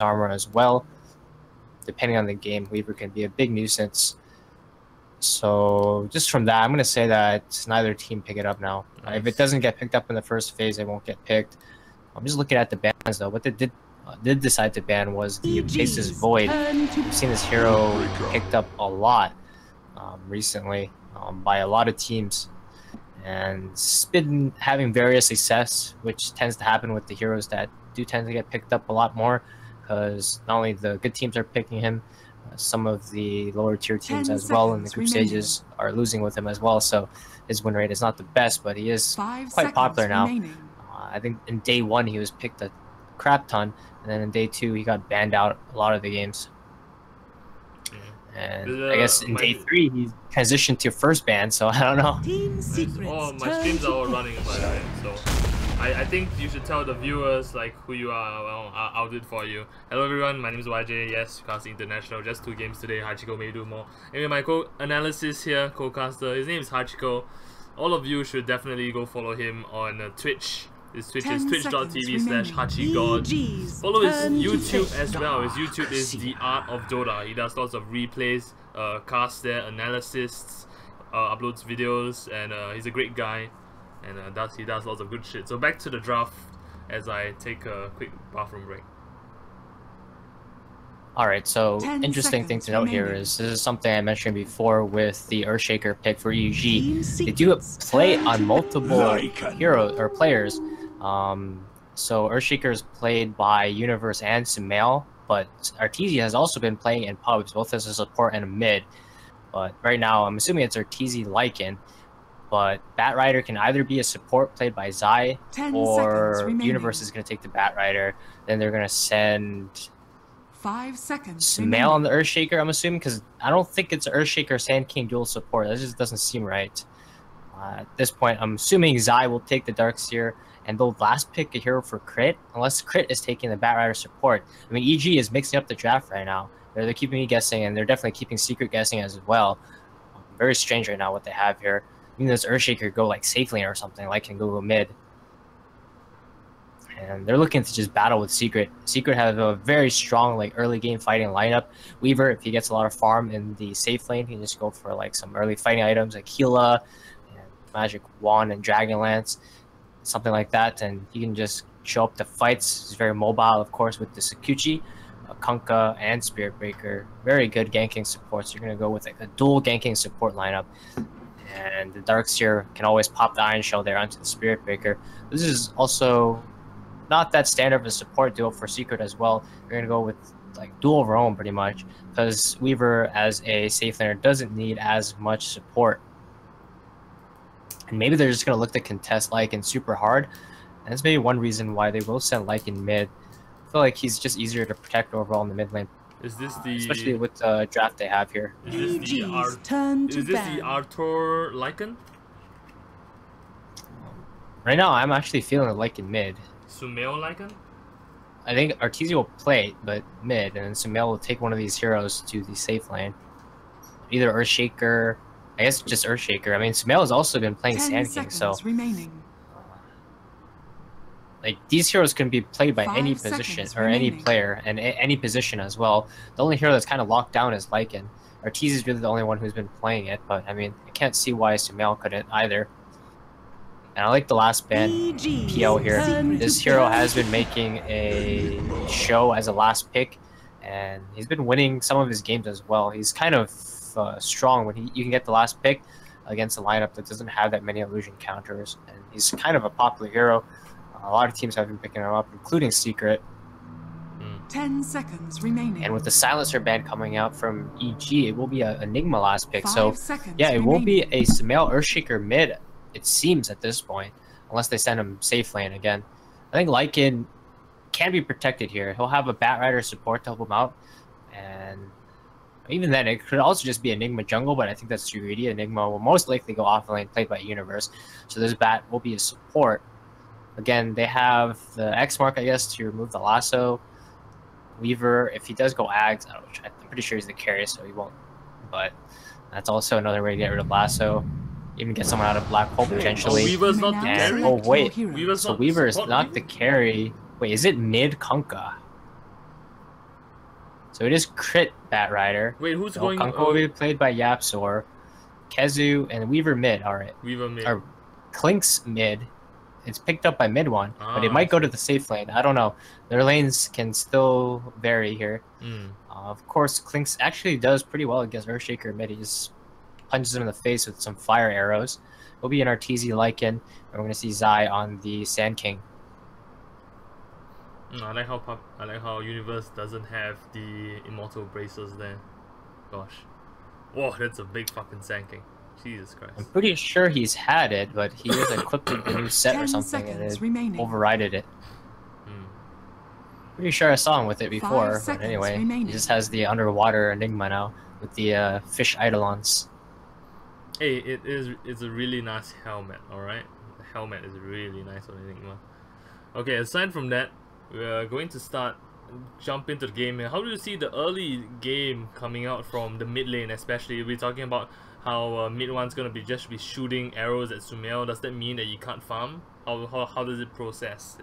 armor as well. Depending on the game, Weaver can be a big nuisance. So just from that, I'm going to say that neither team pick it up now. Nice. If it doesn't get picked up in the first phase, it won't get picked. I'm just looking at the bans though. What they did decide to ban was the Faceless Void. We've seen this hero picked up a lot recently by a lot of teams. And it's been having various success, which tends to happen with the heroes that do tend to get picked up a lot more, because not only the good teams are picking him, some of the lower tier teams as well in the group stages are losing with him as well. So his win rate is not the best, but he is quite popular now. I think in day 1 he was picked a crap ton, and then in day 2 he got banned out a lot of the games. And I guess in day 3 he transitioned to first ban, so I don't know. Oh, my streams are all running by the way, so I think you should tell the viewers like who you are. Well, I'll do it for you. Hello everyone, my name is YJ. Yes, casting international. Just 2 games today. Hachiko may do more. Anyway, my co-analysis here, co-caster. His name is Hachiko. All of you should definitely go follow him on Twitch. His Twitch is twitch.tv/hachigod. Follow his YouTube as well. His YouTube is The Art of Dota. He does lots of replays, casts there, analysis, uploads videos, and he's a great guy. And he does lots of good shit. So back to the draft as I take a quick bathroom break. Alright, so interesting thing to note here is this is something I mentioned before with the Earthshaker pick for EG. They do play on multiple heroes or players. So Earthshaker is played by Universe and Sumail, but Arteezy has also been playing in pubs, both as a support and a mid. But right now, I'm assuming it's Arteezy Lycan. But Batrider can either be a support played by Zai, or Universe is going to take the Batrider. Then they're going to send 5 seconds Sumail on the Earthshaker, I'm assuming, because I don't think it's Earthshaker Sand King dual support. That just doesn't seem right. At this point, I'm assuming Zai will take the Darkseer, and they'll last pick a hero for Crit, unless Crit is taking the Batrider support. I mean, EG is mixing up the draft right now. They're keeping me guessing, and they're definitely keeping Secret guessing as well. Very strange right now what they have here. Even this Earthshaker go like safe lane or something, like can go mid. And they're looking to just battle with Secret. Secret have a very strong like early game fighting lineup. Weaver, if he gets a lot of farm in the safe lane, he can just go for like some early fighting items like Heala, and Magic Wand and Dragon Lance, something like that, and he can just show up to fights. He's very mobile, of course, with the Sakuchi, Kunkka, and Spirit Breaker. Very good ganking support. So you're gonna go with like a dual ganking support lineup. And the Darkseer can always pop the Iron Shell there onto the Spirit Breaker. This is also not that standard of a support duo for Secret as well. You're going to go with like dual roam pretty much, because Weaver as a safe laner doesn't need as much support. And maybe they're just going to look to contest Lycan super hard. And that's maybe one reason why they will send Lycan mid. I feel like he's just easier to protect overall in the mid lane. Is this the especially with the draft they have here? Is this the Arthur Lycan? Right now, I'm actually feeling Lycan mid. Sumail Lycan? I think Arteezy will play, but mid, and then Sumail will take one of these heroes to the safe lane. Either Earthshaker, I guess just Earthshaker. I mean, Sumail has also been playing Sand King, so like these heroes can be played by any position or any player and any position as well. The only hero that's kind of locked down is Lycan. Arteezy is really the only one who's been playing it, but I mean, I can't see why Sumail couldn't either. And I like the last ban PL here. This hero has been making a show as a last pick, and he's been winning some of his games as well. He's kind of strong when you can get the last pick against a lineup that doesn't have that many illusion counters, and he's kind of a popular hero. A lot of teams have been picking him up, including Secret. 10 seconds remaining. And with the Silencer ban coming out from EG, it will be a Enigma last pick. So yeah, it will be a Sumail Earthshaker mid, it seems at this point, unless they send him safe lane again. I think Lycan can be protected here. He'll have a Batrider support to help him out, and even then it could also just be Enigma jungle, but I think that's too greedy. Enigma will most likely go off lane, played by Universe, so this Bat will be a support. Again, they have the X mark, I guess, to remove the lasso. Weaver, if he does go Ags, I'm pretty sure he's the carry, so he won't. But that's also another way to get rid of lasso. Even get someone out of Black Hole potentially. Oh, Weaver's not the carry? Oh wait, Weaver's so Weaver is not the carry. Wait, is it mid Kunkka? So it is crit Bat Rider. Wait, who's So going? Kanko will be played by Yapsor, Kezu, and Weaver mid. All right. Weaver mid. Or Klink's mid. It's picked up by mid one, but it Ah, might go to the safe lane. I don't know. Their lanes can still vary here. Of course, Klink's actually does pretty well against Earthshaker mid. He just punches him in the face with some fire arrows. Will be an Arteezy Lycan, and we're going to see Zai on the Sand King. I like how Universe doesn't have the Immortal Braces there. Gosh. Whoa, that's a big fucking Sand King. Jesus Christ. I'm pretty sure he's had it, but he was equipped with the new set or something and it overrided it. Pretty sure I saw him with it before, but anyway, he just has the underwater Enigma now with the fish Eidolons. Hey, it's a really nice helmet, alright? The helmet is really nice on Enigma. Okay, aside from that, we're going to jump into the game here. How do you see the early game coming out from the mid lane especially? We're talking about how mid one's gonna be shooting arrows at Sumail. Does that mean that you can't farm? How does it process?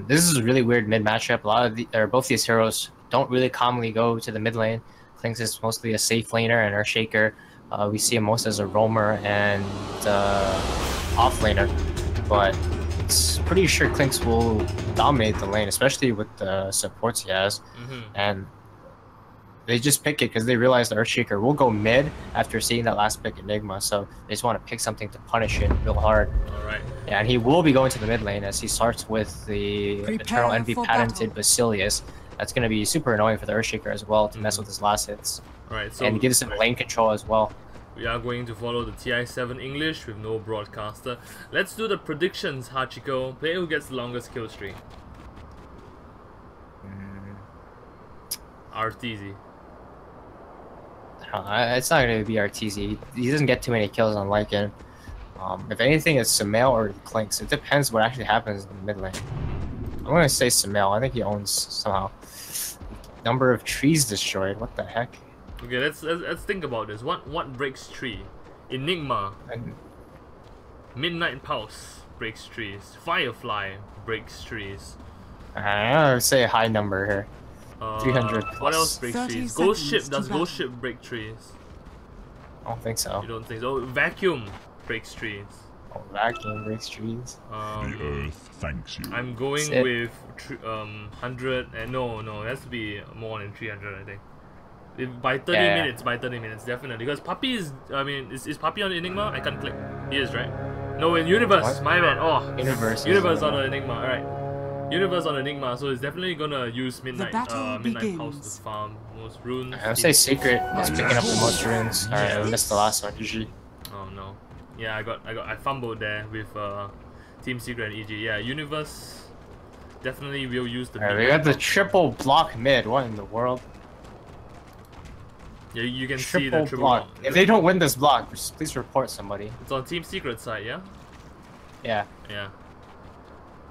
This is a really weird mid matchup. Both these heroes don't really commonly go to the mid lane. Klinks is mostly a safe laner and Earthshaker. We see him most as a roamer and off laner, but it's pretty sure Klinks will dominate the lane, especially with the supports he has. And they just pick it because they realize the Earthshaker will go mid after seeing that last pick Enigma, so they just want to pick something to punish it real hard. Alright. Yeah, and he will be going to the mid lane as he starts with the Eternal Envy patented Basilius. That's going to be super annoying for the Earthshaker as well to mess with his last hits. Alright, so and gives him lane control as well. We are going to follow the TI7 English with no broadcaster. Let's do the predictions, Hachiko. Player who gets the longest kill streak. Arteezy. It's not going to be Arteezy. He doesn't get too many kills on Lycan. If anything, it's Sumail or Klinks. It depends what actually happens in the mid lane. I'm going to say Sumail. I think he owns somehow. Number of trees destroyed. What the heck? Okay, let's think about this. What breaks tree? Enigma. Midnight Pulse breaks trees. Firefly breaks trees. I would say a high number here. 300 plus. What else breaks trees? Ghost Ship. Does Ghost Ship break trees? I don't think so. You don't think so? Vacuum breaks trees. Oh, Vacuum breaks trees. The Earth thanks you. I'm going with 100 and no, it has to be more than 300, I think. By 30 minutes, definitely. Because Puppy is, is Puppy on Enigma? I can't click. He is, right? No, in Universe, what? my bad. Oh, Universe on the Enigma, alright. Universe on Enigma, so it's definitely gonna use Midnight Pulse to farm most runes. I would say Secret is picking up the most runes. Alright, I missed the last one, EG. Oh no. Yeah, I fumbled there with Team Secret and EG. Yeah, Universe definitely will use the Alright, we got the triple block mid. What in the world? Yeah, you can see the triple block. If they don't win this block, just please report somebody. It's on Team Secret side, yeah? Yeah. Yeah.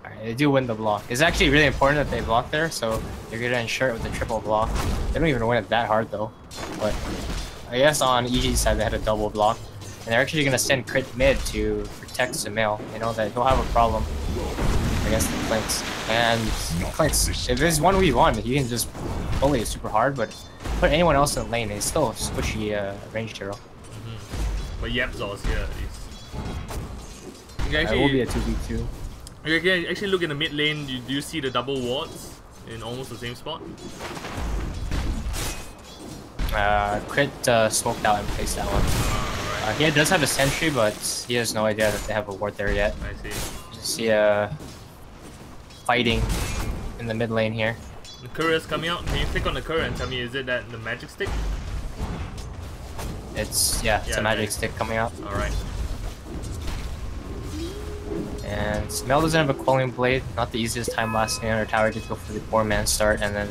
Alright, they do win the block. It's actually really important that they block there, so they're gonna ensure it with the triple block. They don't even win it that hard though. But I guess on EG's side they had a double block. And they're actually gonna send crit mid to protect Sumail. You know that he'll have a problem against the Klinks. And Klinks, if it's 1v1, he can just bully it super hard, but put anyone else in the lane, he's still a squishy ranged hero. But Yapzor's here at least. It will be a 2v2. You can actually look in the mid lane. Do you see the double wards in almost the same spot? Crit smoked out and placed that one. He does have a sentry, but he has no idea that they have a ward there yet. I see. Just see fighting in the mid lane here. The courier's coming out. Can you click on the courier and tell me, is it that the magic stick? It's a magic stick coming out. Alright. And Sumail doesn't have a Quelling Blade, not the easiest time lasting on her tower to go for the 4-man start and then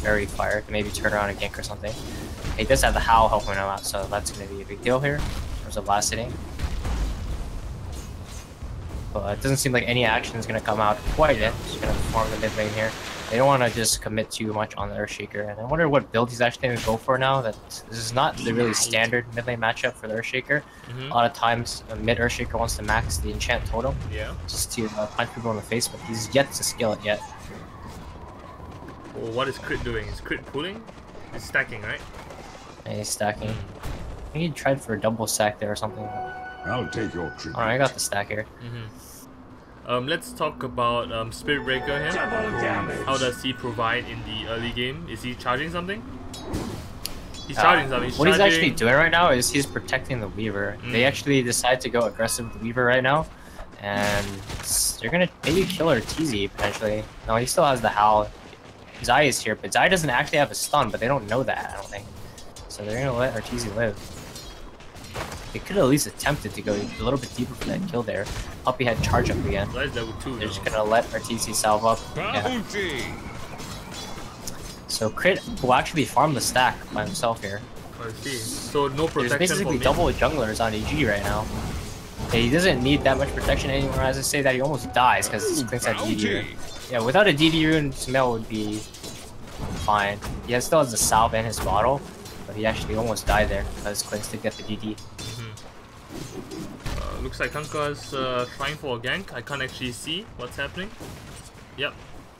Fairy Fire to maybe turn around a gank or something. He does have the Howl helping him out, so that's going to be a big deal here in terms of last hitting. But it doesn't seem like any action is going to come out quite yet. Just going to farm the mid lane here. They don't want to just commit too much on the Earthshaker. And I wonder what build he's actually going to go for now. That this is not the really standard mid lane matchup for the Earthshaker. A lot of times, a mid Earthshaker wants to max the enchant totem. Yeah. Just to punch people in the face, but he's yet to skill it yet. Well, what is Crit doing? Is Crit pulling? He's stacking, right? And he's stacking. I think he tried for a double stack there or something. I'll take your tribute. Alright, I got the stack here. Let's talk about Spirit Breaker here. How does he provide in the early game? Is he charging something? He's charging something. What he's actually doing right now is he's protecting the Weaver. They actually decide to go aggressive with the Weaver right now. And they're gonna maybe kill her TZ potentially. No, he still has the Howl. Zai is here, but Zai doesn't actually have a stun, but they don't know that, I don't think. So they're gonna let Arteezy live. They could have at least attempted to go a little bit deeper for that kill there. Puppey had charge up again. They're just gonna let Arteezy salve up. Yeah. So Crit will actually farm the stack by himself here. I see. So no protection. There's basically double junglers on EG right now. Yeah, he doesn't need that much protection anymore. As I say that, he almost dies because he thinks that DD rune. Yeah, without a DD rune, Sumail would be fine. He still has the salve in his bottle, but he actually almost died there because Quince did get the DD. Looks like Kanka is trying for a gank. I can't actually see what's happening. Yep.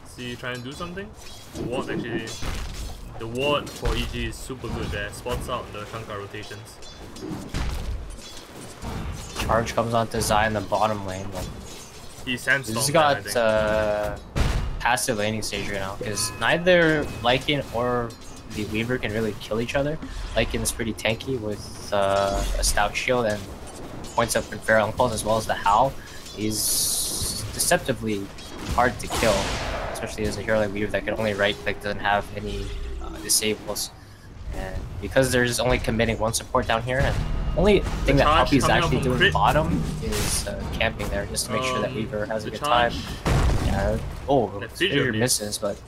See, trying to do something. Ward actually. The ward for EG is super good there. Spots out the Kanka rotations. Charge comes onto Zai in the bottom lane. He's sandstorm. He's got passive laning stage right now because neither Lycan or the Weaver can really kill each other. Lycan is pretty tanky with a stout shield and points up in Feral Impulse as well as the Howl. He's deceptively hard to kill, especially as a hero like Weaver that can only right click, doesn't have any disables. And because there's only committing one support down here, and only thing that Puppey is actually doing bottom is camping there just to make sure that Weaver has a good time. Yeah. Oh, Spirit misses, but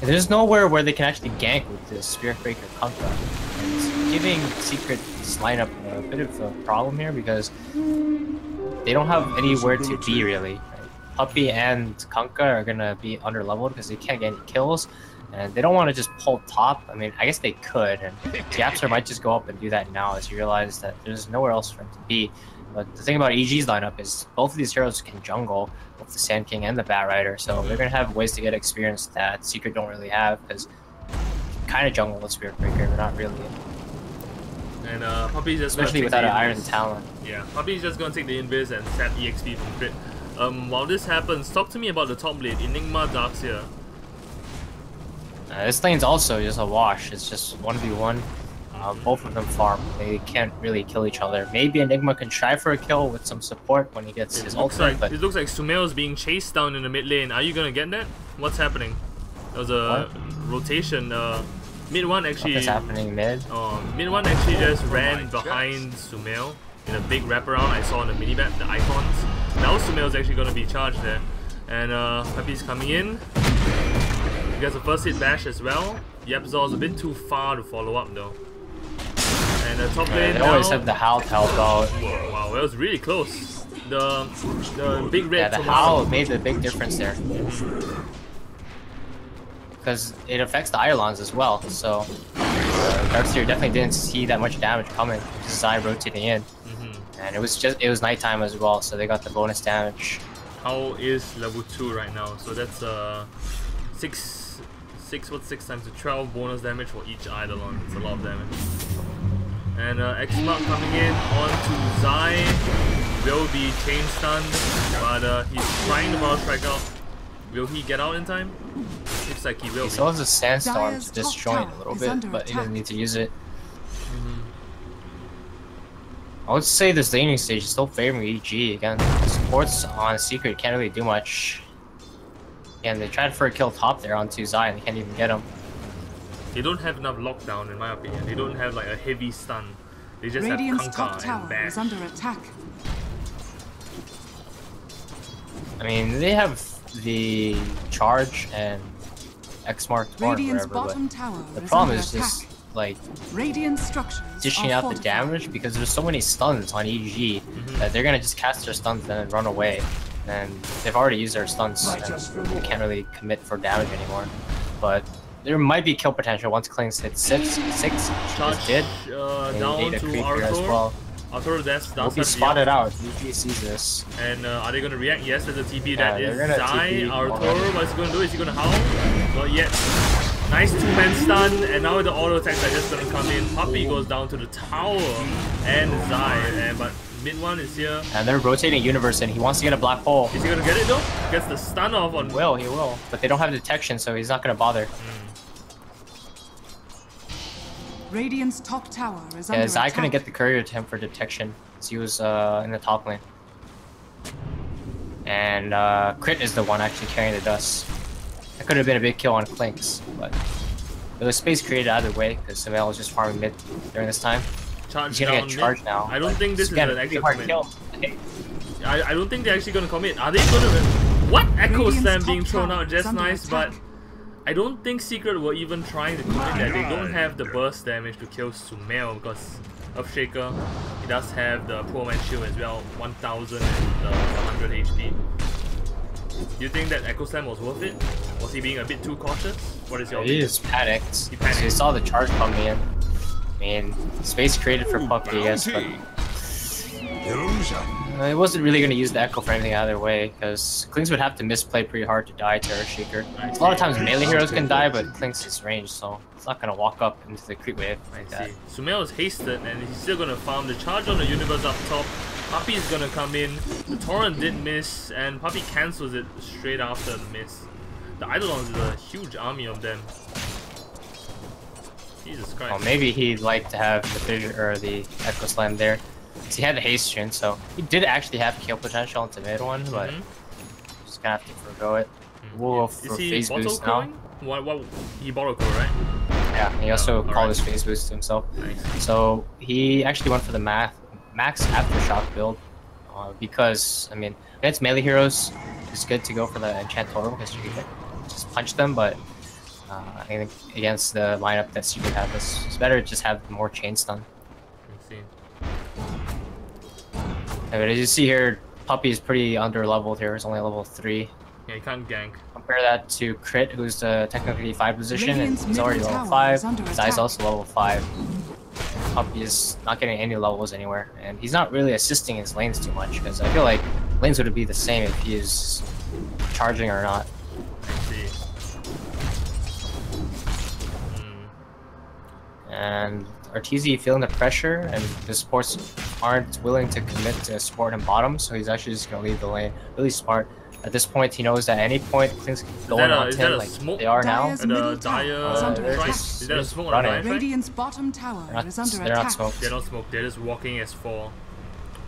there's nowhere where they can actually gank with the Spirit Breaker Kanka. And it's giving Secret's lineup a bit of a problem here because they don't have anywhere to be really. Puppey and Kanka are gonna be under leveled because they can't get any kills. And they don't want to just pull top. I mean, I guess they could, and Japster might just go up and do that now as you realize that there's nowhere else for him to be. But the thing about EG's lineup is both of these heroes can jungle, both the Sand King and the Bat Rider, so they're going to have ways to get experience that Secret don't really have, because kind of jungle with Spirit Breaker, but not really. And Puppey's just especially without an Iron Talon. Yeah, Puppey's just going to take the invis and sap EXP from Crit. While this happens, talk to me about the top lane, Enigma, Darkseer. This lane's also just a wash. It's just 1v1. Both of them farm. They can't really kill each other. Maybe Enigma can try for a kill with some support when he gets his ultimate. But it looks like Sumail is being chased down in the mid lane. Are you gonna get that? What's happening? There was a rotation. Mid one actually. What's happening mid? Mid one actually just ran behind Sumail in a big wraparound. I saw on the minimap the icons. Now Sumail's actually gonna be charged there, and Puppey's coming in. He has a first hit bash as well. Yapzor's a bit too far to follow up though. And the top lane they always have the Howl to help out. Wow, that was really close. The big red. Yeah, the Howl made the big difference there. Because it affects the Irons as well. So Darkseer definitely didn't see that much damage coming. Just Zai rotating in, and it was nighttime as well, so they got the bonus damage. Howl is level 2 right now, so that's 6 times 12 bonus damage for each Eidolon. It's a lot of damage. And X-Mark coming in onto Zai. Will be chain stunned, but he's trying to power strike out. Will he get out in time? Looks like he will. He still has a sandstorm to disjoint a little bit, but he doesn't need to use it. I would say this laning stage is still favoring EG. Again, supports on Secret can't really do much. And they tried for a kill top there onto Zai and they can't even get him. They don't have enough lockdown in my opinion. They don't have like a heavy stun. They just Radiant's have top Kanka tower and bash. is under attack. I mean, they have the charge and X-Mark or whatever, but the problem is just like dishing out the damage because there's so many stuns on EG that they're gonna just cast their stuns and then run away. And they've already used their stuns and they can't really commit for damage anymore. But there might be kill potential once Klings hits 6, which he just did. Down ate a to creep here as well. Arturo does Will have be the spotted out. EG sees this. And are they going to react? Yes, there's a TP that is they're gonna Zai. TP Arturo, what's he going to do? Is he going to howl? Not yet. Nice two-man stun, and now the auto attacks are just going to come in. Puppey goes down to the tower, and Zai, but mid one is here. And they're rotating universe, and he wants to get a black hole. Is he going to get it though? Gets the stun off on... He will. But they don't have detection, so he's not going to bother. Radiant's top tower is under Yeah, Zai attack. couldn't get the courier to him for detection, because he was in the top lane. And Crit is the one actually carrying the dust. That could have been a big kill on Clinks, but there was space created either way, because Samel was just farming mid during this time. Charge He's gonna down get charged mid. now. I don't think this is an actual hard commit. kill. I don't think they're actually going to commit. Are they going to... What? Echo Radiant's Slam top being thrown tower out, just is under nice, but... attack. I don't think Secret were even trying to commit that. They don't have the burst damage to kill Sumail because of Shaker. He does have the Poor Man Shield as well, 1000 and 100 HP. Do you think that Echo Slam was worth it? Was he being a bit too cautious? What is your He opinion? just panicked. He panicked. He saw the charge coming in. I mean, space created for Puppey, yes, but Illusion. it wasn't really going to use the Echo for anything either way, because Clinks would have to misplay pretty hard to die to Earthshaker. A lot of times melee heroes can die, but Clinks is ranged, so it's not going to walk up into the creep wave like that. Sumail is hasted and he's still gonna farm the charge on the universe up top. Puppey is gonna come in. The Torrent did miss and Puppey cancels it straight after the miss. The Eidolons is a huge army of them. Jesus Christ. Well, maybe he'd like to have the Fissure or the Echo Slam there. So he had the haste string, so he did actually have kill potential into mid one, but just gonna have to forgo it. We'll go for Is he phase bottle boost now. crowing? What he bottle crow, right? Yeah, he also called alright. his phase boost himself. Nice. So he actually went for the max aftershock build because I mean against melee heroes, it's good to go for the enchant totem because you can just punch them, but I think against the lineup that Secret have, it's better to just have more chain stun. Let's see. But as you see here, Puppey is pretty under leveled here. It's only level 3. Yeah, he can't gank. Compare that to Crit, who's the technically 5 position, Radiant's and he's already middle level tower is 5. under Zai's attack. also level 5. Puppey is not getting any levels anywhere, and he's not really assisting his lanes too much, because I feel like lanes would be the same if he is charging or not. Let's see. And Arteezy feeling the pressure, and the supports aren't willing to commit to support him bottom, so he's actually just going to leave the lane. Really smart. At this point, he knows that at any point things going on is that him a like smoke? they are now. Dyer's And middle Dire tower is under they're attack. just- Is that a just smoke on running. the right? Radiant's bottom tower is under They're not attack. smoked. They're not smoked, they're just walking as 4.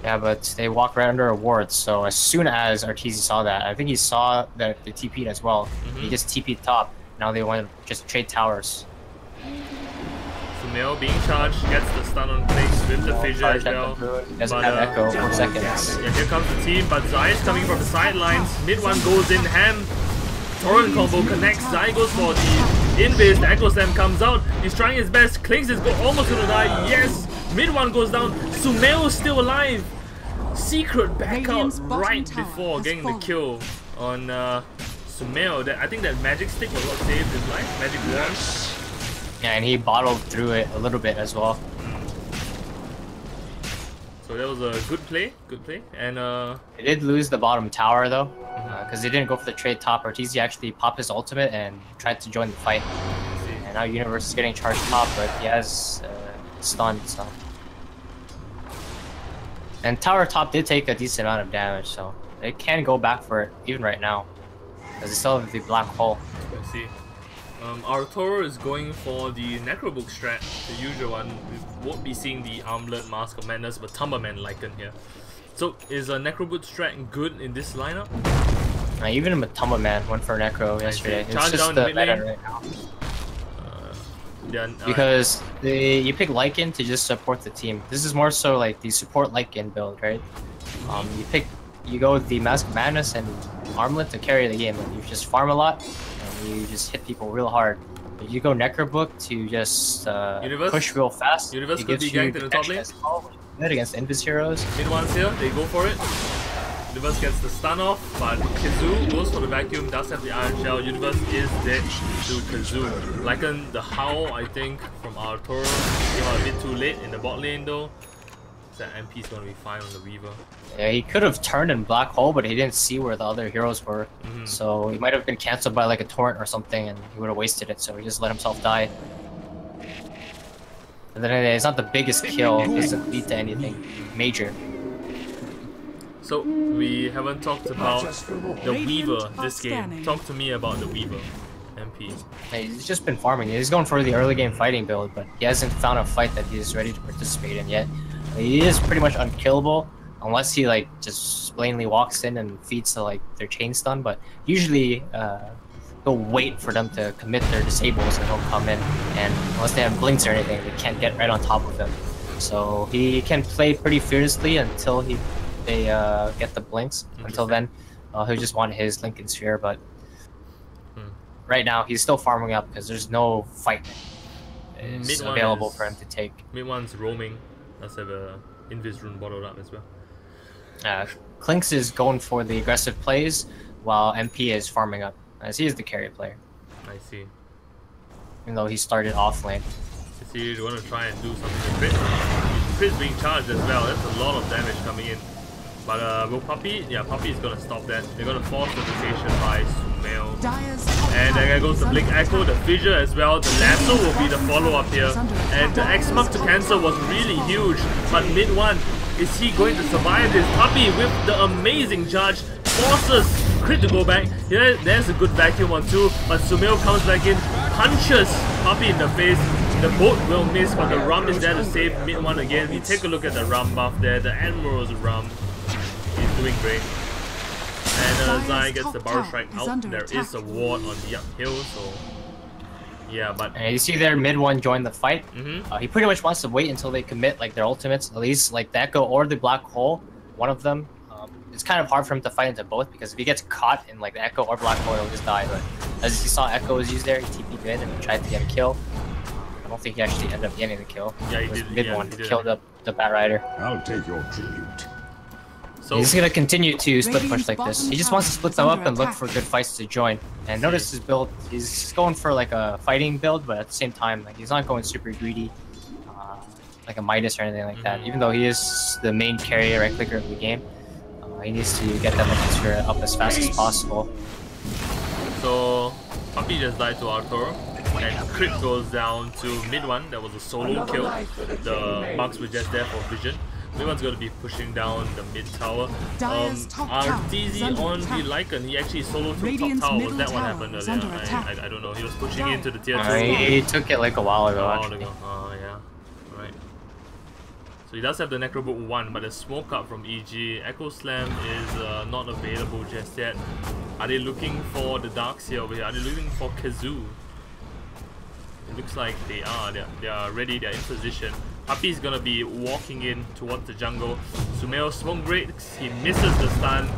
Yeah, but they walk right under a ward, so as soon as Arteezy saw that, I think he saw that they TP'd as well. He just TP'd top. Now they want to just trade towers. Sumail being charged, gets the stun on Clinks with the fissure as Charge at well. the boot, doesn't But, have Echo for seconds. Yeah, here comes the team, but Zai is coming from the sidelines. Mid one goes in, Ham. Torrent combo connects. Zai goes for the invis. The Echo Slam comes out. He's trying his best. Clinks is almost gonna die. Yes! Mid one goes down. Sumail is still alive. Secret back out Radiant's bottom right tower before has getting fallen. the kill on Sumail. I think that magic stick was what saved his life. Magic wand. Yeah, and he bottled through it a little bit as well. So that was a good play. And They did lose the bottom tower though, because they didn't go for the trade top. Arteezy actually popped his ultimate and tried to join the fight. And now Universe is getting charged top, but he has stun, so. And tower top did take a decent amount of damage, so they can go back for it even right now, because they still have the black hole. let's see. Arturo is going for the Necrobook strat, the usual one. We won't be seeing the Armlet, Mask of Madness, but Tumberman Lycan here. So is a Necrobook strat good in this lineup? Even Matamba Man went for Necro yesterday. It's Charge just down the mid meta lane. right now. Then, Because you pick Lycan to just support the team. This is more so like the support Lycan build, right? You go with the Mask of Madness and Armlet to carry the game. Like, you just farm a lot and you just hit people real hard. But you go Necrobook to just push real fast. Universe it could gives be ganked you in the top protection lane. as well, which is good against Invis heroes. Mid one's here, they go for it. Universe gets the stun off, but Kazoo goes for the vacuum, does have the Iron Shell. Universe is dead to Kazoo. Lycan, the Howl, I think, from Arturo. Came out a bit too late in the bot lane though. So MP's gonna be fine on the Weaver. Yeah, he could have turned in Black Hole, but he didn't see where the other heroes were. So he might have been cancelled by like a torrent or something, and he would have wasted it. So he just let himself die. And then it's not the biggest kill. It doesn't lead to anything major. So we haven't talked about the Weaver this game. Talk to me about the Weaver, MP. Hey, he's just been farming. He's going for the early game fighting build, but he hasn't found a fight that he's ready to participate in yet. He is pretty much unkillable unless he like just blatantly walks in and feeds to like their chain stun. But usually he'll wait for them to commit their disables and he'll come in. And unless they have blinks or anything, they can't get right on top of him. So he can play pretty fearlessly until they get the blinks. Until then, he'll just want his Lincoln Sphere. But right now he's still farming up because there's no fight available for him to take. Mid one's roaming. Let's have a Invis rune bottled up as well. Clinks is going for the aggressive plays while MP is farming up, as he is the carry player. I see. Even though he started off lane. You see, you want to try and do something with Crit's being charged as well. That's a lot of damage coming in. But will Puppey? Yeah, Puppey is going to stop that. They're going to force the rotation by Sumail. And then goes the Blink Echo, the Fissure as well. The Lasso will be the follow-up here. And the X-Mark to cancel was really huge. But mid one, is he going to survive this? Puppey with the amazing charge forces Crit to go back. Here, there's a good vacuum on two. But Sumail comes back in, punches Puppey in the face. The boat will miss, but the Rum is there to save mid one again. We take a look at the Rum buff there. The Admiral's Rum. He's doing great. And Zai gets the Barrel Strike out. There is a ward on the uphill, so yeah, but and you see there mid one join the fight. He pretty much wants to wait until they commit like their ultimates, at least like the Echo or the Black Hole, one of them. It's kind of hard for him to fight into both because if he gets caught in like the Echo or Black Hole, he'll just die. But as you saw, Echo was used there, he TP'd in and tried to get a kill. I don't think he actually ended up getting the kill. Yeah, he did. Mid one killed up the Bat Rider. I'll take your tribute. So he's gonna continue to split push like this. He just wants to split them up and look for good fights to join. And notice his build, he's going for like a fighting build, but at the same time, like he's not going super greedy, like a Midas or anything like that. Even though he is the main carry right clicker of the game, he needs to get that Lincoln up as fast as possible. So Puppey just died to Arthur, and Crit goes down to mid one. That was a solo kill. The bugs were just there for vision. Mid one's going to be pushing down the mid tower. RTZ on the Lycan, he actually solo took top tower. Was that what happened earlier? I don't know. He was pushing into the tier 2. He took it like a while ago. Yeah. Right. So he does have the Necrobook 1, but the smoke up from EG. Echo Slam is not available just yet. Are they looking for the Darks here over here? Are they looking for Kazoo? It looks like they are. They are ready. They're in position. Puppey is gonna be walking in towards the jungle. Sumail smoke breaks. He misses the stun.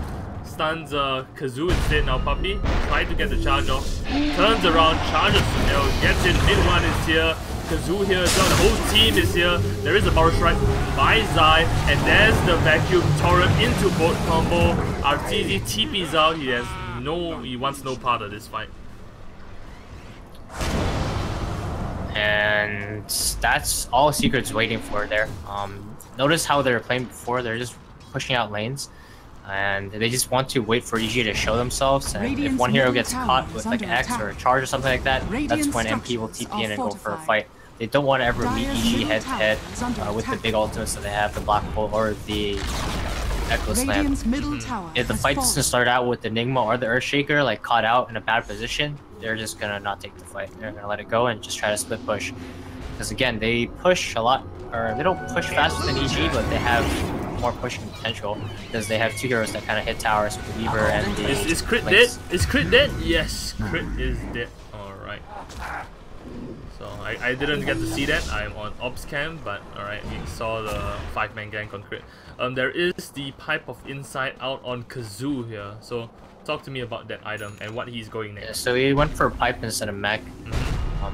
Stuns Kazoo instead. Now Puppey tries to get the charge off. Turns around, charges Sumail. Gets in. Mid one is here. Kazoo here as well. The whole team is here. There is a Barrel Strike by Zai. And there's the Vacuum Torrent into boat combo. RTZ TP's out. He wants no part of this fight. And that's all Secret's waiting for there. Notice how they're playing before, they're just pushing out lanes. And they just want to wait for EG to show themselves. And if one hero gets caught with like an X or a charge or something like that, that's when MP will TP in and go for a fight. They don't want to ever meet EG head to head with the big ultimates that they have, the Black Hole or the Echo Slam. If the fight doesn't start out with the Enigma or the Earthshaker like caught out in a bad position, they're just gonna not take the fight. They're gonna let it go and just try to split push. Because again, they push a lot, or they don't push faster than EG, but they have more pushing potential because they have two heroes that kind of hit towers with the Weaver and the. Is Crit dead? Is Crit dead? Yes, Crit is dead. Alright. So I didn't get to see that. I'm on Ops Cam, but alright, we saw the 5-man gank on Crit. There is the Pipe of Insight out on Kazoo here. So talk to me about that item and what he's going next. Yeah, so he went for Pipe instead of Mech.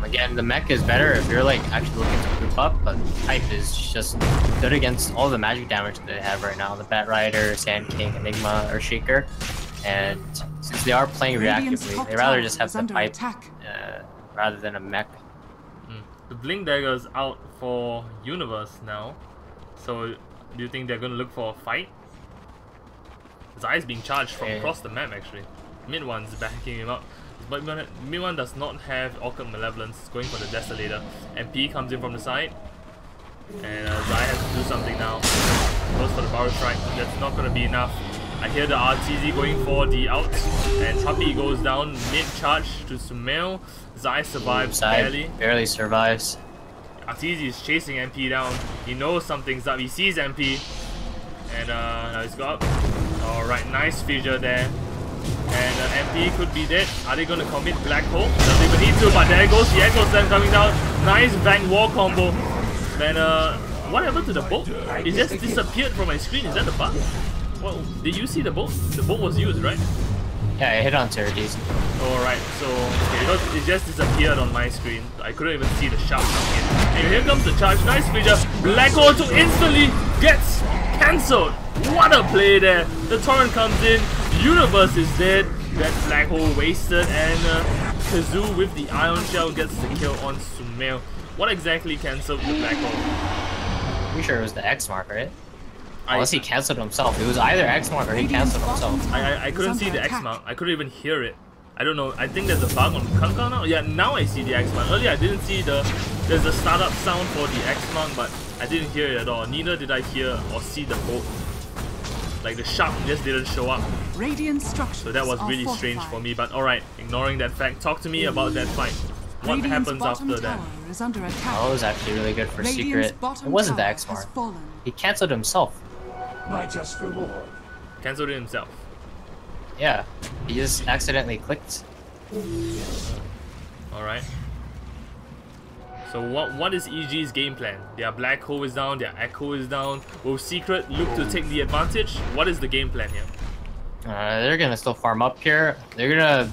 Again, the Mech is better if you're like actually looking to group up, but Pipe is just good against all the magic damage that they have right now. The Bat Rider, Sand King, Enigma, Earthshaker. And since they are playing reactively, they rather just have the Pipe rather than a Mech. The Blink Dagger's out for Universe now. So Do you think they're gonna look for a fight? Zai's being charged from across the map actually. Mid one's backing him up. But mid one does not have Orchid Malevolence. It's going for the Desolator. MP comes in from the side. And Zai has to do something now. Goes for the Power Strike. That's not gonna be enough. I hear the RTZ going for the out. And Tuppy goes down mid-charge to Sumail. Zai survives barely. Barely survives. RTZ is chasing MP down. He knows something's up. He sees MP. And now he's got up. Alright, nice fissure there. And MP could be dead. Are they going to commit Black Hole? Doesn't even need to, but there goes the Echo Slam coming down. Nice Bang Wall combo. Then what happened to the bolt? It just disappeared from my screen. Is that the bug? Well, did you see the bolt? The bolt was used, right? Yeah, it hit on Terradis. Alright, so okay, it just disappeared on my screen. I couldn't even see the shark coming in. And here comes the charge. Nice fissure. Black Hole to instantly gets cancelled. What a play there. The torrent comes in. Universe is dead. That Black Hole wasted. And Kazoo with the Ion Shell gets the kill on Sumail. What exactly cancelled the Black Hole? Pretty sure it was the X mark, right? Unless he cancelled himself. It was either X mark or he cancelled himself. I couldn't see the X mark. I couldn't even hear it. I don't know. I think there's a bug on Kanka now. Yeah, now I see the X mark. Earlier I didn't see there's a startup sound for the X mark, but I didn't hear it at all. Neither did I hear or see the bolt. Like the shark just didn't show up. So that was really strange for me. But alright, ignoring that fact, talk to me about that fight. What happens after that? Oh, it was actually really good for Secret. It wasn't the X mark. He cancelled himself. My just reward. Cancelled it himself. Yeah, he just accidentally clicked. Alright. So what is EG's game plan? Their Black Hole is down, their Echo is down. Will Secret look to take the advantage? What is the game plan here? They're gonna still farm up here. They're gonna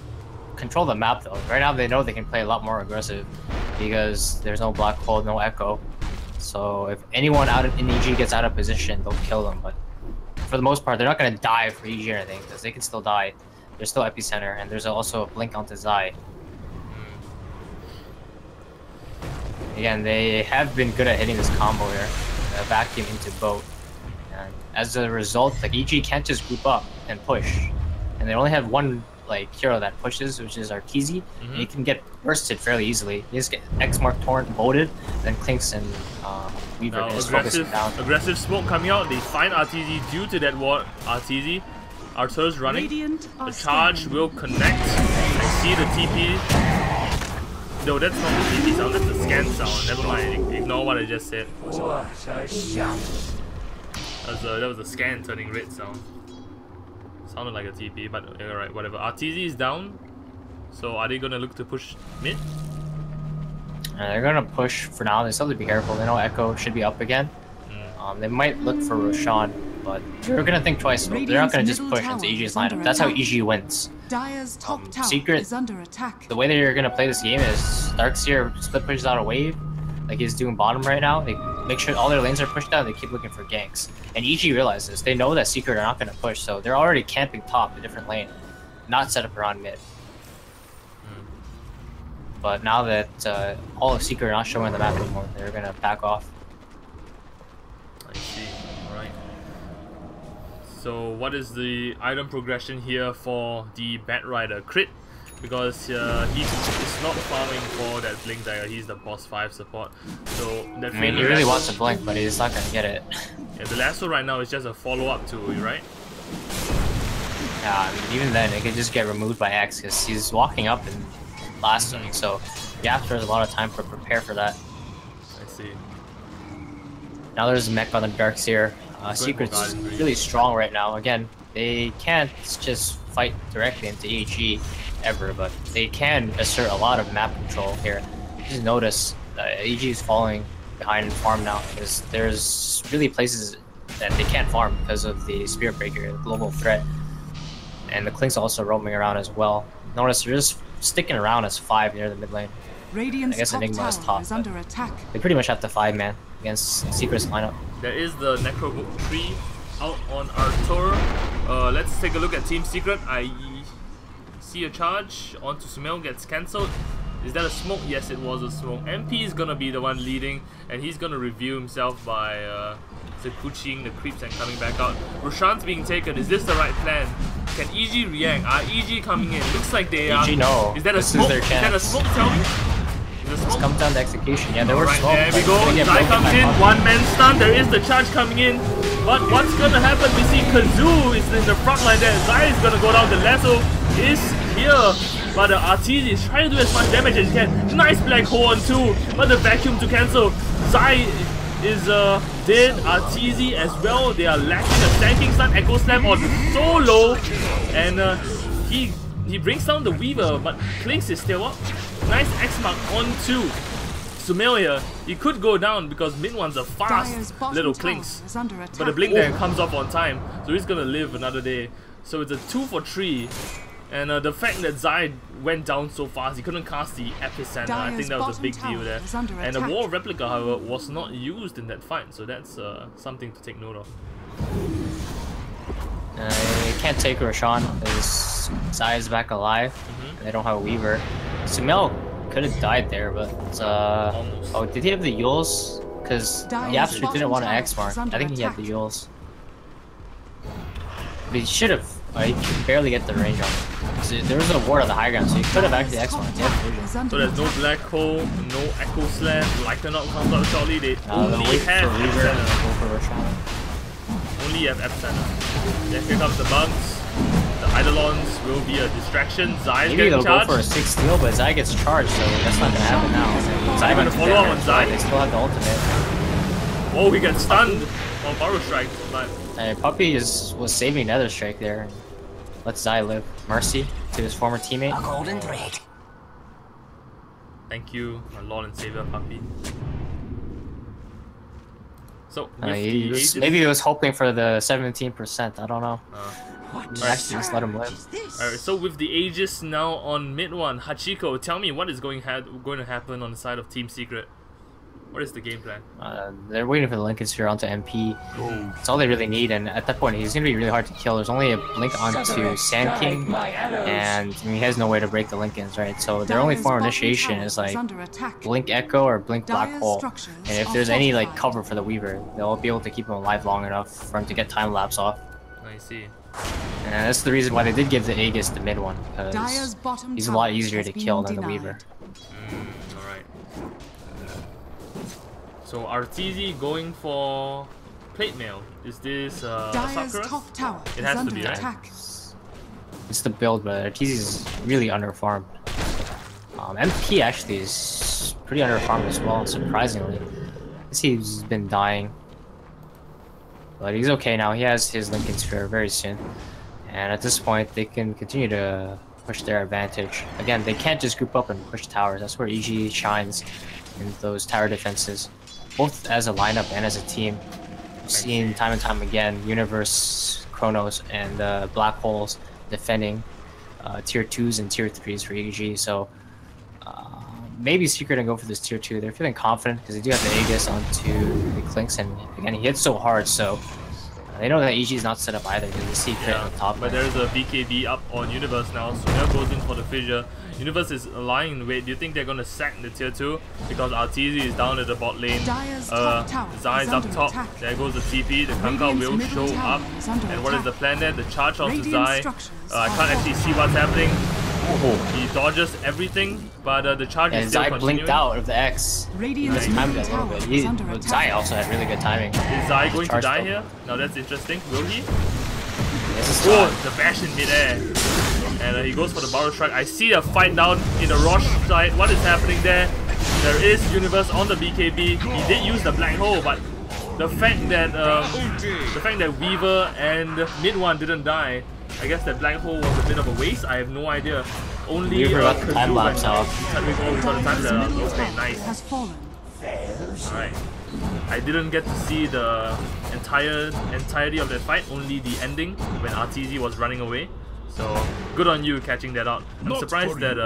control the map though. Right now they know they can play a lot more aggressive because there's no Black Hole, no Echo. So if anyone in EG gets out of position, they'll kill them. But for the most part, they're not gonna die for EG or anything because they can still die. There's still Epicenter, and there's also a blink onto Zai. Again, they have been good at hitting this combo here. Vacuum into boat. And as a result, like EG can't just group up and push. And they only have one like hero that pushes, which is Arteezy. And he can get bursted fairly easily. He just get X Mark Torrent bolted, then Clinks and Weaver is focusing down. Aggressive smoke coming out. They find Arteezy due to that ward. Arteezy. Arthur's running. The charge will connect. I see the TP. No, that's not the TP sound, that's the scan sound. Never mind, ignore what I just said. That was a scan turning red sound. Sounded like a TP, but alright, whatever. RTZ is down. So are they gonna look to push mid? They're gonna push for now. They still have to be careful. They know Echo should be up again. They might look for Roshan, but they're gonna think twice. They're not gonna just push into EG's lineup. That's how EG wins. Secret, the way that you're gonna play this game is Darkseer split pushes out a wave, like he's doing bottom right now. They make sure all their lanes are pushed out. They keep looking for ganks, and EG realizes they know that Secret are not gonna push, so they're already camping top a different lane, not set up around mid. But now that all of Secret are not showing the map anymore, they're gonna back off. I see. Alright. So what is the item progression here for the Bat Rider? Crit, because he's not farming for that Blink Dagger, he's the boss 5 support. So that I mean, he really wants to blink, but he's not gonna get it. Yeah, the lasso right now is just a follow-up to it, right? Yeah, I mean, even then, it could just get removed by X because he's walking up and lassoing, so Yapster has a lot of time to prepare for that. I see. Now there's a mech on the Darkseer. Secret's really strong right now. Again, they can't just fight directly into EG ever, but they can assert a lot of map control here. Just notice EG is falling behind in farm now because there's really places that they can't farm because of the Spirit Breaker, the global threat. And the Clink's also roaming around as well. Notice they're just sticking around as 5 near the mid lane. I guess Enigma is top. They pretty much have to 5-man against Secret's lineup. There is the Necro Book tree out on Arthur. Let's take a look at Team Secret. I see a charge onto Sumail, gets cancelled. Is that a smoke? Yes, it was a smoke. MP is gonna be the one leading, and he's gonna review himself by Zakuchiing the creeps and coming back out. Roshan's being taken. Is this the right plan? Can EG react? Are EG coming in? Looks like they are. EG, no. Is that a This smoke? is their Is that a chance. smoke? Tell me. It's come down to execution. Yeah, there were Alright, smoke. there we go. Zai comes in, one man stun. There is the charge coming in. But what's gonna happen? We see Kazoo is in the front line there. Zai is gonna go down. The lasso is here. But RTZ is trying to do as much damage as he can. Nice black hole on 2. But the vacuum to cancel. Zai is dead. RTZ as well. They are lacking a stanking stun. Echo Slam on solo. And he brings down the Weaver. But Clinks is still up. Nice X mark on 2. Sumail here, he could go down because Min one's a fast little Clinks. But the blink there comes off on time, so he's gonna live another day. So it's a 2 for 3. And the fact that Zai went down so fast, he couldn't cast the Epicenter, I think that was a big deal there. And the War Replica, however, was not used in that fight, so that's something to take note of. You can't take Roshan because Zai is back alive. And they don't have a Weaver. Sumail could have died there, but oh, did he have the Yules? Because Yapster didn't want to X mark. I think he had the Yules. But he should have. He could barely get the range on it. So there was a ward on the high ground, so he could have actually X marked. So there's no black hole, no echo slam. Lycanroc comes out shortly. They only have Epicenter. Only have Epicenter. Then here comes the bugs. The Eidolons will be a distraction. Zai's Maybe getting they'll charged. go for a 6 steal, but Zai gets charged, so that's not gonna happen now. Zai gonna follow up on Zai. They still have the ultimate. Oh, he gets stunned on Borrow Strike, but Puppy was saving Nether Strike there. Let Zai live. Mercy to his former teammate. A golden thread. thank you, my Lord and Savior Puppy. So maybe he was hoping for the 17%. I don't know. Actually, just let him live. Alright, so with the Aegis now on mid one, Hachiko, tell me what is going to happen on the side of Team Secret. What is the game plan? They're waiting for the Lincoln Sphere onto MP. That's all they really need, and at that point, he's going to be really hard to kill. There's only a blink onto Sand King, and I mean, he has no way to break the Lincolns, right? So their only form of initiation is like Blink Echo or Blink Black Hole. And if there's any like cover for the Weaver, they'll be able to keep him alive long enough for him to get time lapse off. I see. And that's the reason why they did give the Aegis the mid one, because he's a lot easier to kill than the Weaver. Alright. So RTZ going for plate mail. Is this Sakura? It has to be, right? It's the build, but RTZ is really underfarmed. MP actually is pretty underfarmed as well, surprisingly. He's been dying. But he's okay now. He has his Lincoln Sphere very soon. And at this point, they can continue to push their advantage. Again, they can't just group up and push towers. That's where EG shines in those tower defenses. Both as a lineup and as a team. We've seen time and time again, Universe, Chronos, and Black Holes defending tier 2s and tier 3s for EG. So maybe Secret and go for this tier 2. They're feeling confident because they do have the Aegis onto the Clinks, and again, he hits so hard, so they know that EG is not set up either because the Secret on top. But there's a BKB up on Universe now, so Sumail goes in for the fissure. Universe is lying in wait. Do you think they're gonna sack the tier 2? Because RTZ is down at the bot lane. Zai is up top. There goes the TP. The Kanka will show up. And what is the plan there? The charge onto Zai. I can't actually see what's happening. He dodges everything, but the charge is still Zai continuing. blinked out of the X. He timed it a little bit. Zai also had really good timing. Is Zai going to die here? Now that's interesting. Will he? Oh, the bash in midair. And he goes for the Borrow Strike. I see a fight down in the Rosh side. What is happening there? There is Universe on the BKB. He did use the Black Hole, but the fact that Weaver and mid one didn't die, I guess that Black Hole was a bit of a waste. I have no idea. Only Weaver got the time lapse off. Okay, nice. Alright. I didn't get to see the entirety of that fight, only the ending when RTZ was running away. So good on you catching that out. I'm surprised that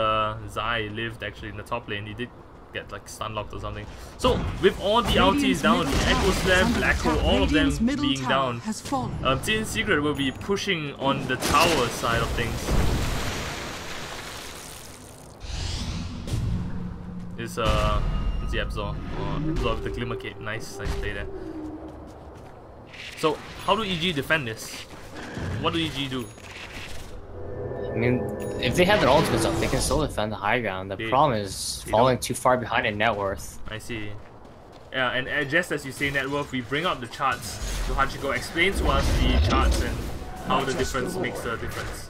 Zai lived actually in the top lane. He did get like stun locked or something. So with all the ultis down, the Echo Slam, Black Hole, all of them being down, Team Secret will be pushing on the tower side of things. It's the Absol. Absol with the Glimmer Cape. Nice play there. So, how do EG defend this? What do EG do? I mean, if they have their ultimates up, they can still defend the high ground. The problem is falling too far behind in net worth. I see. Yeah, and just as you say net worth, we bring up the charts to Hachiko. Explain to us the charts and how the difference makes the difference.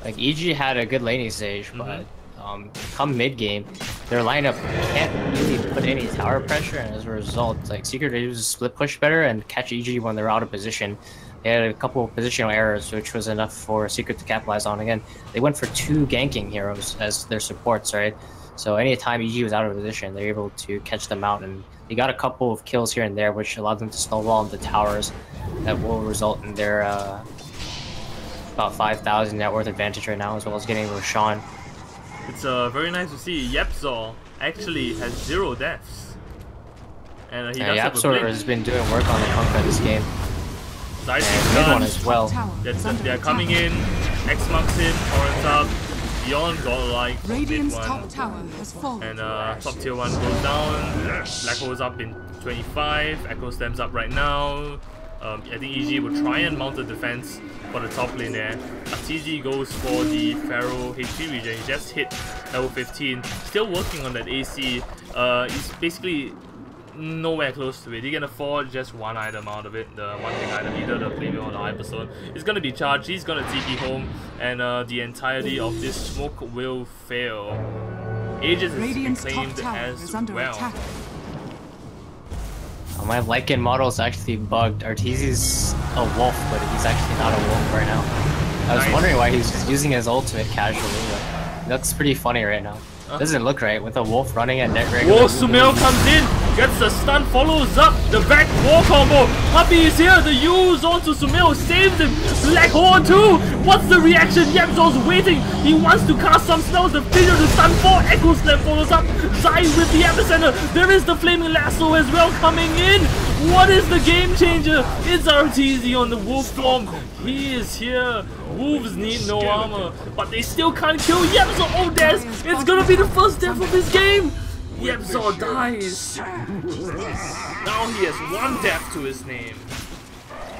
Like, EG had a good laning stage, but come mid-game, their lineup can't really put any tower pressure, and as a result, like, Secret uses split push better and catch EG when they're out of position. They had a couple of positional errors, which was enough for Secret to capitalize on. Again, they went for 2 ganking heroes as their supports, right? So anytime EG was out of position, they're able to catch them out, and they got a couple of kills here and there, which allowed them to snowball into towers that will result in their about 5,000 net worth advantage right now, as well as getting Roshan. It's very nice to see Yepzor actually has 0 deaths. And he does have a Yepzor blink. has been doing work on the Kunkka this game. Nice And mid one as well. They're coming in, X marks him, Torrents up, Beyond godlike, Radiant's mid top one. tower has fallen. And top tier 1 goes down, Black Hole's up in 25, Echo Stem's up right now. I think EG will try and mount the defense for the top lane there. TZ goes for the Pharaoh HP region. He just hit level 15. Still working on that AC. He's basically nowhere close to it. He can afford just one item out of it. The one big item, either the Playmill or the Hyperstone. It's gonna be charged. He's gonna TP home, and the entirety of this smoke will fail. Aegis is claimed as well. Attack. My Lycan model is actually bugged. Arteezy's a wolf, but he's actually not a wolf right now. I was wondering why he's just using his ultimate casually, but it looks pretty funny right now. Doesn't look right with a wolf running at net regular. Whoa, Sumail comes in, gets the stun, follows up the back wall combo. Puppy is here, the use onto Sumail, saves him. Black Horn too. What's the reaction? Yepzor's waiting. He wants to cast some spells. The figure the stun for Echo Slam follows up. Zai with the epicenter. There is the flaming lasso as well coming in. What is the game changer? It's Arteezy on the wolf form. He is here. Wolves need no armor, but they still can't kill Yepzor. Oh, Des! It's gonna be the first death of this game! Yepzor dies. Now he has 1 death to his name.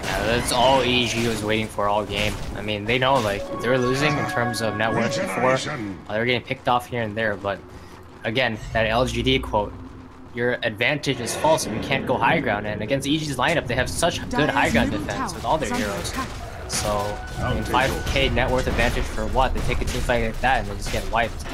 Yeah, that's all EG was waiting for all game. I mean, they know, like, they're losing in terms of net worth before. They're getting picked off here and there, but again, that LGD quote, your advantage is false if you can't go high ground, and against EG's lineup, they have such good high ground defense with all their heroes. So, I mean, 5k net worth advantage for what? They take a team fight like that and they just get wiped.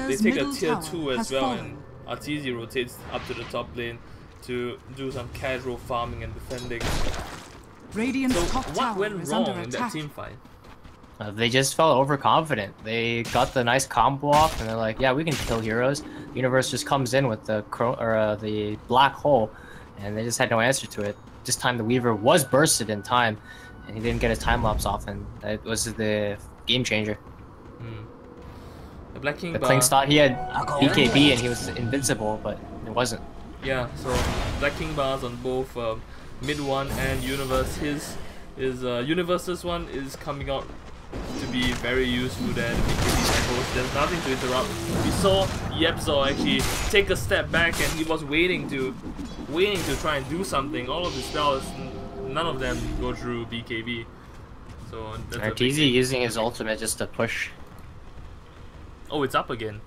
They take a tier 2 as well, and Arteezy rotates up to the top lane to do some casual farming and defending. So, what went wrong in that team fight? They just felt overconfident. They got the nice combo off and they're like, yeah, we can kill heroes. The universe just comes in with the the black hole, and they just had no answer to it. This time the Weaver was bursted in time, and he didn't get his time lapse off, and that was the game changer. The Black King Klings thought he had BKB and he was invincible, but it wasn't. Yeah, so Black King bars on both mid one and Universe. His Universe's one is coming out to be very useful there. There's nothing to interrupt. We saw Yepzor actually take a step back, and he was waiting to try and do something. All of his spells, none of them go through BKB. So that's Arteezy using his ultimate just to push. Oh, it's up again.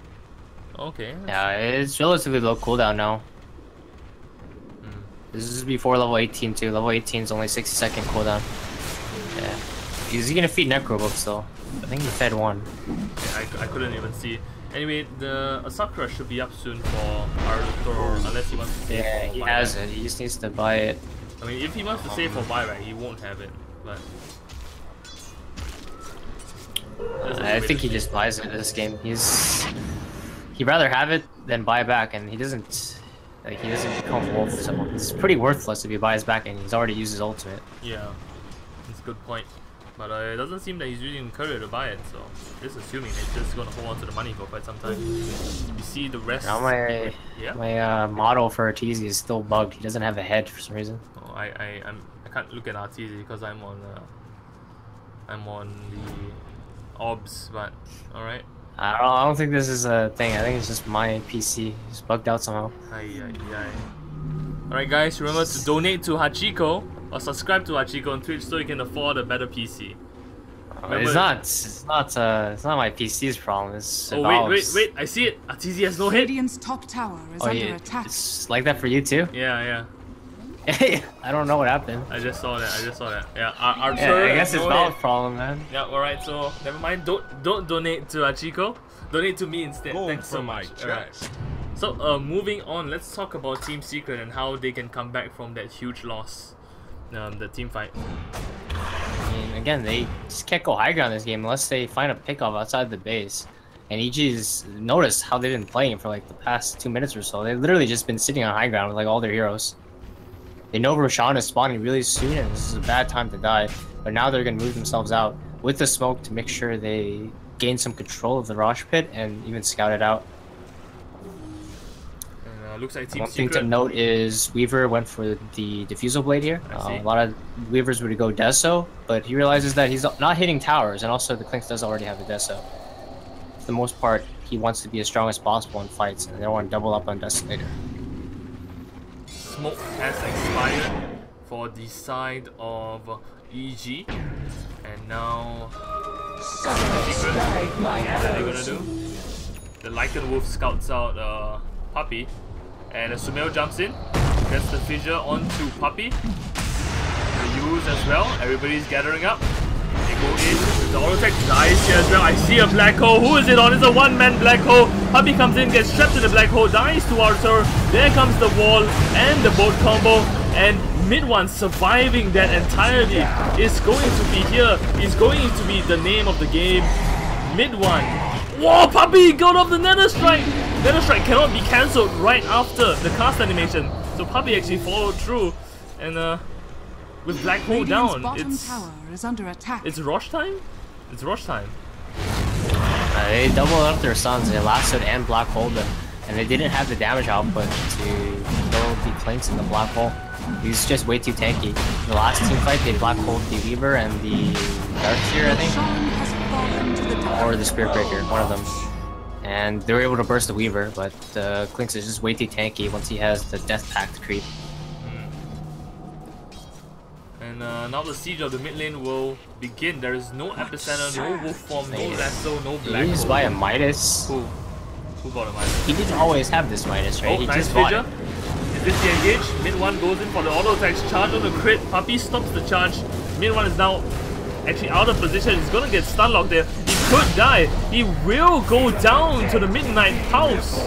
Okay. Yeah, it's relatively low cooldown now. This is before level 18 too. Level 18 is only 60-second cooldown. Yeah. Is he gonna feed Necrobook though? I think he fed 1. Yeah, I couldn't even see. Anyway, the Sakura should be up soon for Arthur, unless he wants to save for he buyback. has it. He just needs to buy it. I mean, if he wants to save for buyback, he won't have it. But I think he just buys it this game. He'd rather have it than buy back, and he doesn't become wolf. So it's pretty worthless if he buys back, and he's already used his ultimate. yeah, that's a good point. But it doesn't seem that he's using Courier to buy it, so just assuming they're just gonna hold on to the money for quite some time. You see the rest. Now my model for Arteezy is still bugged. He doesn't have a head for some reason. Oh, I can't look at Arteezy because I'm on the OBS, but alright. I don't think this is a thing. I think it's just my PC. It's bugged out somehow. Alright guys, remember to donate to Hachiko or subscribe to Hachiko on Twitch so you can afford a better PC. It's not my PC's problem. It's wait! I see it. Arteezy has no hit. Radiant's top tower is under attack. It's like that for you too. Yeah. I don't know what happened. I just saw that. Yeah, Archer. Yeah, I guess it's Valve's problem, man. Yeah, alright, so never mind. Don't donate to Hachiko. Donate to me instead. Thanks so much. Alright. So moving on, let's talk about Team Secret and how they can come back from that huge loss. The team fight. I mean, again, they just can't go high ground this game unless they find a pickoff outside the base. And EG's noticed how they've been playing for like the past 2 minutes or so. They've literally just been sitting on high ground with like all their heroes. They know Roshan is spawning really soon and this is a bad time to die. But now they're going to move themselves out with the smoke to make sure they gain some control of the Rosh pit and even scout it out. Looks like Team One Secret. thing to note is Weaver went for the Diffusal Blade here. A lot of Weavers would go Deso, but he realizes that he's not hitting towers, and also the Clinks does already have a Deso. For the most part, he wants to be as strong as possible in fights, and they don't want to double up on Deso later. Smoke has expired for the side of EG, and now Secret, what are they gonna do? The Lycan Wolf scouts out Puppy. And Sumail jumps in, gets the fissure onto Puppy. The use as well, everybody's gathering up. They go in, the auto tech dies here as well. I see a black hole, who is it on? It's a one-man black hole. Puppy comes in, gets trapped in the black hole, dies to Arthur. There comes the wall and the boat combo. And Mid1 surviving that entirely is going to be here. Is going to be the name of the game. Mid1. Whoa, Puppy got off the Nether Strike! Nether Strike cannot be cancelled right after the cast animation. So Puppy actually followed through. And with Black Hole down, tower is under attack. It's Rosh time? It's Rosh time. They doubled up their stuns, they lassoed and Black Holed them. And they didn't have the damage output to kill the Clinks in the Black Hole. He's just way too tanky. The last team fight, they Black Holed the Weaver and the Darkseer, I think. Or the Spirit Breaker, one of them. And they were able to burst the Weaver, but the Clinks is just way too tanky once he has the Death Pact creep. And now the siege of the mid lane will begin. There is no Epicenter, no Wolf Form, no Lasso, no Black. He just buy a Midas. Who bought a Midas? He didn't always have this Midas, right? Oh, He nice just bought fissure. Is this the engage? Mid1 goes in for the auto attacks, charge on the crit. Puppy stops the charge. Mid1 is now actually out of position. He's gonna get stun locked there. He could die. He will go down to the midnight house.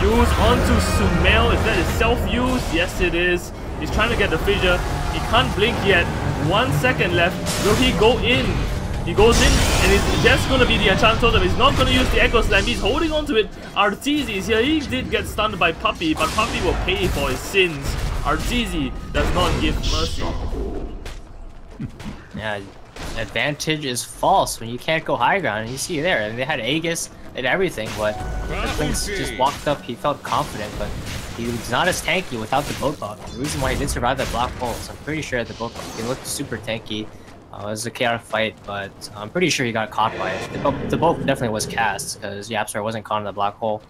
Use onto Sumail. Is that his self-use? Yes, it is. He's trying to get the fissure. He can't blink yet. 1 second left. Will he go in? He goes in, and it's just gonna be the enchant totem. He's not gonna use the Echo Slam. He's holding on to it. Arteezy is here. He did get stunned by Puppy, but Puppy will pay for his sins. Arteezy does not give mercy. Yeah, advantage is false when you can't go high ground, and you see there. And they had Aegis and everything, but the Clinks just walked up. He felt confident, but he was not as tanky without the boat buff. The reason why he did survive that black hole is I'm pretty sure the boat buff, he looked super tanky. It was a chaotic fight, but I'm pretty sure he got caught by it. The boat definitely was cast because Yapstar wasn't caught in the black hole.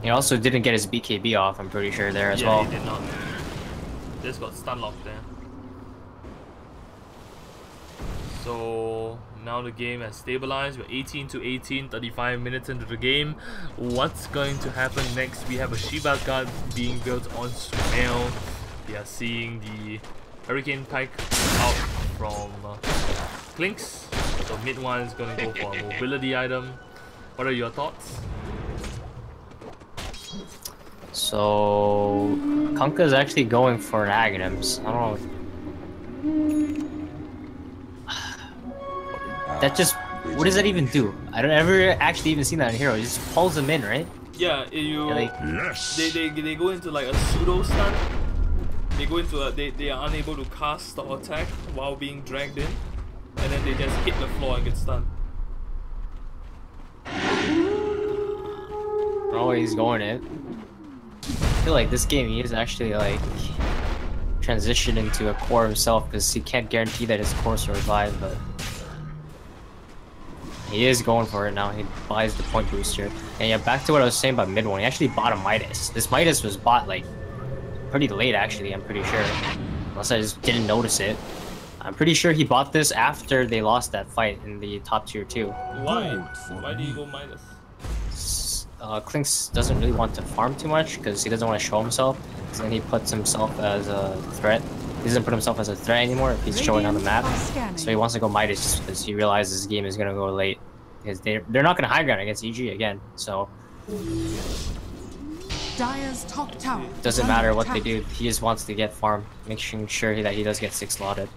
He also didn't get his BKB off, I'm pretty sure, there as well. Yeah, he did not. Just got stun locked there. So now the game has stabilized. We're 18-18, 35 minutes into the game. What's going to happen next? We have a Shiba guard being built on Sumail. We are seeing the Hurricane Pike out from Clinks. So mid-1 is going to go for a mobility item. What are your thoughts? So Kunkka is actually going for an Aghanims. I don't know. That just, what does that even do? I don't ever actually even seen that in Hero. It just pulls them in, right? Yeah, you. Yeah, like, they go into like a pseudo stun. They go into a, they are unable to cast or attack while being dragged in, and then they just hit the floor and get stunned. Oh, he's going it. I feel like this game he is actually like transitioned into a core himself because he can't guarantee that his core survive, but He is going for it now. He buys the point booster. And yeah, back to what I was saying about mid one. He actually bought a Midas. This Midas was bought like pretty late actually, I'm pretty sure. Unless I just didn't notice it. I'm pretty sure he bought this after they lost that fight in the top tier 2. Why? Why do you go Midas? Clinks doesn't really want to farm too much because he doesn't want to show himself. So then he puts himself as a threat. He doesn't put himself as a threat anymore if he's showing on the map. So he wants to go Midas just because he realizes this game is going to go late. Because they're not going to high ground against EG again. So Dire's top tower doesn't matter what they do. He just wants to get farm, making sure that he does get 6 slotted.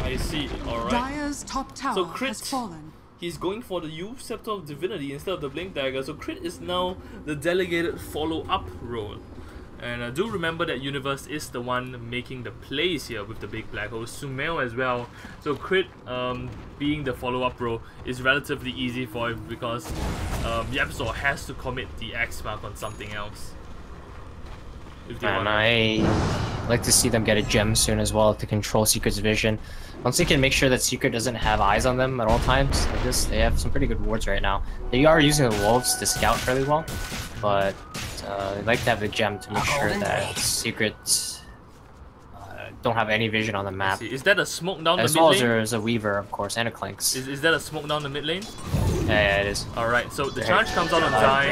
I see. Alright. Dire's top tower So Crit, has fallen. he's going for the Youth Scepter of Divinity instead of the Blink Dagger. So Crit is now the delegated follow-up role. And do remember that Universe is the one making the plays here with the big black hole. Sumail as well. So Crit being the follow-up role is relatively easy for him because Yapzor has to commit the X mark on something else. And I like to see them get a gem soon as well to control Secret's vision. Once they can make sure that Secret doesn't have eyes on them at all times, like this, they have some pretty good wards right now. They are using the wolves to scout fairly well, but they like to have the gem to make sure that Secret don't have any vision on the map. Is that a smoke down the mid lane? As well as there's a Weaver, of course, and a Clinks. Is that a smoke down the mid lane? Yeah, it is. Alright, so the charge comes out on Zai.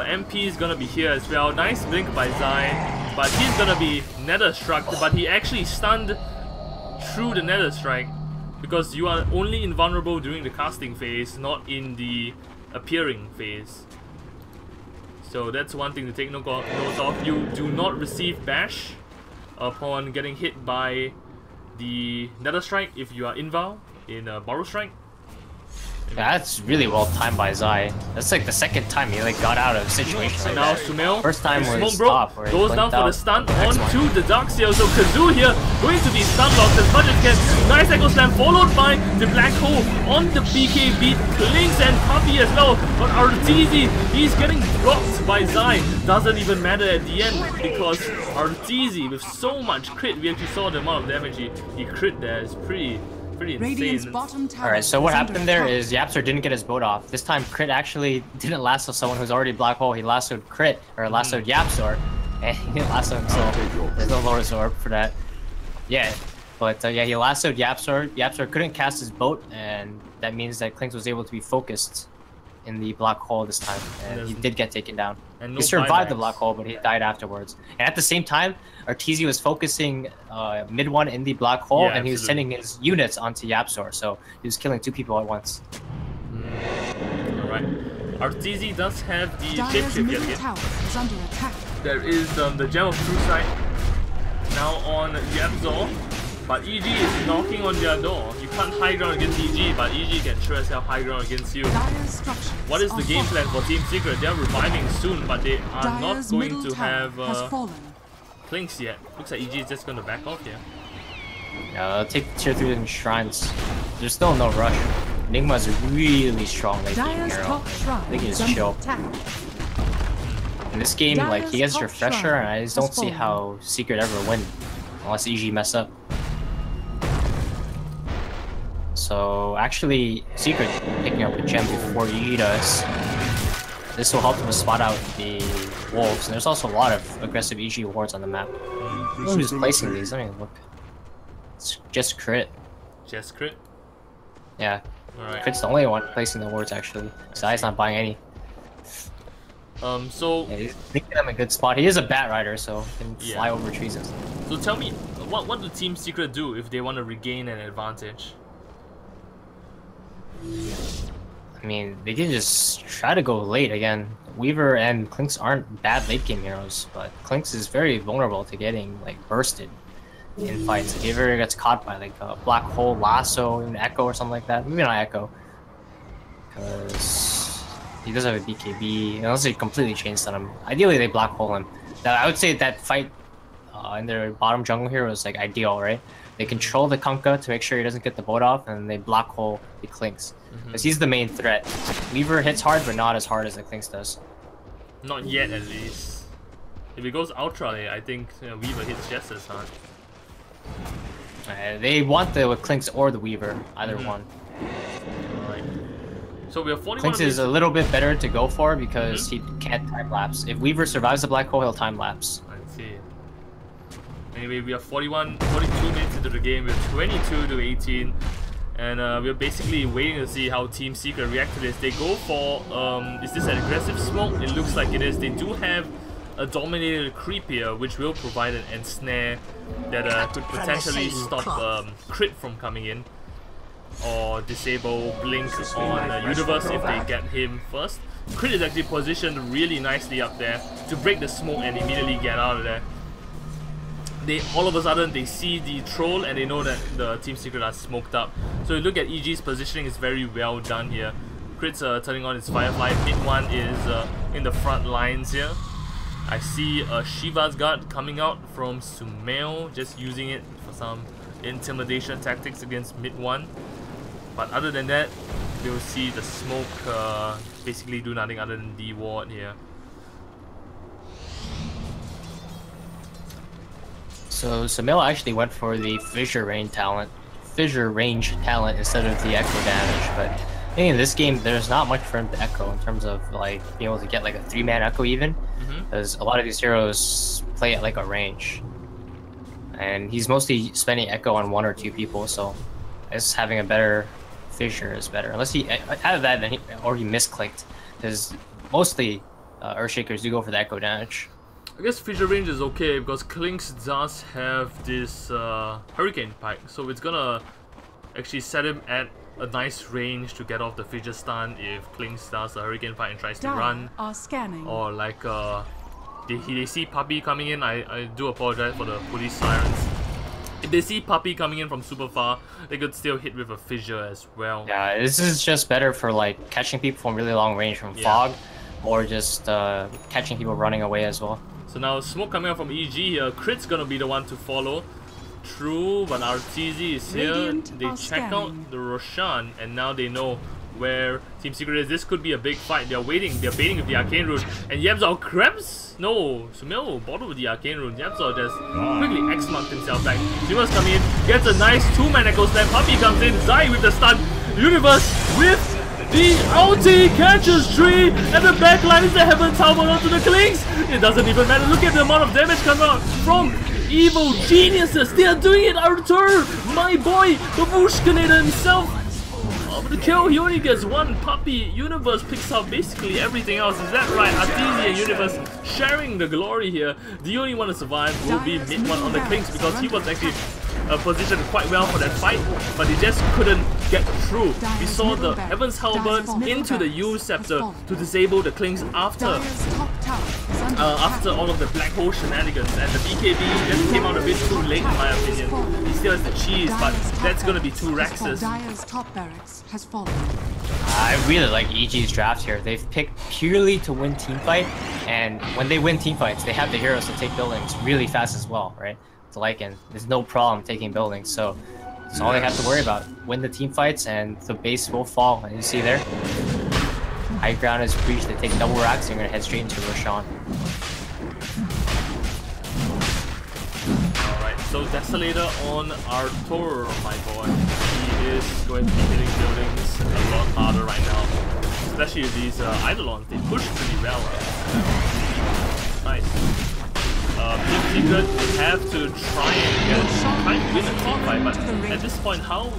MP is gonna be here as well. Nice blink by Zai, but he's gonna be Nether Struck, but he actually stunned through the Nether Strike because you are only invulnerable during the casting phase, not in the appearing phase. So that's one thing to take note of. You do not receive bash upon getting hit by the Nether Strike if you are invul in Borrow Strike. Yeah, that's really well timed by Zai. That's like the second time he like got out of a situation like now that. Sumail, First time was Smoke top, where he goes down blinked for the out stun the next onto one. the Darkseer. So Kazoo here going to be stun locked as much as can. Nice Echo Slam followed by the Black Hole on the PK beat. Lynx and Puppy as well. But Arteezy, he's getting blocked by Zai. Doesn't even matter at the end because Arteezy with so much crit, we actually saw the amount of damage he crit there is pretty insane. Alright, so what happened there is Yapzor didn't get his boat off. This time Crit actually didn't lasso someone who's already Black Hole. He lassoed Crit, or lassoed Yapzor, and he didn't lasso himself. There's no Lord Absorb for that. Yeah, but yeah, he lassoed Yapzor. Yapzor couldn't cast his boat, and that means that Clinks was able to be focused in the Black Hole this time, and he did get taken down. And he survived the Black Hole, but he died afterwards. And at the same time, Arteezy was focusing mid one in the Black Hole, and he was sending his units onto Yapzor, so he was killing 2 people at once. Alright. Arteezy does have the shapeshift yet again. There is the Gem of True Sight now on Yapzor, but EG is knocking on their door. You can't high ground against EG, but EG can sure as hell high ground against you. What is the game plan for Team Secret? They're reviving soon, but they are not going to have Clinks yet. Looks like EG is just going to back off here. Yeah, take tier 3 and shrines. There's still no rush. Nigma's really strong late game hero. I think he's chill. In this game, like, he gets Refresher, and I just don't see how Secret ever win unless EG mess up. So actually, Secret picking up a gem before EG does. This will help them spot out the wolves. And there's also a lot of aggressive EG wards on the map. Who's placing these? Let me look. It's just Crit. Just Crit? Yeah. Alright. Crit's the only one placing the wards actually. Zai's not buying any. So yeah, he's thinking I'm a good spot. He is a bat rider, so he can fly over trees and stuff. So tell me, what do Team Secret do if they want to regain an advantage? I mean, they can just try to go late again. Weaver and Clinks aren't bad late game heroes, but Clinks is very vulnerable to getting like bursted in fights. If he ever gets caught by like a Black Hole, Lasso, even Echo or something like that, maybe not Echo, because he does have a BKB. Unless they completely changed on him. Ideally, they Black Hole him. I would say that fight in their bottom jungle here was like ideal, right? They control the Kunkka to make sure he doesn't get the boat off, and they Black Hole the Clinks. Because he's the main threat. Weaver hits hard, but not as hard as the Clinks does. Not yet, at least. If it goes Ultra, I think Weaver hits just as hard. They want the Clinks or the Weaver, either one. Alright. So we are 41. Clinks is a little bit better to go for because he can't time lapse. If Weaver survives the black hole, he'll time lapse. I see. Anyway, we are 42 minutes into the game. We're 22 to 18. And we're basically waiting to see how Team Secret react to this. They go for, is this an aggressive smoke? It looks like it is. They do have a dominated creep here, which will provide an ensnare that could potentially stop crit from coming in. Or disable blink on Universe if they get him first. Crit is actually positioned really nicely up there to break the smoke and immediately get out of there. They all of a sudden they see the troll and they know that the Team Secret are smoked up. So you look at EG's positioning is very well done here. Crit's turning on his Firefly. Mid one is in the front lines here. I see Shiva's Guard coming out from Sumail, just using it for some intimidation tactics against mid one. But other than that, you'll see the smoke basically do nothing other than de-ward here. So Sumail actually went for the fissure range talent instead of the echo damage, but I think in this game there's not much for him to echo in terms of like being able to get like a 3-man echo even, because a lot of these heroes play at like a range, and he's mostly spending echo on 1 or 2 people, so I guess having a better fissure is better, unless he had that then he misclicked, because mostly Earthshakers do go for the echo damage. I guess fissure range is okay because Klinks does have this Hurricane Pike, so it's gonna actually set him at a nice range to get off the fissure stun if Klinks does a Hurricane Pike and tries to run. Are scanning. Or like they see Puppy coming in. I do apologize for the police sirens. If they see Puppy coming in from super far, they could still hit with a fissure as well. Yeah, this is just better for like catching people from really long range from fog, or just catching people running away as well. So now smoke coming out from EG here. Crit's gonna be the one to follow. True, but RTZ is here. Radiant They check out the Roshan, and now they know where Team Secret is. This could be a big fight. They're waiting. They're baiting with the Arcane Rune. And Yabzal grabs... No, Sumail bottled with the Arcane Rune. Yabzal just quickly X-marked himself back. Universe coming in. Gets a nice 2-man Echo Slam. Puppy comes in. Zai with the stun. Universe with the ulti catches tree. And the backline is the Heaven Tower onto the Klinks. It doesn't even matter. Look at the amount of damage coming out from evil geniuses. They are doing it, Arthur. My boy, the Vushkanator himself. The kill, he only gets 1. Puppy. Universe picks up basically everything else. Is that right? Artesia and Universe sharing the glory here. The only one to survive will be mid one on the Klinks because he was actually positioned quite well for that fight, but he just couldn't get through. We saw the Heaven's Halberd into the U Scepter to disable the Klinks after all of the black hole shenanigans, and the BKB just came out a bit too late in my opinion. He still has the cheese, but that's gonna be 2 Rexes. I really like EG's draft here. They've picked purely to win teamfight, and when they win teamfights, they have the heroes to take buildings really fast as well, right? To Lycan, there's no problem taking buildings, so that's all they have to worry about. Win the team fights and the base will fall. And you see there, high ground is breached. They take double racks and you're gonna head straight into Roshan. Alright, so Desolator on Arthur, my boy. He is going to be hitting buildings a lot harder right now, especially with these Eidolons. They push pretty well. Nice. Team Secret have to try and win a team fight, but at this point, how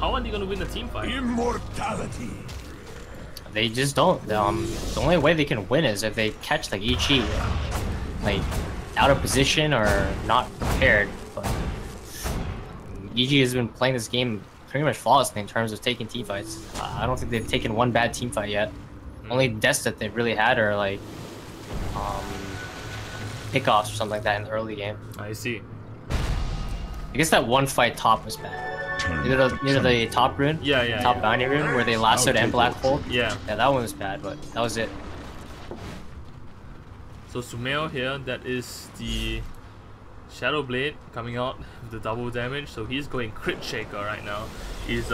are they going to win a team fight? Immortality. They just don't. The only way they can win is if they catch like EG, like out of position or not prepared. But EG has been playing this game pretty much flawlessly in terms of taking team fights. I don't think they've taken 1 bad team fight yet. Only deaths that they've really had are like pickoffs or something like that in the early game. I see. I guess that 1 fight top was bad. Near the top rune? Top bounty rune where they lassoed and black hole? Yeah, that one was bad, but that was it. So Sumail here, that is the Shadow Blade coming out with the double damage. So he's going Crit Shaker right now. He's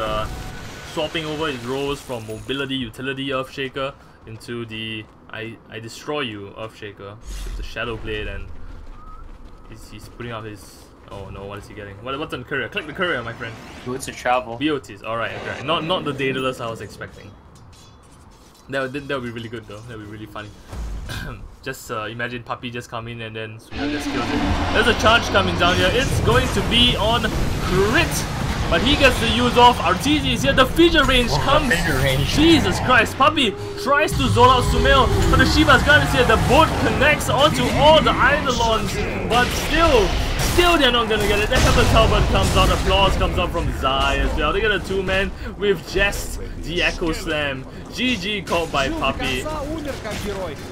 swapping over his roles from Mobility Utility Earthshaker into the I destroy you Earthshaker with the Shadow Blade, and he's putting out his... Oh no, what is he getting? What's on courier? Click the courier, my friend. Boots of travel. BOTs, alright, okay. Not the Daedalus I was expecting. That would be really good though. That would be really funny. Just imagine Puppy just come in and then Suya just kills it. There's a charge coming down here. It's going to be on crit. But he gets to use off RTZs here. The feature range comes. Jesus Christ. Puppy tries to zone out Sumail. But the Shiba's gun is here. The boat connects onto all the Eidolons. But still they're not gonna get it. The Heaven Talbot comes out. Applause comes out from Zai as well. They get a 2-man with just the Echo Slam. GG called by Puppy.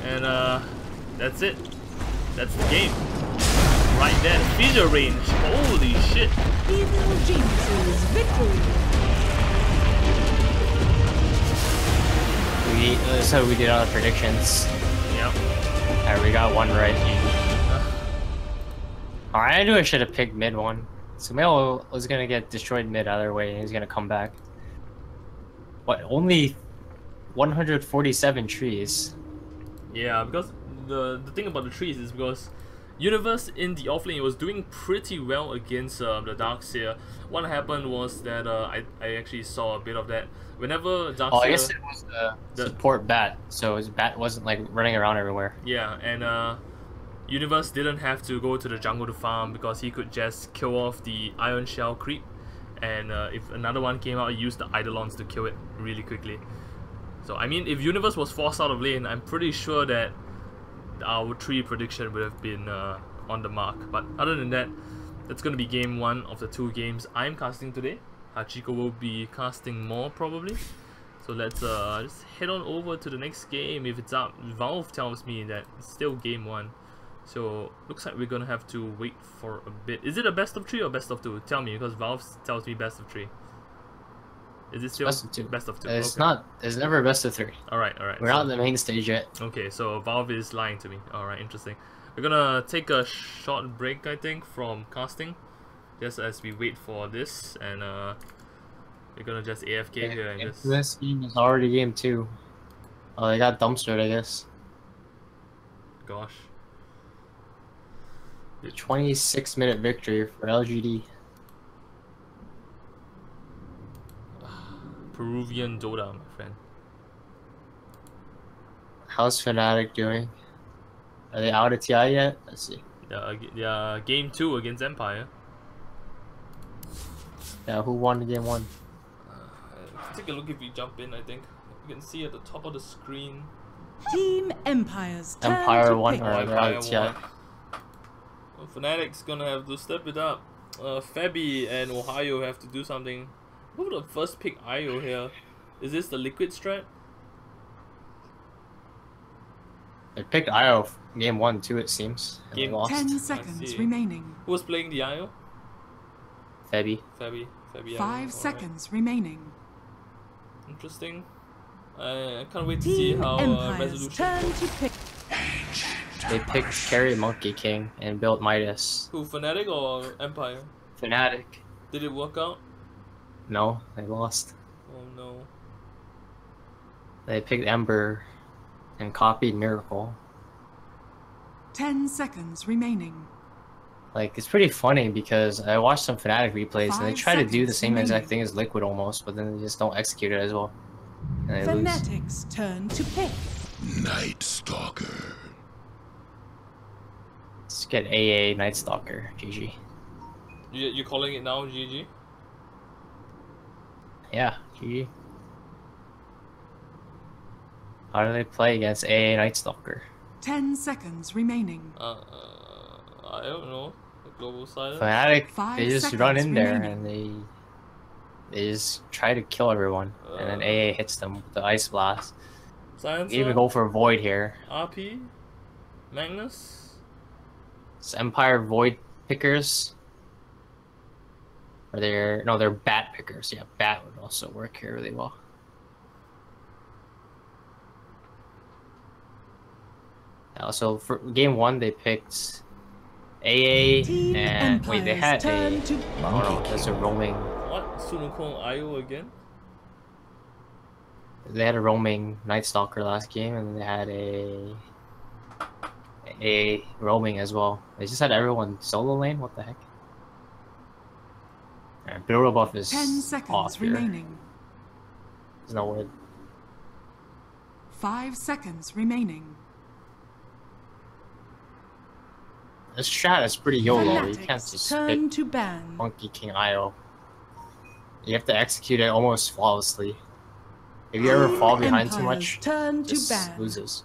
And that's it. That's the game. Right there. Feature range. Holy shit. Evil Geniuses victory. So we did all the predictions. Yep. Alright, we got one right. Alright, I knew I should have picked mid one. Sumail was gonna get destroyed mid either way, and he's gonna come back. What? Only 147 trees. Yeah, because the thing about the trees is because Universe in the offlane was doing pretty well against the Darkseer. What happened was that I actually saw a bit of that. Whenever Darkseer... Oh, I guess it was the support bat, so his bat wasn't like running around everywhere. Yeah, and Universe didn't have to go to the jungle to farm because he could just kill off the Iron Shell creep. And if another one came out, he used the Eidolons to kill it really quickly. So, I mean, if Universe was forced out of lane, I'm pretty sure that our 3 prediction would have been on the mark. But other than that, that's going to be game 1 of the 2 games I'm casting today. Hachiko will be casting more probably. So let's just head on over to the next game. If it's up, Valve tells me that it's still game 1. So looks like we're going to have to wait for a bit. Is it a best of 3 or best of 2? Tell me, because Valve tells me best of 3. Is it still best of 2? Best of 2. It's okay. not. It's never a best of 3. Alright. We're not on the main stage yet. Okay, so Valve is lying to me. Alright, interesting. We're gonna take a short break, I think, from casting, just as we wait for this, and we're gonna just AFK here and just... This game is already game 2. Oh, they got dumpstered, I guess. Gosh. 26-minute victory for LGD. Peruvian Dota, my friend. How's Fnatic doing? Are they out of TI yet? Let's see. Yeah, game 2 against Empire. Yeah, who won game 1? Take a look if you jump in, I think. You can see at the top of the screen. Team Empire's turn Empire to won, pick. or they're out of TI. Well, Fnatic's gonna have to step it up. Fabi and Ohio have to do something. Who would have first pick IO here? Is this the liquid strat? They picked IO game 1 too, it seems. And they Game lost. 10 seconds remaining. Who was playing the IO? Fabi. Fabi. 5 seconds remaining. Interesting. I can't wait to see Team how Empire's resolution turn goes. to pick. They picked Carry Monkey King and built Midas. Who, Fnatic or Empire? Fnatic. Did it work out? No, they lost. Oh no. They picked Ember and copied Miracle. 10 seconds remaining. Like, it's pretty funny because I watched some Fnatic replays and they 5 try to do the seconds same exact remaining. thing as Liquid almost, but then they just don't execute it as well. And they lose. Fnatic's turn to pick. Night Stalker. Let's get AA Night Stalker. GG. You calling it now, GG? Yeah, GG. How do they play against AA Night Stalker? 10 seconds remaining. I don't know. The global silence. Fnatic, 5 they just seconds run in there remaining. and they just try to kill everyone, and then AA hits them with the Ice Blast. Silence. They even go for a Void here. RP? Magnus? It's Empire Void pickers. Or they're Bat pickers. Yeah, Bat would also work here really well. So for game 1 they picked AA Team and wait, they Empire's had turn a to oh no, that's a roaming. What? Sunukong IO again? They had a roaming Night Stalker last game, and they had a roaming as well. They just had everyone solo lane. What the heck? Alright, build buff is 10 seconds off here. remaining. There's no word. 5 seconds remaining. This strat is pretty YOLO. You Fanatics, can't just turn pick to ban. Monkey King IO. You have to execute it almost flawlessly. If you ever fall behind too much, turn just to ban. loses.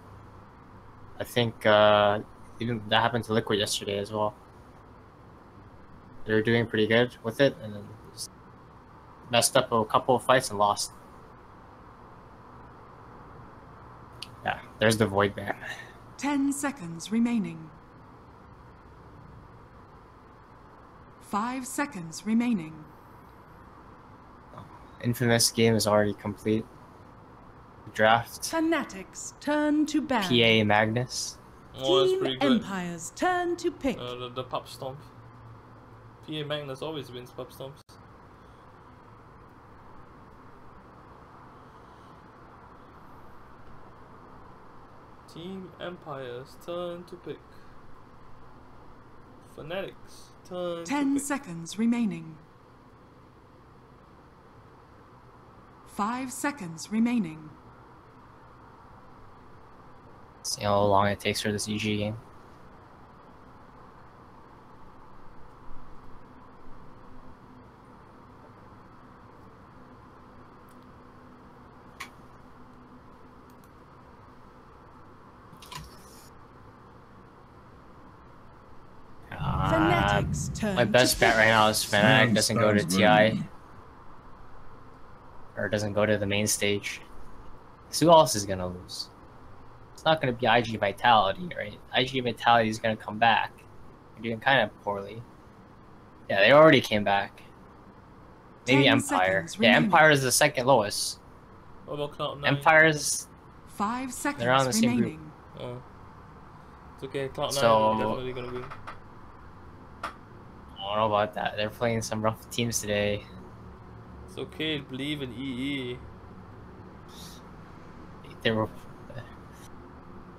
I think even that happened to Liquid yesterday as well. They were doing pretty good with it, and then just messed up a couple of fights and lost. Yeah, there's the void ban. 10 seconds remaining. 5 seconds remaining. Infamous game is already complete. Draft. Fanatics, turn to ban. PA Magnus. Oh, that's Team pretty good. Empires, turn to pick. The pub stomp. PA Magnus always wins pub stomps. Team Empires, turn to pick. Fanatics, turn 10 to pick. seconds remaining. 5 seconds remaining. See how long it takes for this EG game. Fanatics, turn My best to bet pick. right now is Fnatic doesn't go to Sounds TI. ready. Or doesn't go to the main stage. So who else is gonna lose? It's not gonna be IG Vitality, right? IG Vitality is gonna come back. They're doing kind of poorly. Yeah, they already came back. Maybe 10 Empire. seconds Yeah, remaining. Empire is the second lowest. What about Cloud9? Empire's 5 They're on the seconds same group. remaining. Oh. It's okay, Cloud9 So- definitely gonna win. I don't know about that. They're playing some rough teams today. It's okay, believe in EE. They were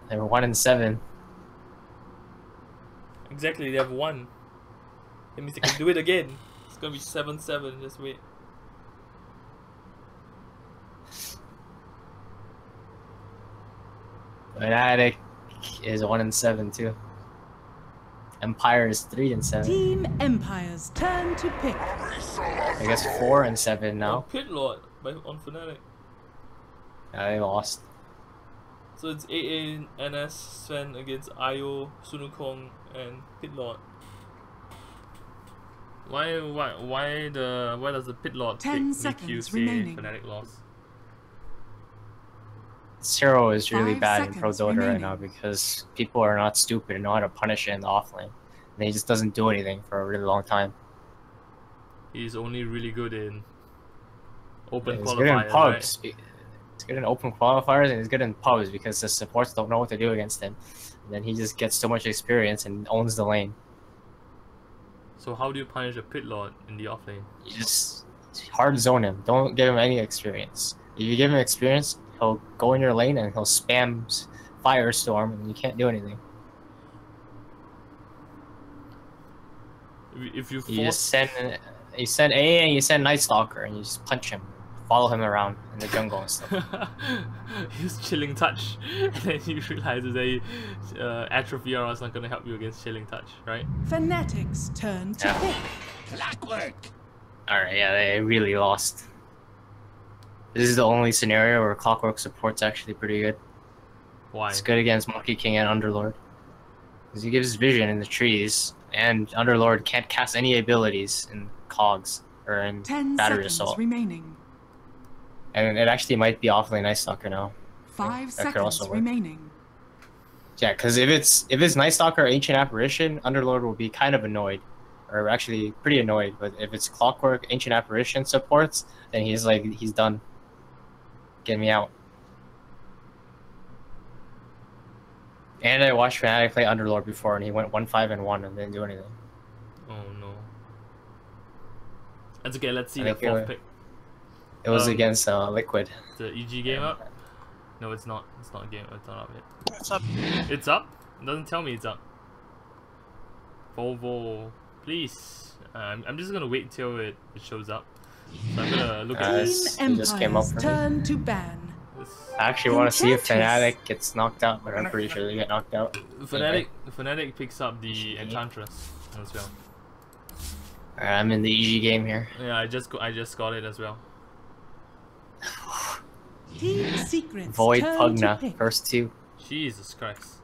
1-7. Exactly, they have one. That means they can do it again. It's gonna be 7-7, just wait. Fnatic is 1-7 too. Empire is 3-7. Team Empires, turn to pick. I guess 4-7 Now now. Pit Lord on Fnatic. Yeah, they lost. So it's AA, NS, Sven against Io, Sunukong, and Pit Lord. Why does the Pit Lord 10 pick make you seconds say remaining. Fnatic lost? Zero is really 5 bad in Pro seconds DotA right remaining. now because people are not stupid and know how to punish it in the offlane. And he just doesn't do anything for a really long time. He's only really good in open He's good in qualifiers, right? pubs. He's good in open qualifiers and he's good in pubs because the supports don't know what to do against him. And then he just gets so much experience and owns the lane. So how do you punish a Pit Lord in the offlane? You just hard zone him. Don't give him any experience. If you give him experience, he'll go in your lane and he'll spam Firestorm and you can't do anything. If you You just force, you send A and you send Night Stalker and you just punch him, follow him around in the jungle and stuff. use chilling touch, and then you realize that atrophy or is not gonna help you against chilling touch, right? Fanatics, turn to Yeah. pick. Clockwork. Alright, yeah, they really lost. This is the only scenario where Clockwork support's actually pretty good. Why? It's good against Monkey King and Underlord. Because he gives vision in the trees, and Underlord can't cast any abilities in Cogs or in 10 Battery seconds Assault. remaining. And it actually might be offlane Night Stalker now. 5 that could also seconds work. remaining. Yeah, because if it's Night Stalker or Ancient Apparition, Underlord will be kind of annoyed. Or actually pretty annoyed. But if it's Clockwork, Ancient Apparition supports, then he's like, he's done. Get me out. And I watched Fnatic play Underlord before, and he went 1-5-1 and didn't do anything. Oh no. That's okay. Let's see I the think fourth pick. It was Um, against Liquid. The EG game up? No, it's not. It's not a game. It's not up yet. What's up? It's up? It doesn't tell me it's up. Volvo, please. I'm just gonna wait until it shows up. So I'm gonna look at Uh, this. It Team just came up Empires, for me. turn to ban. Let's I actually want to see if Enchantress. Fnatic gets knocked out, but I'm pretty sure they get knocked out. Fnatic picks up the Enchantress as well. Alright, I'm in the EG game here. Yeah, I just got it as well. Team Secrets Void turn to Pugna, pick. first two. Jesus Christ.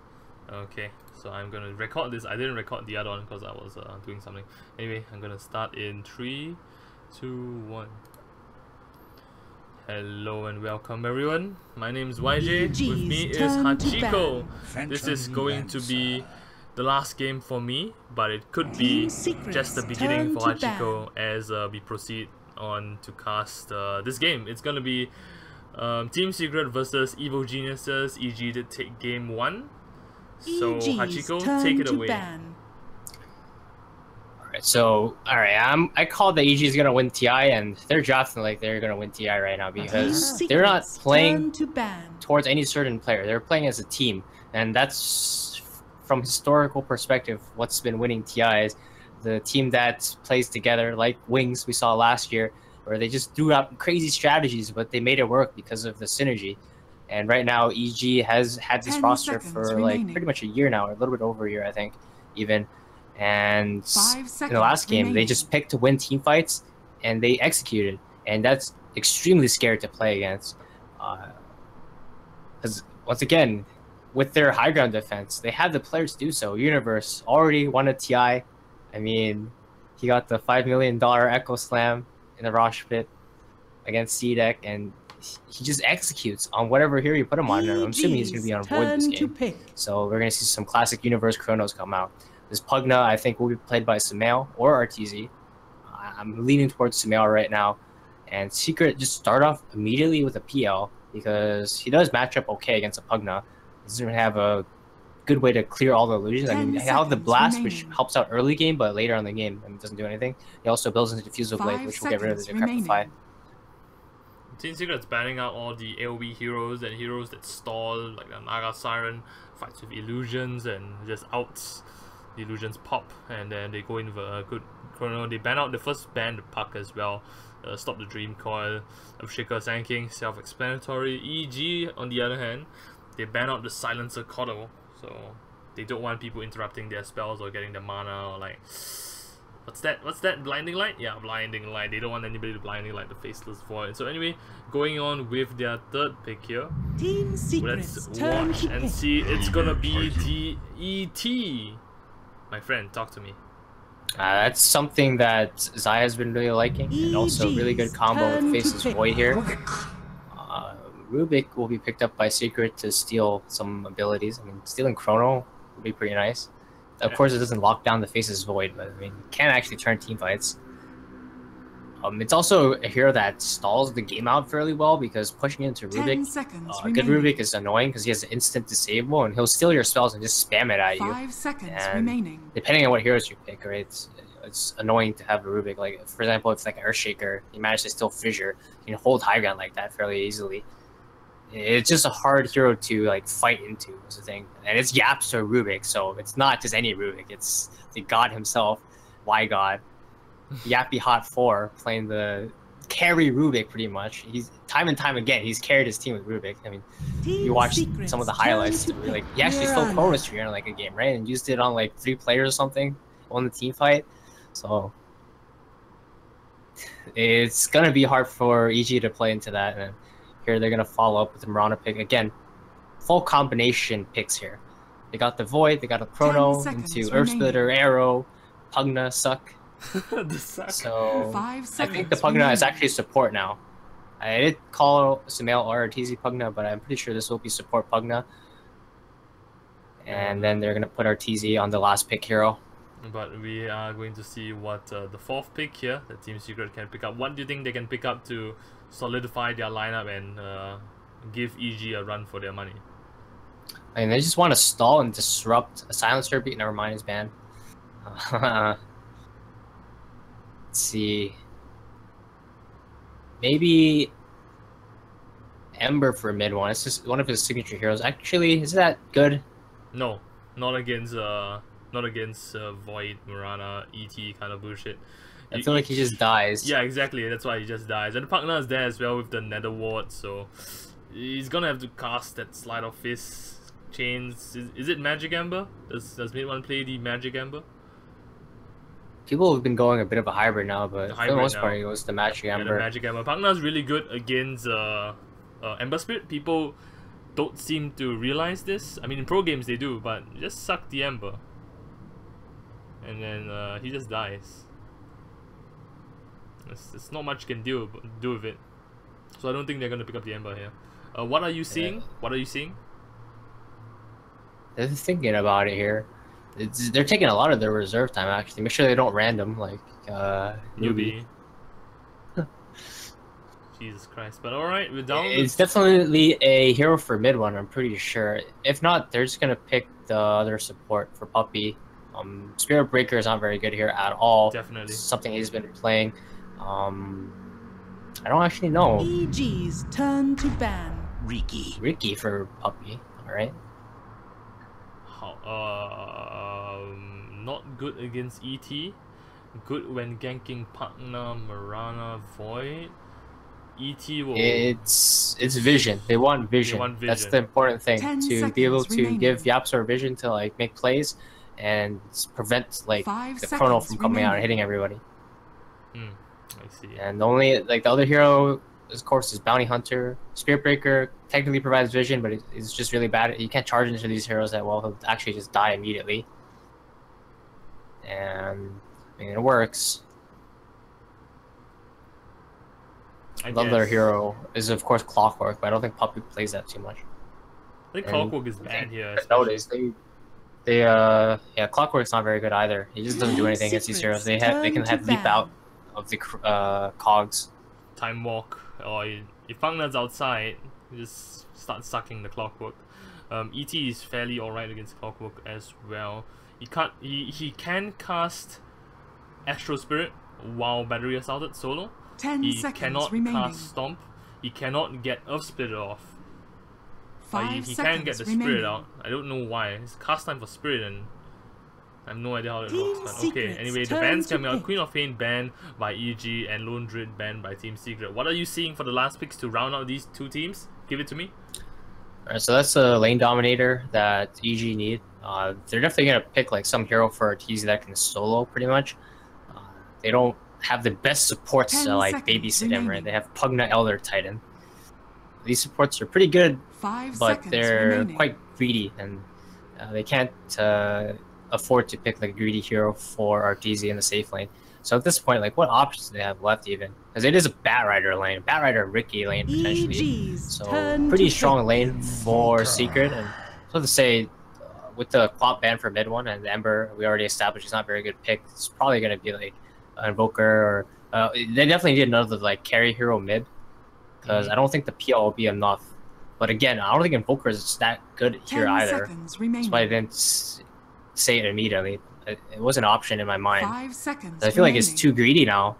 Okay, so I'm gonna record this. I didn't record the other one because I was doing something. Anyway, I'm gonna start in 3, 2, 1. Hello and welcome everyone. My name is YJ. With me is turn to Hachiko. ban. This is going to be the last game for me, but it could be Team Secrets just the beginning turn for to Hachiko as we proceed on to cast this game. It's gonna be Team Secret versus Evil Geniuses. EG did take game 1. So EG's Hachiko, turn take it to away. ban. So, alright, I call the EG is gonna win TI, and they're drafting like they're gonna win TI right now because Team they're not Secrets playing turn to ban. towards any certain player. They're playing as a team, and that's from historical perspective. What's been winning TI is the team that plays together, like Wings we saw last year, where they just threw out crazy strategies, but they made it work because of the synergy. And right now, EG has had this 10 roster seconds for remaining. like pretty much a year now, or a little bit over a year, I think, even. And 5 in seconds the last game, they remaining. just picked to win team fights, and they executed. And that's extremely scary to play against. Because, once again, with their high ground defense, they have the players to do so. Universe already won a TI. I mean, he got the $5 million Echo Slam in the Rosh Pit against C-Deck, and he just executes on whatever hero you put him on. I'm assuming he's going to be on Void this turn to game. pick. So we're going to see some classic Universe Chronos come out. This Pugna, I think, will be played by Sumail or RTZ. I'm leaning towards Sumail right now. And Secret just start off immediately with a PL because he does match up okay against a Pugna. He doesn't have a good way to clear all the illusions. I 10 mean, he has the seconds Blast, which remaining. helps out early game, but later on in the game, it doesn't do anything. He also builds into Diffusal Blade, 5 which will get rid of the seconds remaining. Decrepify. Team Secret's banning out all the AoE heroes and heroes that stall, like the Naga Siren, fights with illusions and just outs. The illusions pop, and then they go in with a good chrono. They ban out the first ban, the Puck as well. Stop the Dream Coil, Shaker Sand King, self-explanatory. EG, on the other hand, they ban out the Silencer Coddle, so they don't want people interrupting their spells or getting the mana or like. What's that? Blinding Light? Yeah, Blinding Light. They don't want anybody to Blinding Light the Faceless Void. So anyway, going on with their third pick here. Team Secrets Let's turn watch to and pick. see. It's gonna be the ET. My friend, talk to me. That's something that Zai has been really liking, and also really good combo with Faceless Void here. Rubik will be picked up by Secret to steal some abilities. I mean, stealing Chrono would be pretty nice. Of course, it doesn't lock down the Faceless Void, but I mean, it can actually turn team fights. It's also a hero that stalls the game out fairly well because pushing into 10 Rubik, seconds good remaining. Rubik is annoying because he has an instant disable and he'll steal your spells and just spam it at you. 5 seconds And remaining. depending on what heroes you pick, right, it's annoying to have a Rubik. Like, for example, if it's like Earthshaker, you manage to steal Fissure, you can hold high ground like that fairly easily. It's just a hard hero to like fight into, is the thing. And it's Yapster Rubik, so it's not just any Rubik. It's the god himself, Y God. Yappy Hot 4 playing the carry Rubik pretty much. He's time and time again he's carried his team with Rubik. I mean, you watch some of the highlights, like he actually stole Chronosphere in like a game, right? And used it on like 3 players or something, won the team fight. So it's gonna be hard for EG to play into that. And here they're gonna follow up with the Mirana pick again. Full combination picks here. They got the Void, they got a Chrono 10 seconds into Earth Splitter, Arrow, Pugna, Suck. The suck. So 5 I seconds think the Pugna is remaining. actually support now. I did call Sumail or TZ Pugna, but I'm pretty sure this will be support Pugna. And then they're gonna put our TZ on the last pick hero. But we are going to see what the fourth pick here, the Team Secret can pick up. What do you think they can pick up to solidify their lineup and give EG a run for their money? I mean, they just want to stall and disrupt a Silencer beat. Never mind his ban. Let's see. Maybe Ember for a mid one. It's just one of his signature heroes. Actually, is that good? No, not against Void, Mirana, ET kind of bullshit. I feel like he just dies. Yeah, exactly. That's why he just dies. And Pugna is there as well with the Nether Ward, so He's gonna have to cast that Slide of Fist chains. Is it Magic Ember? Does mid-one play the Magic Ember? People have been going a bit of a hybrid now, but for the most now. part, it was the Magic Ember. Yeah, the Magic Ember. Pangna's really good against Ember Spirit. People don't seem to realize this. I mean, in pro games they do, but just suck the Ember. And then he just dies. There's not much you can do with it. So I don't think they're gonna pick up the Ember here. What are you seeing? What are you seeing? They're thinking about it here. They're taking a lot of their reserve time actually. Make sure they don't random like newbie. Jesus Christ! But all right, we're down. It's definitely a hero for mid one. I'm pretty sure. If not, they're just gonna pick the other support for Puppy. Spirit Breaker is not very good here at all. Definitely it's something he's been playing. I don't actually know. EG's turn to ban. Ricky for Puppy. All right. Not good against ET. Good when ganking Pangna, Marana, Void. ET will. It's vision. They want vision. That's the important thing. To be able to give Yapsor vision to like make plays and prevent like the chrono from coming out and hitting everybody. I see. And the only like the other hero, of course, is Bounty Hunter. Spirit Breaker technically provides vision, but it's just really bad. You can't charge into these heroes that well. He'll actually just die immediately. And I mean, it works. The other hero is of course Clockwork, but I don't think Puppy plays that too much. I think Clockwork is bad here. Nowadays, yeah, Clockwork's not very good either. He just doesn't do anything against these heroes. They can have leap out of the cogs. Time walk, or if Pangna's outside, you just start sucking the Clockwork. ET is fairly alright against Clockwork as well. He can cast Astral Spirit while battery assaulted solo. 10 he seconds cannot remaining. cast Stomp. He cannot get Earth Splitter off. 5 he seconds can get the remaining. Spirit out. I don't know why. It's cast time for Spirit and I have no idea how it works. But okay, anyway, the bans coming out. Queen of Pain banned by EG and Lone Druid banned by Team Secret. What are you seeing for the last picks to round out these two teams? Give it to me. Alright, so that's a lane dominator that EG need. They're definitely gonna pick like some hero for TZ that can solo pretty much. They don't have the best supports to like babysit him, right? They have Pugna Elder Titan. These supports are pretty good, but they're quite greedy and they can't afford to pick like a greedy hero for RTZ in the safe lane. So at this point, like what options do they have left even? Because it is a Batrider lane, Batrider Ricky lane potentially. So pretty strong lane for Secret. And so to say, with the Quap ban for mid one and the Ember, we already established he's not a very good pick. It's probably going to be like an Invoker or they definitely need another like carry hero mid because I don't think the PL will be enough. But again, I don't think Invoker is that good here either. That's why I didn't say it immediately. It was an option in my mind. 5 seconds I feel like it's too greedy now.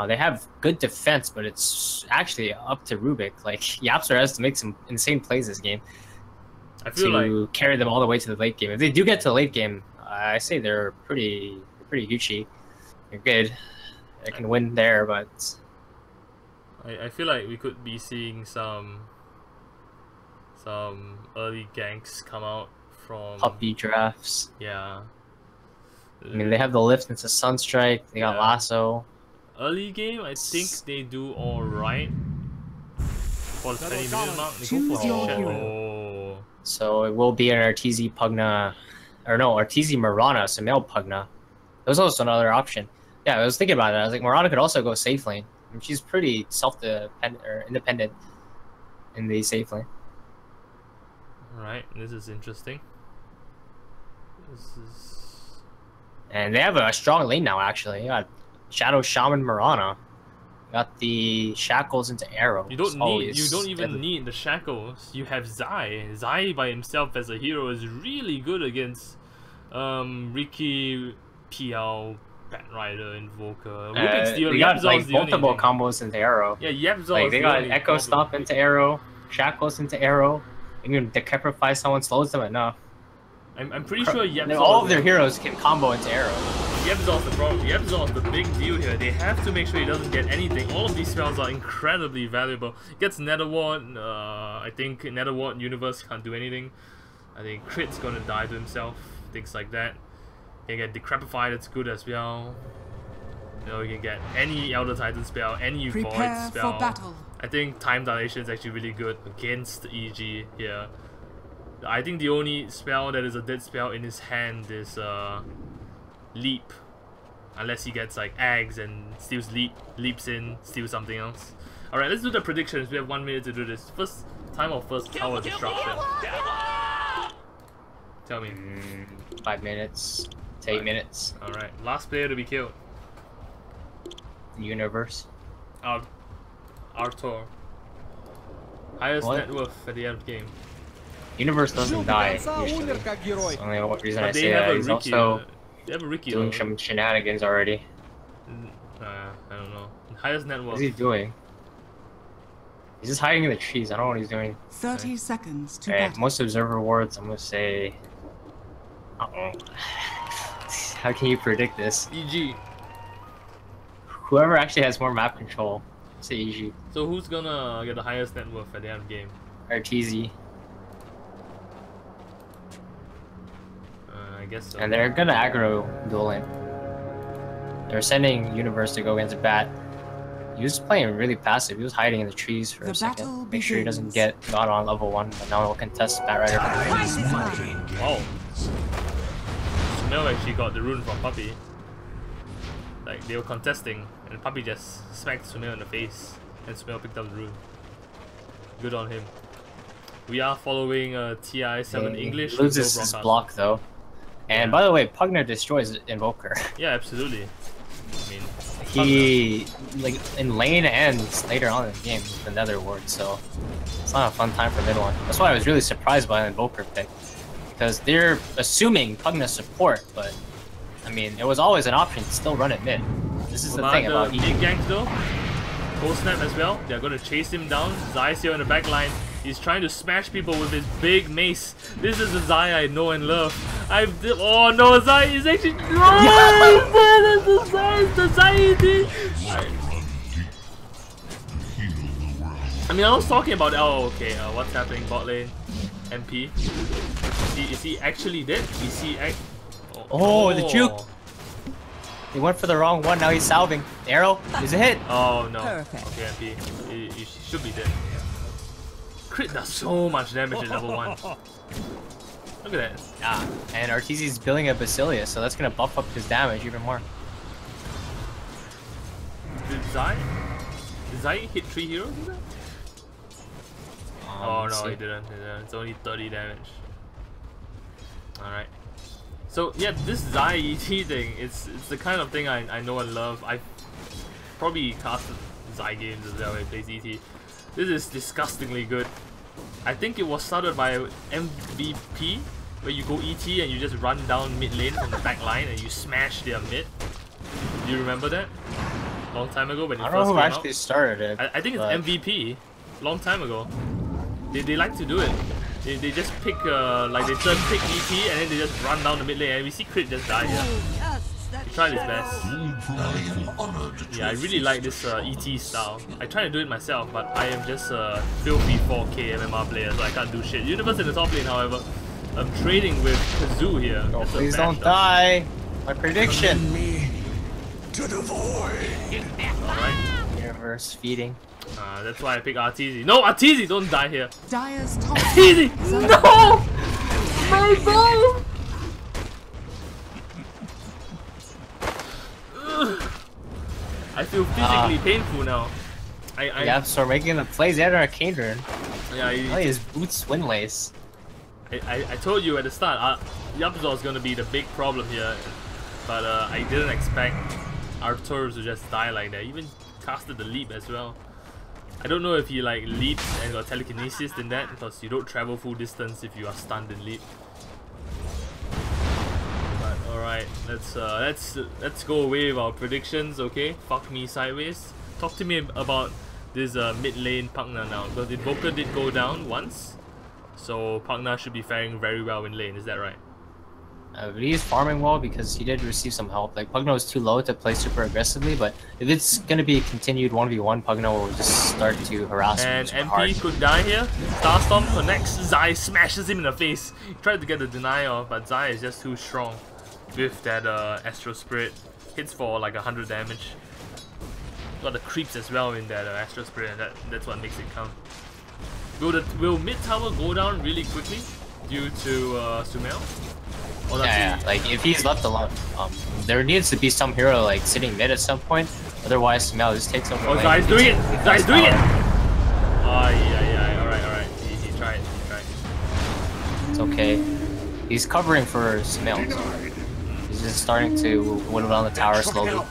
They have good defense, but it's actually up to Rubik. Like Yapsor has to make some insane plays this game. I feel like carry them all the way to the late game. If they do get to the late game, I say they're pretty Gucci. They're good. They can win there, but I feel like we could be seeing some early ganks come out from Puppy drafts. Yeah. I mean, they have the lift into Sunstrike. They got Lasso. Early game, I think they do all right. For the 20-minute mark, they go for Shadow. So it will be an RTZ Pugna, or no, RTZ Marana, so male Pugna. There's also another option. Yeah, I was thinking about it. I was like, Marana could also go safe lane. I mean, she's pretty self-dependent or independent in the safe lane. Alright, this is interesting. And they have a strong lane now, actually. You got Shadow Shaman Marana. You got the Shackles into Arrow. You don't even need the Shackles. You have Zai. Zai by himself as a hero is really good against Ricky, PL, Batrider, Invoker. They got like multiple combos into Arrow. Yeah, Yabzal. Like they got Echo Stomp into Arrow, Shackles into Arrow. Even Decaprify someone slows them enough. I'm pretty sure Yabzal. All of their heroes can combo into Arrow. Yebzor's the problem. Yebzor's the big deal here. They have to make sure he doesn't get anything. All of these spells are incredibly valuable. Gets Nether Ward. I think Nether Ward Universe can't do anything. I think Crit's gonna die to himself. Things like that. You can get Decrepified, it's good as well. You know, you can get any Elder Titan spell, any Void spell. For battle. I think Time Dilation is actually really good against EG here. I think the only spell that is a dead spell in his hand is Leap. Unless he gets like Eggs and steals leaps in, steals something else. Alright, let's do the predictions. We have 1 minute to do this. First time or first tower destruction? Tell me. 5 minutes to 8 minutes. Alright, last player to be killed. Universe. Arthur. Highest net worth at the end of the game. Universe doesn't die usually. That's the only reason I say that. He's also doing some shenanigans already. I don't know. Highest net worth. What is he doing? He's just hiding in the trees. I don't know what he's doing. 30 seconds to Okay, battle. most observer rewards, I'm gonna say. How can you predict this? EG. Whoever actually has more map control, say EG. So who's gonna get the highest net worth at the end of the game? RTZ. I guess so. And they're gonna aggro dueling. They're sending Universe to go against Bat. He was playing really passive. He was hiding in the trees for a second. Make sure he doesn't get got on level 1, but now he'll contest Bat Rider. Oh. Smell actually got the rune from Puppy. Like, they were contesting, and Puppy just smacked Sumail in the face, and Sumail picked up the rune. Good on him. We are following TI7 English. He loses his block though. And by the way, Pugner destroys Invoker. Yeah, absolutely. I mean, he like in lane and later on in the game the Nether Ward, so it's not a fun time for mid one. That's why I was really surprised by the Invoker pick, because they're assuming Pugner's support, but I mean it was always an option to still run it mid. This is the thing about big ganks though. Cold Snap as well. They're gonna chase him down. Zai's here in the back line. He's trying to smash people with his big mace. This is the Zai I know and love. Oh no, Zai is actually the Zai did. I mean, I was talking about okay, what's happening bot lane, MP. Is he actually dead? Is he the juke. He went for the wrong one. Now he's salving. The arrow is a hit. Oh no. Perfect. Okay, MP. He should be dead. Crit does so much damage at level 1. Look at that. Yeah, and RTZ's building a Basilius, so that's gonna buff up his damage even more. Did Zai hit 3 heroes? Oh no, he didn't. It's only 30 damage. Alright. So yeah, this Zai ET thing, it's the kind of thing I know and love. I've probably casted Zai games as well when he plays ET. This is disgustingly good. I think it was started by MVP, where you go ET and you just run down mid lane from the back line and you smash their mid. Do you remember that? Long time ago when it first came out? I don't know who actually started it. I think it's MVP. Long time ago. They like to do it. They just pick like they turn pick ET and then they just run down the mid lane and we see Crit just die here. He tried his best. Yeah, I really like this ET style. I try to do it myself, but I am just a filthy 4K MMR player, so I can't do shit. Universe in the top lane, however, I'm trading with Kazoo here. Oh, please don't die. My prediction. Me to the void. Alright. Universe feeding. That's why I pick Arteezy. No, Arteezy, don't die here. Dire's top Arteezy! No! My ball! I feel physically painful now. Yeah, so making the plays at Arcane Rune. Yeah, his boots Windlace. I told you at the start, Yabzor is gonna be the big problem here, but I didn't expect Arthur to just die like that. Even casted the leap as well. I don't know if he like leaps and got telekinesis in that, because you don't travel full distance if you are stunned in leap. But alright, let's go away with our predictions, okay? Fuck me sideways. Talk to me about this mid lane Pugna now, because Invoker did go down once. So Pugna should be faring very well in lane, is that right? But he's farming well because he did receive some help. Like, Pugno is too low to play super aggressively, but if it's going to be a continued 1v1, Pugno will just start to harass him. And MP hard. could die here. Starstorm connects. Zai smashes him in the face. He tried to get the deny off, but Zai is just too strong with that Astro Spirit. Hits for like 100 damage. Got the creeps as well in that Astro Spirit, and that's what makes it count. Will mid tower go down really quickly due to Sumail? Yeah, like if he's left alone, there needs to be some hero like sitting mid at some point. Otherwise, Sumail just takes over. Oh, Zai's doing it! Zai's doing it! Oh, yeah. Alright. He tried. It's okay. He's covering for Sumail. So he's just starting to whittle down the tower slowly.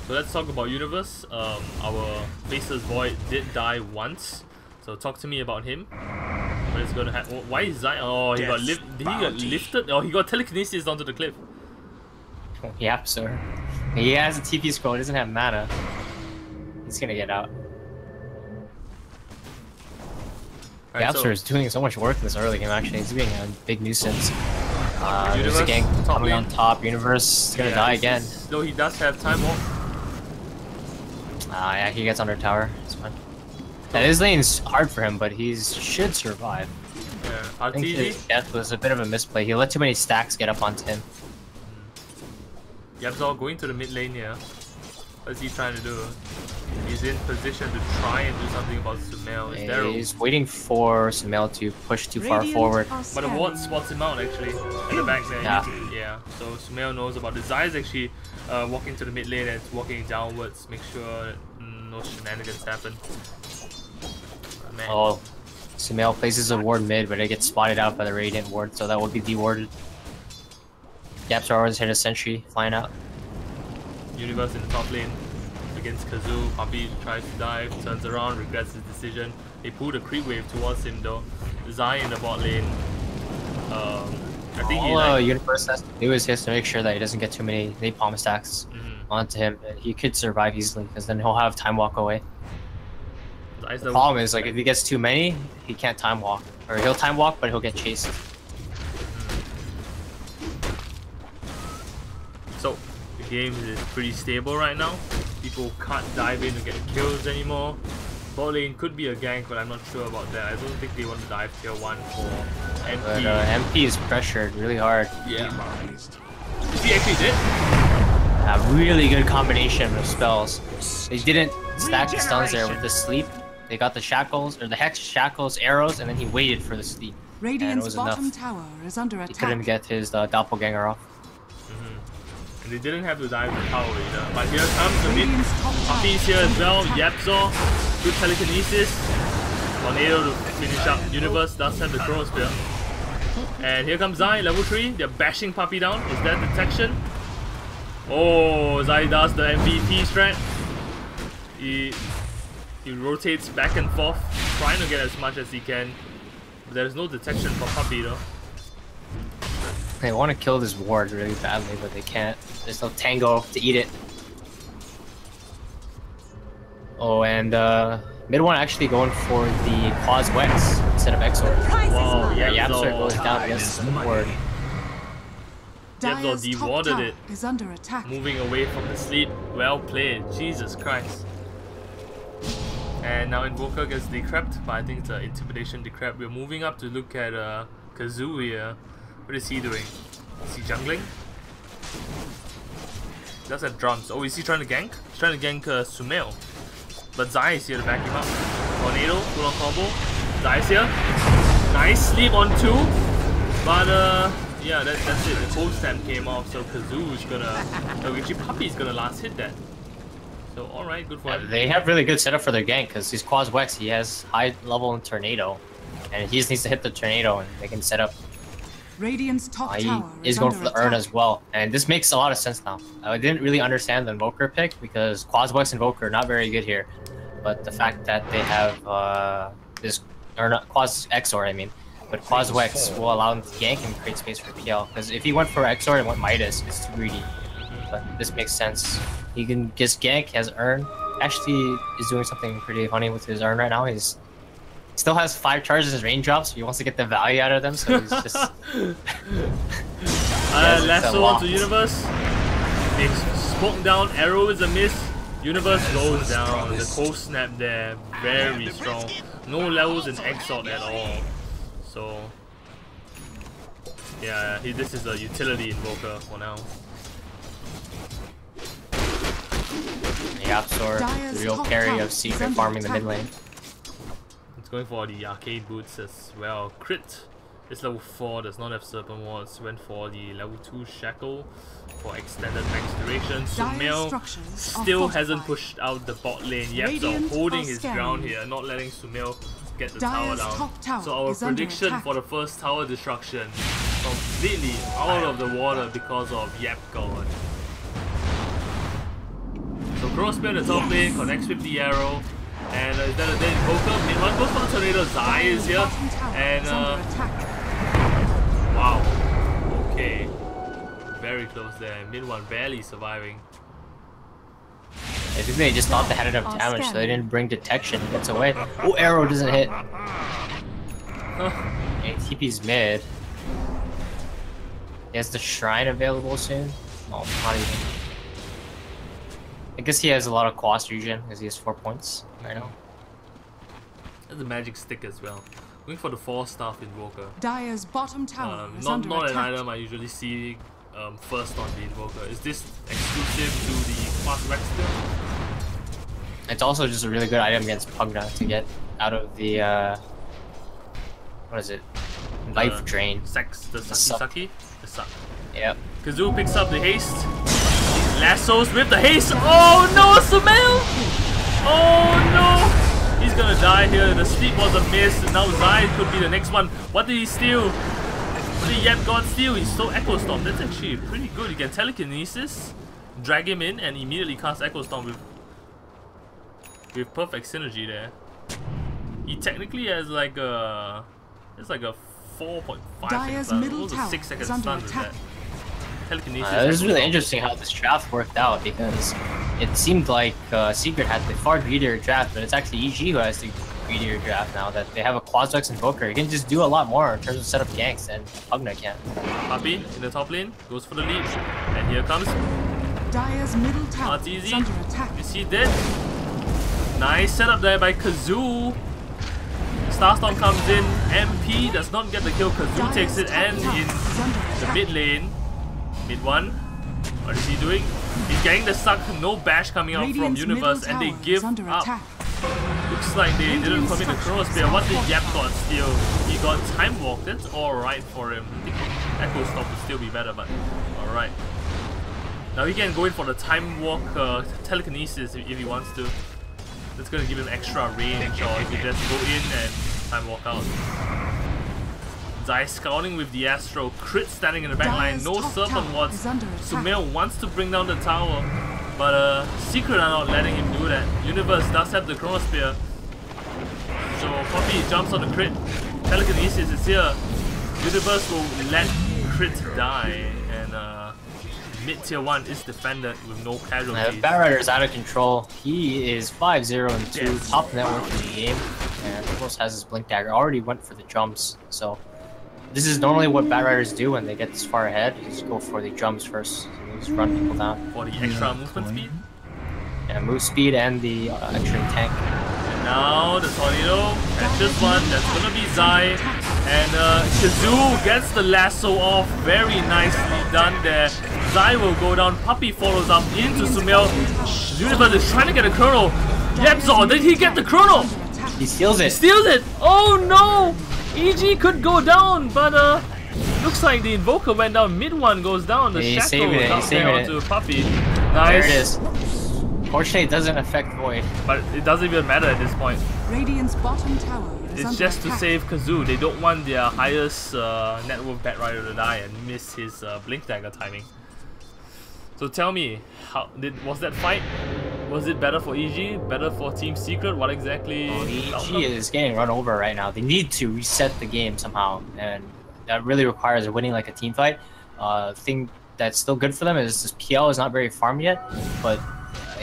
So let's talk about Universe. Our Faceless Void did die once. So talk to me about him. What is going to happen? Why is Zai? Oh, he got lifted. Did he get lifted? Oh, he got telekinesis onto the cliff. Yep, sir. He has a TP scroll. He doesn't have mana. He's gonna get out. Right, Yapster is doing so much work in this early game. Actually, he's being a big nuisance. There's Universe, a gang coming lane. on top. Universe is gonna die again. Though he does have time walk. Yeah, he gets under tower. It's fine. Yeah, this lane's hard for him, but he should survive. Yeah, I think his death was a bit of a misplay. He let too many stacks get up onto him. Yabzor going to the mid lane here. What is he trying to do? He's in position to try and do something about Sumail. He's waiting for Sumail to push too far forward. But the ward spots him out actually at the back there. Yeah. So Sumail knows about the Zai is actually walking to the mid lane and walking downwards. Make sure no shenanigans happen. Man. Oh, Sumail places a ward mid, but it gets spotted out by the Radiant ward, so that will be dewarded. Yapster always hit a sentry, flying out. Universe in the top lane against Kazoo. Puppy tries to dive, turns around, regrets his decision. They pull the creep wave towards him though. Zai in the bot lane. I think all Universe has to do is he has to make sure that he doesn't get too many napalm stacks onto him. He could survive easily because then he'll have time walk away. The problem is, like, if he gets too many, he can't time walk. Or he'll time walk, but he'll get chased. So, the game is pretty stable right now. People can't dive in and get kills anymore. Bot lane could be a gank, but I'm not sure about that. I don't think they want to dive tier 1 for MP. But MP is pressured really hard. Yeah. He actually did? A really good combination of spells. They didn't stack the stuns there with the sleep. They got the shackles, or the hex, shackles, arrows, and then he waited for the sleep. Radiant's bottom tower is under attack. He couldn't get his doppelganger off. And they didn't have to dive the tower either. But here comes the mid. Puppy's here as well. Yapzor, good telekinesis. Tornado to finish up. Universe does have the Crow Spear. And here comes Zai, level 3. They're bashing Puppy down. Is that detection? Oh, Zai does the MVP strat. He rotates back and forth, trying to get as much as he can. But there's no detection for Puppy though. They want to kill this ward really badly, but they can't. There's no tango to eat it. Oh, and mid one actually going for the Quaz Wex instead of Exor. Wow, yeah, Yapster goes down against the ward. Yapzor dewarded it. Is under attack. Moving away from the sleep. Well played. Jesus Christ. And now Invoker gets decrept, but I think it's an Intimidation decrep. We're moving up to look at Kazoo here. What is he doing? Is he jungling? He does have drums. Oh, is he trying to gank? He's trying to gank Sumail. But Zai is here to back him up. Tornado, full on combo. Zai's here. Nice sleep on 2. But yeah, that's it. The cold stamp came off, so Kazoo's gonna... No, actually Puppy's gonna last hit that. So alright, good for him. They have really good setup for their gank because he's Quaz Wex, he has high level in Tornado. And he just needs to hit the Tornado and they can set up. Radiant's top He tower is going for the Urn as well. And this makes a lot of sense now. I didn't really understand the Invoker pick because Quaz Wex and Invoker are not very good here. But the fact that they have this, or not, Quaz Exor I mean. But Quaz Wex will allow him to gank and create space for PL. Because if he went for Exor and went Midas, it's too greedy. But this makes sense. He can just gank, he has Urn. Actually, is doing something pretty funny with his Urn right now. He's Still has 5 charges as raindrops. He wants to get the value out of them, so he's just. Lasso onto Universe. They spoke down. Arrow is a miss. Universe goes down. The cold snap there, very strong. No levels in Exalt at all. So yeah, this is a utility invoker for now. The Absol, the real carry of Secret farming the mid lane. It's going for the arcade boots as well. Crit is level 4, does not have Serpent Wards. Went for the level 2 Shackle for extended max duration. Sumail still hasn't pushed out the bot lane yet, so holding his ground here, not letting Sumail get the tower down. So our prediction for the first tower destruction, completely out of the water because of Yep God. So Crossbear the top lane connects with the arrow. And is that a dead invoker? Mid one goes for the tornado. Zai is here. And wow. Okay. Very close there. Mid one barely surviving. I think they just thought they had enough damage, so they didn't bring detection. It gets away. Oh, arrow doesn't hit. Okay, TP's mid. He has the shrine available soon. Oh, not even. I guess he has a lot of quas regen because he has 4 points right now. There's a magic stick as well. Going for the 4-staff invoker. Dire's bottom tower is under not attack. an item I usually see first on the invoker. Is this exclusive to the quas Rex still? It's also just a really good item against Pugna to get out of the what is it? Life drain. The Saki? The suck. Yep. Kazoo picks up the haste. Lassos with the haste. Oh no, Sumail! Oh no! He's gonna die here. The sleep was a miss. And now Zai could be the next one. What did he steal? What did Yep God steal? He stole Echo Storm. That's actually pretty good. You can telekinesis, drag him in, and immediately cast Echo Storm with perfect synergy there. He technically has like a 4.5 second stun. What was a 6-second stun with that? Telekinesis. It was really interesting how this draft worked out because it seemed like Secret had the far greedier draft, but it's actually EG who has the greedier draft now that they have a Quasvex Invoker. He can just do a lot more in terms of setup ganks than Pugna can. Puppy in the top lane goes for the lead, and here comes Dire's middle tower Not easy. is under attack. Is he dead? Nice setup there by Kazoo. Starstorm comes in. MP does not get the kill. Kazoo takes it, and in the mid lane. Mid one. What is he doing? He's getting the suck. No bash coming out from Universe, and they give up. Looks like they didn't commit the Chrono Spear. What did Yep God steal? He got Time Walk. That's alright for him. I think Echo Stop would still be better, but alright. Now he can go in for the Time Walk telekinesis if he wants to. That's gonna give him extra range, or if you just go in and Time Walk out. Zai scouting with the Astro, crit standing in the back line, no Serpent Wards. Sumail wants to bring down the tower, but Secret are not letting him do that. Universe does have the Chrono Spear, so Poppy jumps on the crit. Telekinesis is here. Universe will let crit die, and mid tier 1 is defended with no casualties. Batrider is out of control. He is 5-0-2, top network in the game, and of course has his Blink Dagger. Already went for the jumps, so this is normally what Batriders do when they get this far ahead. You just go for the jumps first, and just run people down. For the extra movement speed? Yeah, move speed and the extra tank. And now the tornado catches one. That's gonna be Zai. And Kazoo gets the lasso off. Very nicely done there. Zai will go down. Puppy follows up into Sumail. Universe is trying to get a chrono. Yepzor, did he get the chrono? He steals it. He steals it. Oh no! EG could go down, but looks like the invoker went down. Mid one goes down. The shackle comes down onto Puppy. Nice. There it is. Fortunately, it doesn't affect Void. But it doesn't even matter at this point. Radiant's bottom tower is It's under just to attack. save Kazoo. They don't want their highest net worth Batrider to die and miss his Blink Dagger timing. So tell me, was that fight? Was it better for EG? Better for Team Secret? What exactly? EG is getting run over right now. They need to reset the game somehow, and that really requires winning like a team fight. Thing that's still good for them is this PL is not very farmed yet, but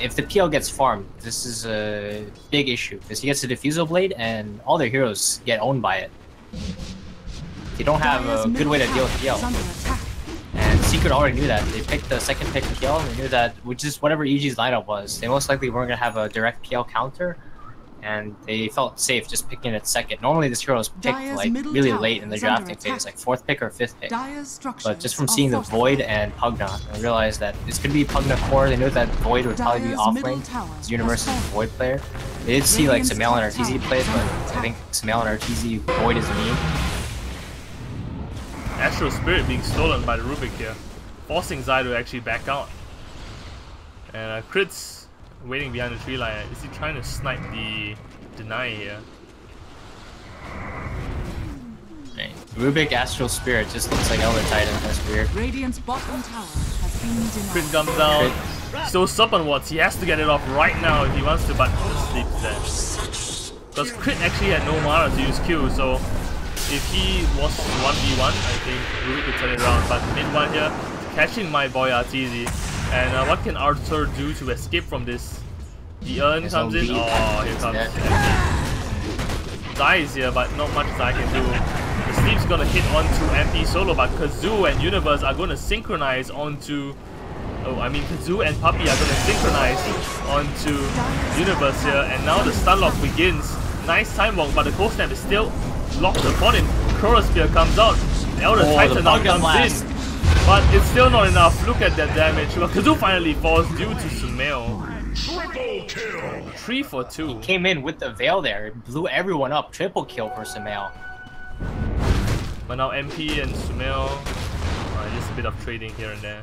if the PL gets farmed, this is a big issue because he gets a Diffusal Blade and all their heroes get owned by it. They don't have a good way to deal with PL. And Secret already knew that. They picked the second pick PL and they knew that with just whatever EG's lineup was, they most likely weren't going to have a direct PL counter. And they felt safe just picking it second. Normally this hero is picked like really late in the drafting phase, like 4th pick or 5th pick. But just from seeing the Void and Pugna, I realized that this could be Pugna core. They knew that Void would probably be off lane. It's Universe's Void player. They did see like Sumail and Arteezy play, but I think Sumail and Arteezy Void is mean. Astral Spirit being stolen by the Rubik here, forcing Zai to actually back out. And Crits waiting behind the tree line. Is he trying to snipe the deny here? Right. Rubik Astral Spirit just looks like Elder Titan. That's weird. Radiant's bottom tower has been denied. Crit comes down. So Sup Wards, he has to get it off right now if he wants to, but sleeps there. Because Crit actually had no mana to use Q, so if he was 1v1, I think Rubik could turn it around. But mid-1 here, catching my boy Arteezy. And what can Arthur do to escape from this? The urn comes in. Oh, here comes MP. Zai is here, but not much Zai can do. The sleep's gonna hit onto MP solo, but Kazoo and Universe are gonna synchronize onto. Oh, I mean Kazoo and Puppy are gonna synchronize onto Universe here, and now the stun lock begins. Nice time walk, but the cold snap is still locked upon him. Chronosphere comes out. Elder Titan now comes in. But it's still not enough. Look at that damage. But Kazoo finally falls due to Sumail. 3 for 2. He came in with the Veil there. It blew everyone up. Triple kill for Sumail. But now MP and Sumail, just a bit of trading here and there.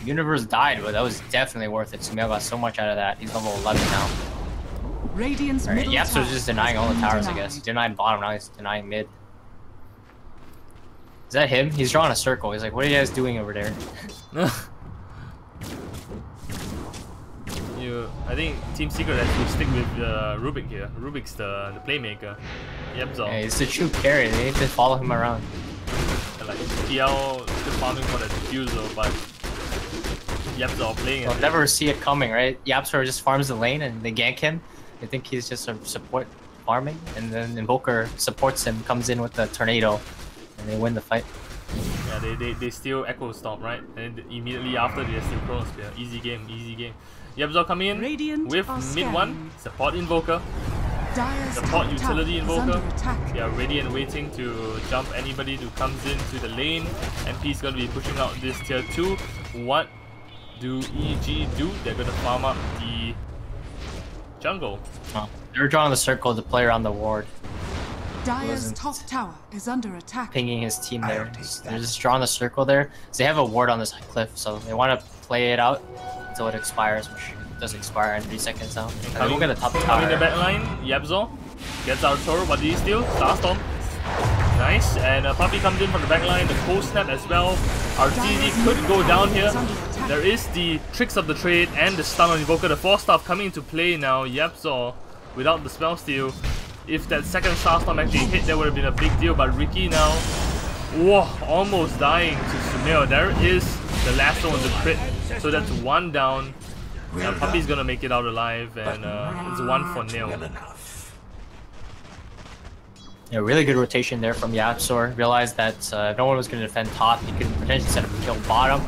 Universe died, but that was definitely worth it. Sumail got so much out of that. He's level 11 now. Radiant's Alright, Yapso's just denying all the towers, I guess. He denied bottom, now he's denying mid. Is that him? He's drawing a circle. He's like, what are you guys doing over there? I think Team Secret has to stick with Rubik here. Rubik's the playmaker. Yepzol. Yeah, he's the true carry. They need to follow him around. And like PL still farming for the diffusal, but Yepzol playing it. They'll never see it coming, right? Yapsor just farms the lane and they gank him. They think he's just a support farming, and then Invoker supports him, comes in with the tornado, and they win the fight. Yeah, they steal Echo Stomp, right? And immediately after they steal Chronosphere. Easy game, easy game. Yebzor coming in with mid-1, support Invoker, support utility Invoker. They are ready and waiting to jump anybody who comes into the lane. MP's gonna be pushing out this tier 2. What do EG do? They're gonna farm up the jungle. Oh, they're drawing the circle to play around the ward. Dire's top tower is under attack. Pinging his team there. They're just drawing the circle there. So they have a ward on this cliff, so they want to play it out until it expires, which does expire in 3 seconds now. And we'll get a top tower. Coming the back line, Yebzor gets our tower. What did he steal? Starstorm. Nice. And Puppy comes in from the back line. The cold snap as well. Arteezy could go down here. There is the tricks of the trade and the stun on Invoker. The 4-staff coming into play now. Yebzor without the spell steal. If that second Starstorm actually hit, that would have been a big deal. But Ricky now, whoa, almost dying to Sumail. There is the last one with the crit. So that's 1 down. Puppy's gonna make it out alive, and it's 1 for 0. Yeah, really good rotation there from Yapsor. Realized that if no one was going to defend top, he could potentially set up a kill bottom.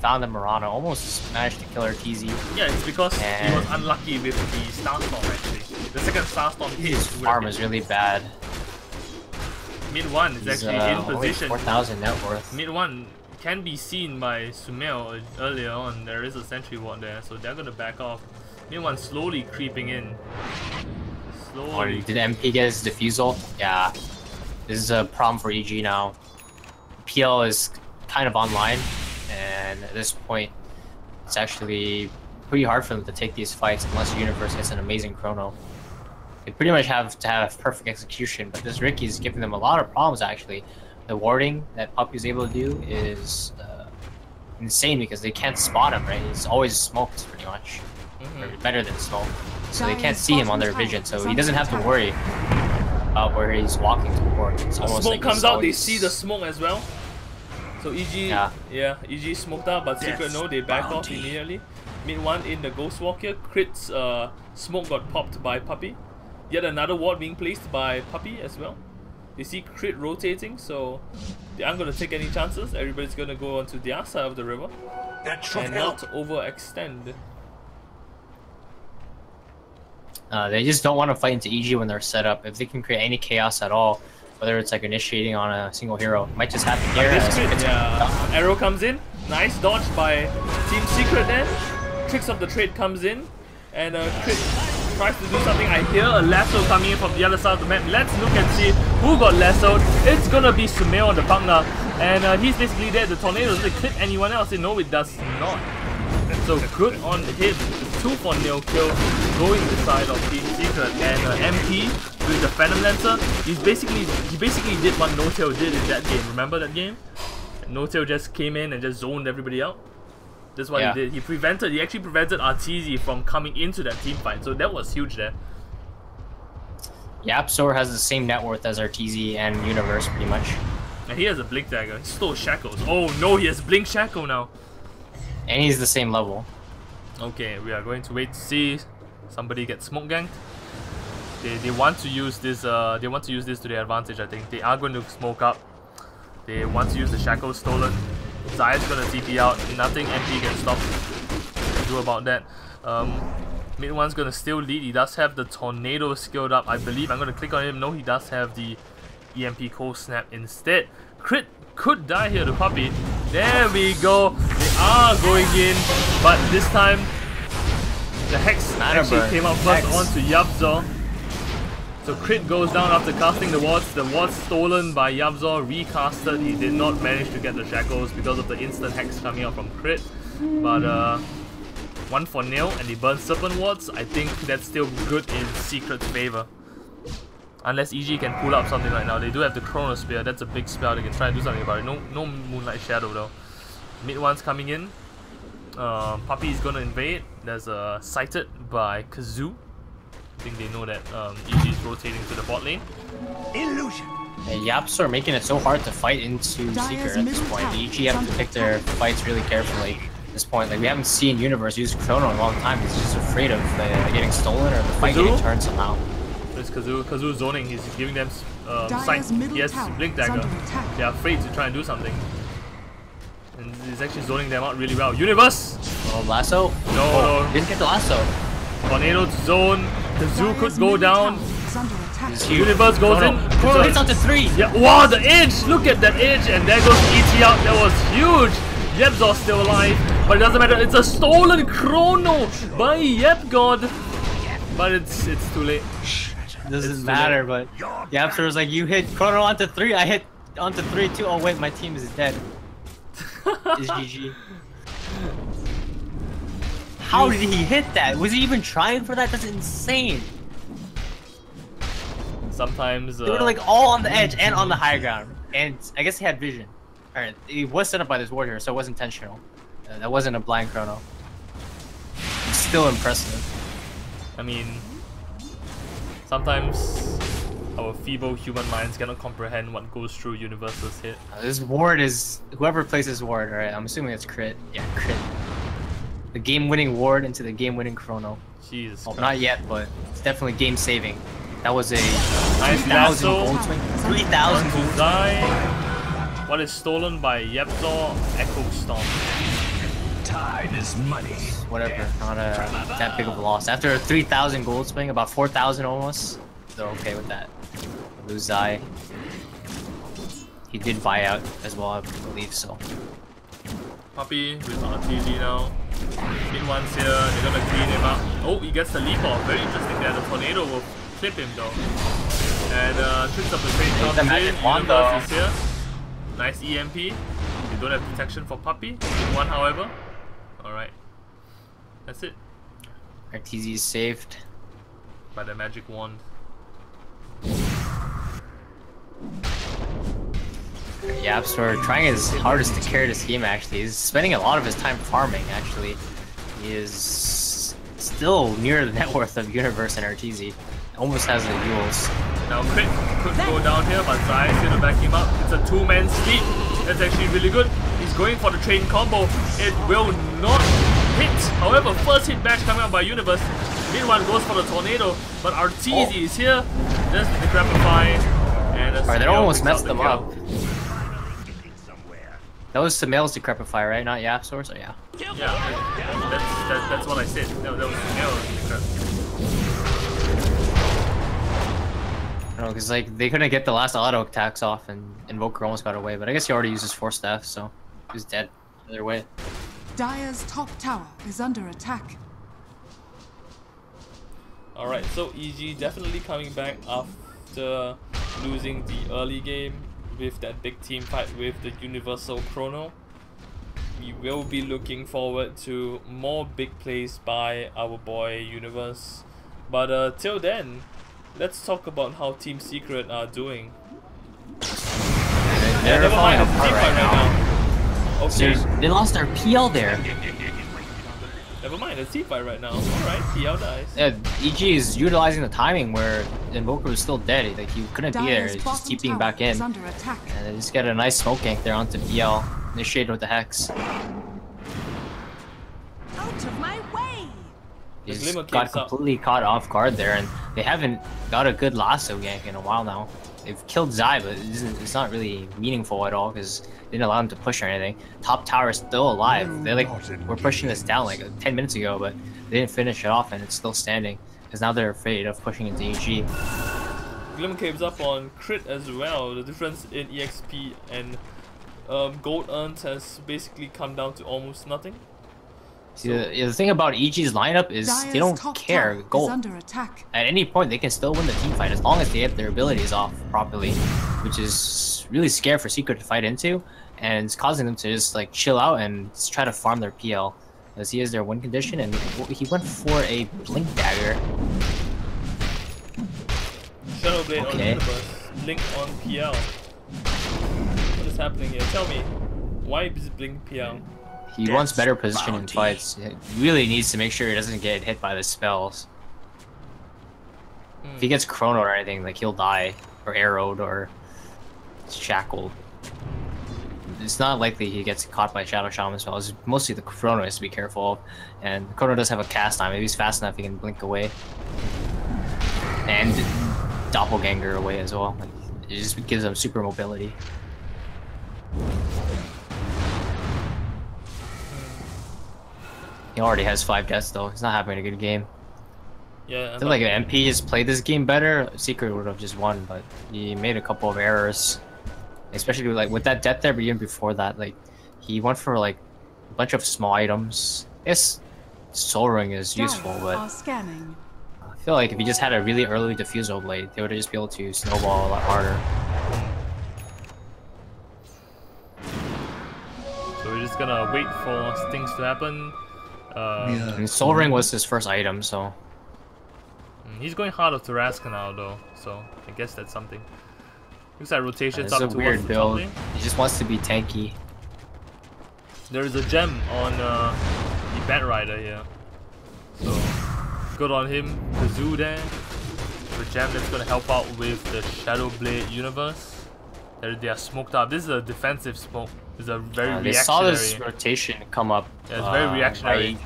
Found the Murano, almost managed to kill Arteezy. Yeah, it's because he was unlucky with the Starstorm actually. The second Starstorm his farm is really bad. Mid-1 is actually in position. 4,000 net worth. Mid-1 can be seen by Sumail earlier on. There is a sentry ward there, so they're gonna back off. Mid-1 slowly creeping in. Slowly. Did MP get his defusal? Yeah. This is a problem for EG now. PL is kind of online, and at this point, it's actually pretty hard for them to take these fights unless Universe gets an amazing chrono. They pretty much have to have perfect execution, but this Ricky is giving them a lot of problems actually. The warding that Puppy's able to do is insane because they can't spot him, right? He's always smoked pretty much. Or better than smoke. So they can't see him on their vision, so he doesn't have to worry about where he's walking toward. It's almost smoke like comes out, they see the smoke as well. So EG, yeah, EG smoked out, but Secret no, they back off immediately. Mid one in the Ghost Walk here. Crit's smoke got popped by Puppy. Yet another ward being placed by Puppy as well. You see Crit rotating, so they aren't going to take any chances. Everybody's going to go onto their side of the river and not overextend. They just don't want to fight into EG when they're set up. If they can create any chaos at all, whether it's like initiating on a single hero, might just happen here. Arrow comes in, nice dodge by Team Secret then. Tricks of the Trade comes in, and Crit tries to do something. I hear a lasso coming in from the other side of the map. Let's look and see who got lassoed. It's gonna be Sumail on the Pugna, and he's basically dead. The tornado doesn't clip anyone else. No, it does not. So good on him. 2-for-0 kill going the side of Team Secret, and MP with the Phantom Lancer. He basically did what No-Tail did in that game. Remember that game? No-Tail just came in and just zoned everybody out. That's what he did. He actually prevented Arteezy from coming into that team fight. So that was huge there. YapzOr has the same net worth as Arteezy and Universe pretty much. And he has a Blink Dagger. He stole Shackles. Oh no, he has Blink Shackle now. And he's the same level. Okay, we are going to wait to see somebody get smoke ganked. They want to use this. They want to use this to their advantage. I think they are going to smoke up. They want to use the Shackles stolen. Zai's gonna TP out. Nothing MP can stop do about that. Mid one's gonna still lead. He does have the Tornado skilled up, I believe. I'm gonna click on him. No, he does have the EMP Cold Snap instead. Crit could die here to Puppy. There we go. They are going in, but this time the Hex actually came out first onto YapzOr. So Crit goes down after casting the wards. The wards stolen by YapzOr, recasted. He did not manage to get the Shackles because of the instant Hex coming out from Crit. But 1-for-0, and he burns Serpent wards. I think that's still good in Secret's favor. Unless EG can pull up something right now. They do have the Chrono Spear. That's a big spell. They can try and do something about it. No Moonlight Shadow though. Mid one's coming in. Puppy is gonna invade. There's a sighted by Kazoo. I think they know that EG is rotating to the bot lane. Illusion. And YapzOr making it so hard to fight into Secret at this point. The EG have to pick their fights really carefully at this point. Like, we haven't seen Universe use Chrono in a long time. He's just afraid of getting stolen or the fight getting turned somehow. It's Kazoo zoning. He's giving them sight. He has Blink Dagger. They're afraid to try and do something. And he's actually zoning them out really well. Universe! Oh, lasso? No. Didn't get the lasso. Tornado to zone. Kazoo could go down. Huge. Universe goes in. Chrono hits out to 3. Yeah, wow, the edge! Look at that edge, and there goes ET out. That was huge. YapzOr's still alive, but it doesn't matter. It's a stolen Chrono by YapGod. But it's too late. Doesn't matter, but YapzOr was like, you hit Chrono onto 3, I hit onto 3 too. Oh wait, my team is dead. Is GG. How did he hit that? Was he even trying for that? That's insane. Sometimes they were like all on the edge and on the high ground, and I guess he had vision. Alright, he was set up by this warrior, so it was intentional. That wasn't a blind Chrono. It's still impressive. I mean, sometimes our feeble human minds cannot comprehend what goes through Universe's head. This ward is whoever plays this ward, right? I'm assuming it's Crit. Yeah, Crit. The game-winning ward into the game-winning Chrono. Jesus. Well, not yet, but it's definitely game-saving. That was a nice 3,000 gold swing. 3,000 gold swing. What is stolen by YapzOr? Echo Storm. Time is money. Whatever, not that big of a loss. After a 3,000 gold swing, about 4,000 almost, they're okay with that. Lose Zai. He did buy out as well, I believe so. Puppy with Arteezy now. Mid one's here, they're gonna clean him up. Oh, he gets the leap off. Very interesting there. The Tornado will clip him though. And Tricks of the Trade comes in. Universe is here. Nice EMP. They don't have protection for Puppy. Mid one, however. Alright. That's it. Arteezy is saved by the magic wand. YapzOr trying his hardest to carry this game actually. He's spending a lot of his time farming actually. He is still near the net worth of Universe and Arteezy. Almost has the duels. Now Crit could go down here, but Zai is here to back him up. It's a 2-man sweep. That's actually really good. He's going for the train combo. It will not hit. However, first hit bash coming out by Universe. Mid one goes for the tornado, but Arteezy is here. There's the Decrepify. And alright, they almost messed them up. That was Sumail's Decrepify, right? Not Yapsource? Oh, yeah. Yeah, that's what I said. No, that was Sumail's. No, because like they couldn't get the last auto attacks off, and Invoker almost got away. But I guess he already used his 4 staff, so he was dead either way. Dire's top tower is under attack. Alright, so EG definitely coming back after losing the early game with that big team fight with the Universal Chrono. We will be looking forward to more big plays by our boy Universe. But till then, let's talk about how Team Secret are doing. They're falling apart right now. Okay. They lost their PL there. Never mind, it's team fight right now. Alright, PL dies. Yeah, EG is utilizing the timing where Invoker was still dead. Like he couldn't be there. He's just TPing back in. And they just get a nice smoke gank there onto PL. Initiated with the Hex. Out of my way! He's got completely caught off guard there, and they haven't got a good lasso gank in a while now. They've killed Zai, but it's not really meaningful at all because they didn't allow him to push or anything. Top tower is still alive. They were pushing this down like 10 minutes ago, but they didn't finish it off, and it's still standing because now they're afraid of pushing into EG. Glimmer Cave's up on crit as well. The difference in EXP and gold earned has basically come down to almost nothing. See, the thing about EG's lineup is they don't care gold. At any point, they can still win the team fight as long as they get their abilities off properly, which is really scary for Secret to fight into, and it's causing them to just like chill out and just try to farm their PL, as he is their win condition, and he went for a Blink Dagger. Shadowblade on Universe, Blink on PL. What is happening here? Tell me, why is Blink PL? He wants better position in fights. He really needs to make sure he doesn't get hit by the spells. If he gets chronoed or anything, like he'll die, or arrowed, or shackled. It's not likely he gets caught by Shadow Shaman spells. It's mostly the chrono has to be careful of, and the chrono does have a cast time. If he's fast enough, he can blink away, and doppelganger away as well. Like, it just gives him super mobility. He already has 5 deaths though. He's not having a good game. Yeah, I feel like if MP just played this game better, Secret would have just won, but he made a couple of errors. Especially like with that death there, but even before that, like he went for like a bunch of small items. Yes, Soul Ring is useful, but I feel like if he just had a really early Diffusal Blade, they would have just be able to snowball a lot harder. So we're just gonna wait for things to happen. And Soul Ring was his first item, so he's going hard with Tarrasque now though, so I guess that's something. Looks like rotations up towards a weird build. He just wants to be tanky. There is a gem on the Bat Rider here, so good on him. Kazoo there, the gem that's gonna help out with the Shadow Blade universe. They are smoked up. This is a defensive smoke. It's a very reactionary. They saw this rotation come up. Yeah, it's very reactionary.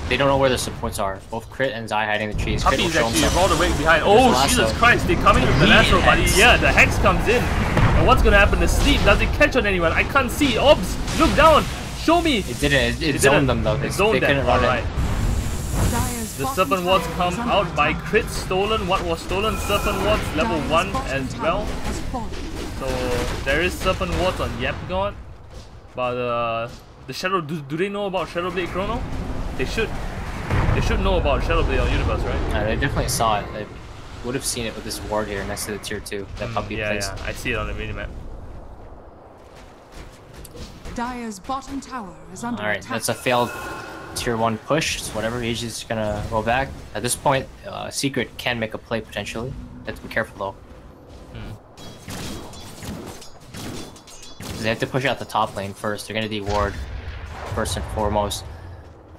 They don't know where their supports are. Both Crit and Zai hiding the trees. Puppy is actually all the way behind. Oh, Jesus Christ, they're coming with the lasso, buddy. Yeah, the Hex comes in. And what's gonna happen? The sleep, does it catch on anyone? I can't see. Orbs, look down. Show me. It didn't. It zoned them though. It zoned them. Alright. The Serpent Wards come out by Crit stolen. What was stolen? Serpent Wards level 1 as well. So there is Serpent Wards on Yep God. But the Shadow, do they know about Shadow Blade Chrono? They should. They should know about Shadow Blade on Universe, right? Yeah, they definitely saw it. They would have seen it with this ward here next to the tier 2 that Puppy plays. Yeah, I see it on the minimap. Dire's bottom tower is under attack. attack. That's a failed tier 1 push. So whatever, he's just gonna go back. At this point, Secret can make a play potentially. Have to be careful though. They have to push out the top lane first. They're gonna de-ward first and foremost.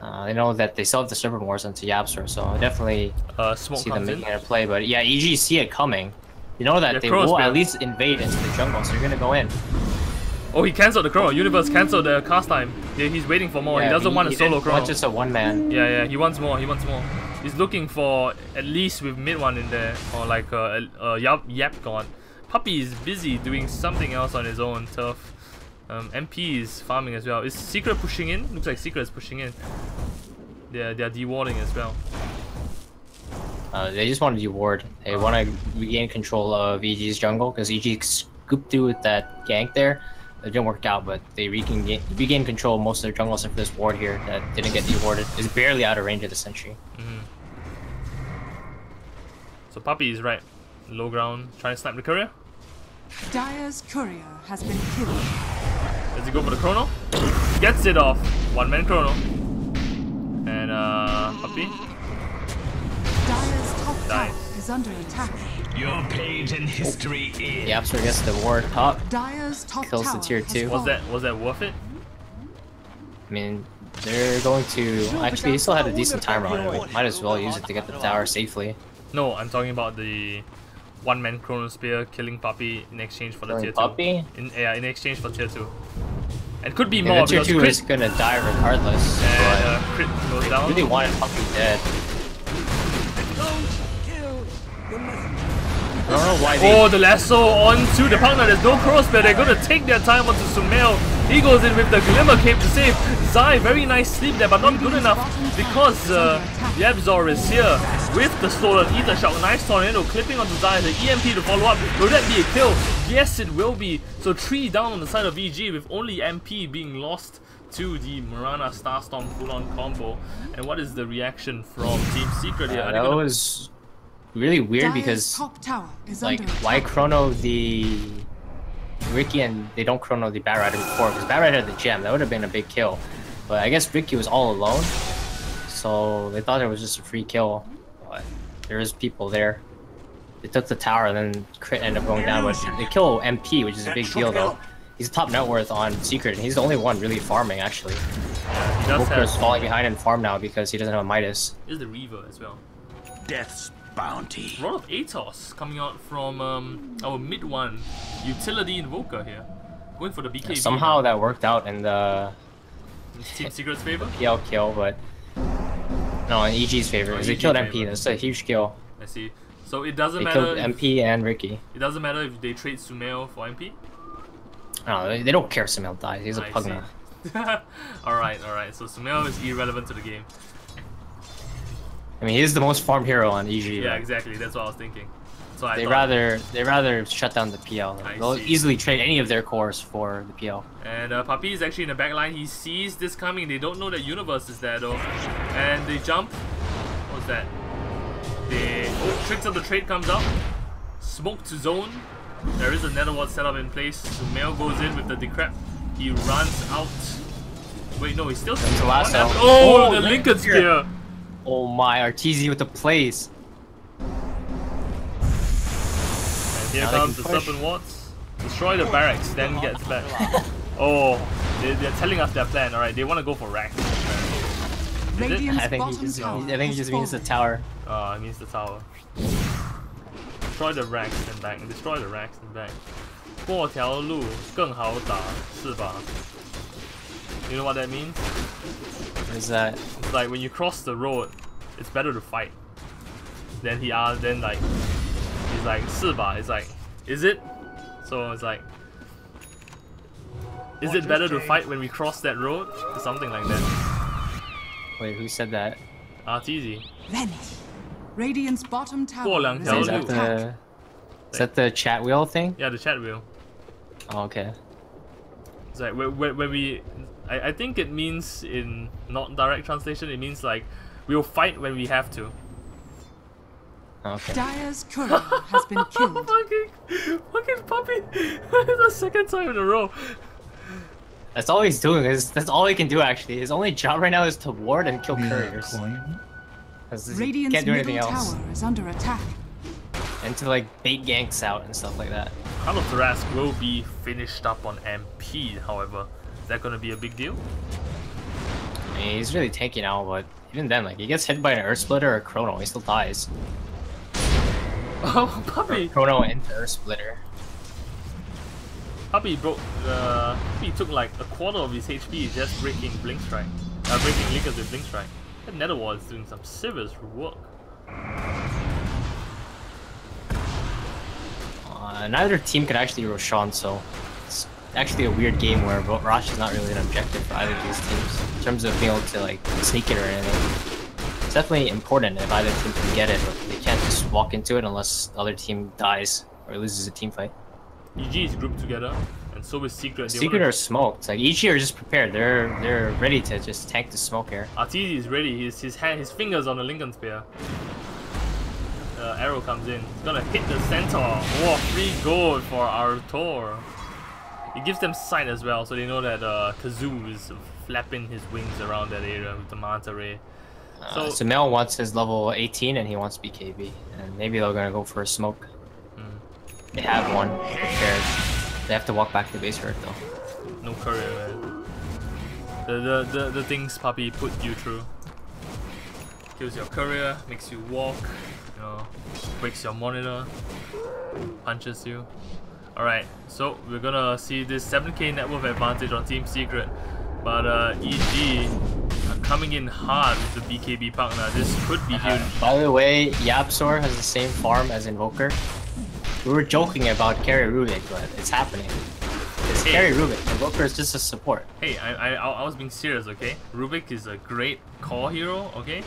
They know that they still have the Serpent Wars into Yapster, so I definitely see them making a play. But yeah, EG see it coming. You know that they will at least invade into the jungle, so you're gonna go in. Oh, he cancelled the chrono. Universe cancelled the cast time. He's waiting for more. Yeah, he doesn't want a solo chrono. Not just a one man. Yeah, he wants more. He wants more. He's looking for at least with mid one in there or like a yap gone. Puppy is busy doing something else on his own turf. MP is farming as well. Is Secret pushing in? Looks like Secret is pushing in. They're dewarding as well. They just want to deward. They want to regain control of EG's jungle because EG scooped through with that gank there. It didn't work out, but they regain control of most of their jungle except for this ward here that didn't get dewarded. It's barely out of range of the sentry. So Puppy is right. Low ground, trying to snipe the courier. Dire's courier has been killed. Does he go for the chrono? Gets it off. One man chrono. And Puppy. Dire's top tower Nice. is under attack. Your page in history is. The Absol gets the ward top. Dire's top Kills the tower tier has 2. fallen. Was that worth it? I mean, they're going to... Actually, he still had a decent timer on it. Might as well use it to get the tower safely. No, I'm talking about the one-man chrono spear killing Puppy in exchange for the Killing tier 2. Puppy? In exchange for tier 2. And could be Yeah, more the tier because 2 crit, is gonna die regardless. and crit goes But down. really wanted Puppy dead. I don't know why they... Oh, the lasso onto the partner. There's no crossbear. They're gonna take their time onto Sumail. He goes in with the Glimmer Cape to save Zai. Very nice sleep there, but not good enough because Yabzor is here with the Stolen Ether Shock. Nice tornado clipping onto Zai. The EMP to follow up. Will that be a kill? Yes, it will be. So 3 down on the side of EG with only MP being lost to the Mirana Starstorm full-on combo. And what is the reaction from Team Secret here? that was really weird Dire's because, top tower is like, under why attack. chrono the Ricky and they don't chrono the Bat Rider before? Because Bat Rider had the gem, that would have been a big kill. But I guess Ricky was all alone, so they thought it was just a free kill. But there is people there. They took the tower and then crit ended up going down, but they kill MP, which is a big deal though. He's top net worth on Secret, and he's the only one really farming actually. He does Booker's have falling behind in farm now because he doesn't have a Midas. is the Reaver as well. Death's bounty. A lot of ATOS coming out from our mid one utility invoker here. Going for the BKB. Somehow that worked out in the It's Team Secret's favor. PL kill, but no, in EG's favor. Because they EG killed favor. MP. That's a huge kill. I see. So it doesn't They matter. killed MP and Ricky. It doesn't matter if they trade Sumail for MP. No, they don't care if Sumail dies. He's a I Pugna. Alright. So Sumail is irrelevant to the game. I mean, he's the most farmed hero on EG. Yeah, right? exactly. That's what I was thinking. So I They thought, rather shut down the PL. I They'll see. easily trade any of their cores for the PL. And Puppy is actually in the back line. He sees this coming. They don't know that Universe is there though. And they jump. What's that? Tricks of the Trade comes up. Smoke to zone. There is a Nether Ward setup in place. Sumail goes in with the Decrep. He runs out. Wait, no, he's still That's the last on. out. Oh, the Lincoln Lincoln Spear. Oh my, Arteezy with the plays. And here Now they comes the can push. Serpent Wards. Destroy the barracks, then gets back. Oh, they're telling us their plan. Alright, they want to go for Rack. Is it? Radiant's I think he bottom just tower I think he has just means the fallen. tower. It means the tower. Destroy the racks and back. Destroy the racks and back. 过条路更好打，是吧? You know what that means? What is that? It's like when you cross the road, it's better to fight. Then then like, he's like, 是吧? It's like, is it? So it's like, is it better to fight when we cross that road? Or something like that. Wait, who said that? It's easy. Vanish. Radiant's bottom tower 过两 is条 Is under路. that attack. is that the chat wheel thing? Yeah, the chat wheel. Oh, okay. It's like when we, I think it means in not direct translation, it means like we'll fight when we have to. Okay. Dire's courier has been killed. fucking Puppy! It's the second time in a row. That's all he's doing. That's all he can do actually. His only job right now is to ward and kill couriers. 'Cause he Radiant's can't do middle anything else. tower is under attack. And to like bait ganks out and stuff like that. Carlos Tarask will be finished up on MP, however. Is that gonna be a big deal? I mean, he's really tanky now, but even then, like, he gets hit by an Earth Splitter or a Chrono, he still dies. Oh, Puppy! Chrono into Earth Splitter. Puppy took like a quarter of his HP just breaking Blink Strike. Breaking Linkers with Blink Strike. That Netherwall is doing some serious work. Neither team could actually Roshan, so it's actually a weird game where Rosh is not really an objective for either of these teams in terms of being able to like sneak it or anything. It's definitely important if either team can get it, but they can't just walk into it unless the other team dies or loses a team fight. EG is grouped together, and so is Secret. Secret are smoked. Like EG are just prepared. They're ready to just tank the smoke here. Artezi is ready. His fingers on the Lincoln Spear. Arrow comes in. It's gonna hit the centaur. Oh, free gold for Arthur. It gives them sight as well, so they know that Kazoo is flapping his wings around that area with the manta ray. So Mel wants his level 18 and he wants BKB, and maybe they're gonna go for a smoke. They have one prepared. They have to walk back to base for it though. No courier, man. The things Puppy put you through. Kills your courier, makes you walk, you know, breaks your monitor, punches you. Alright, so we're gonna see this 7k net worth advantage on Team Secret. But EG coming in hard with the BKB partner. This could be huge. By the way, Yapsor has the same farm as Invoker. We were joking about carry Rubik, but it's happening. It's carry Rubik. Invoker is just a support. Hey, I was being serious, okay? Rubik is a great core hero, okay?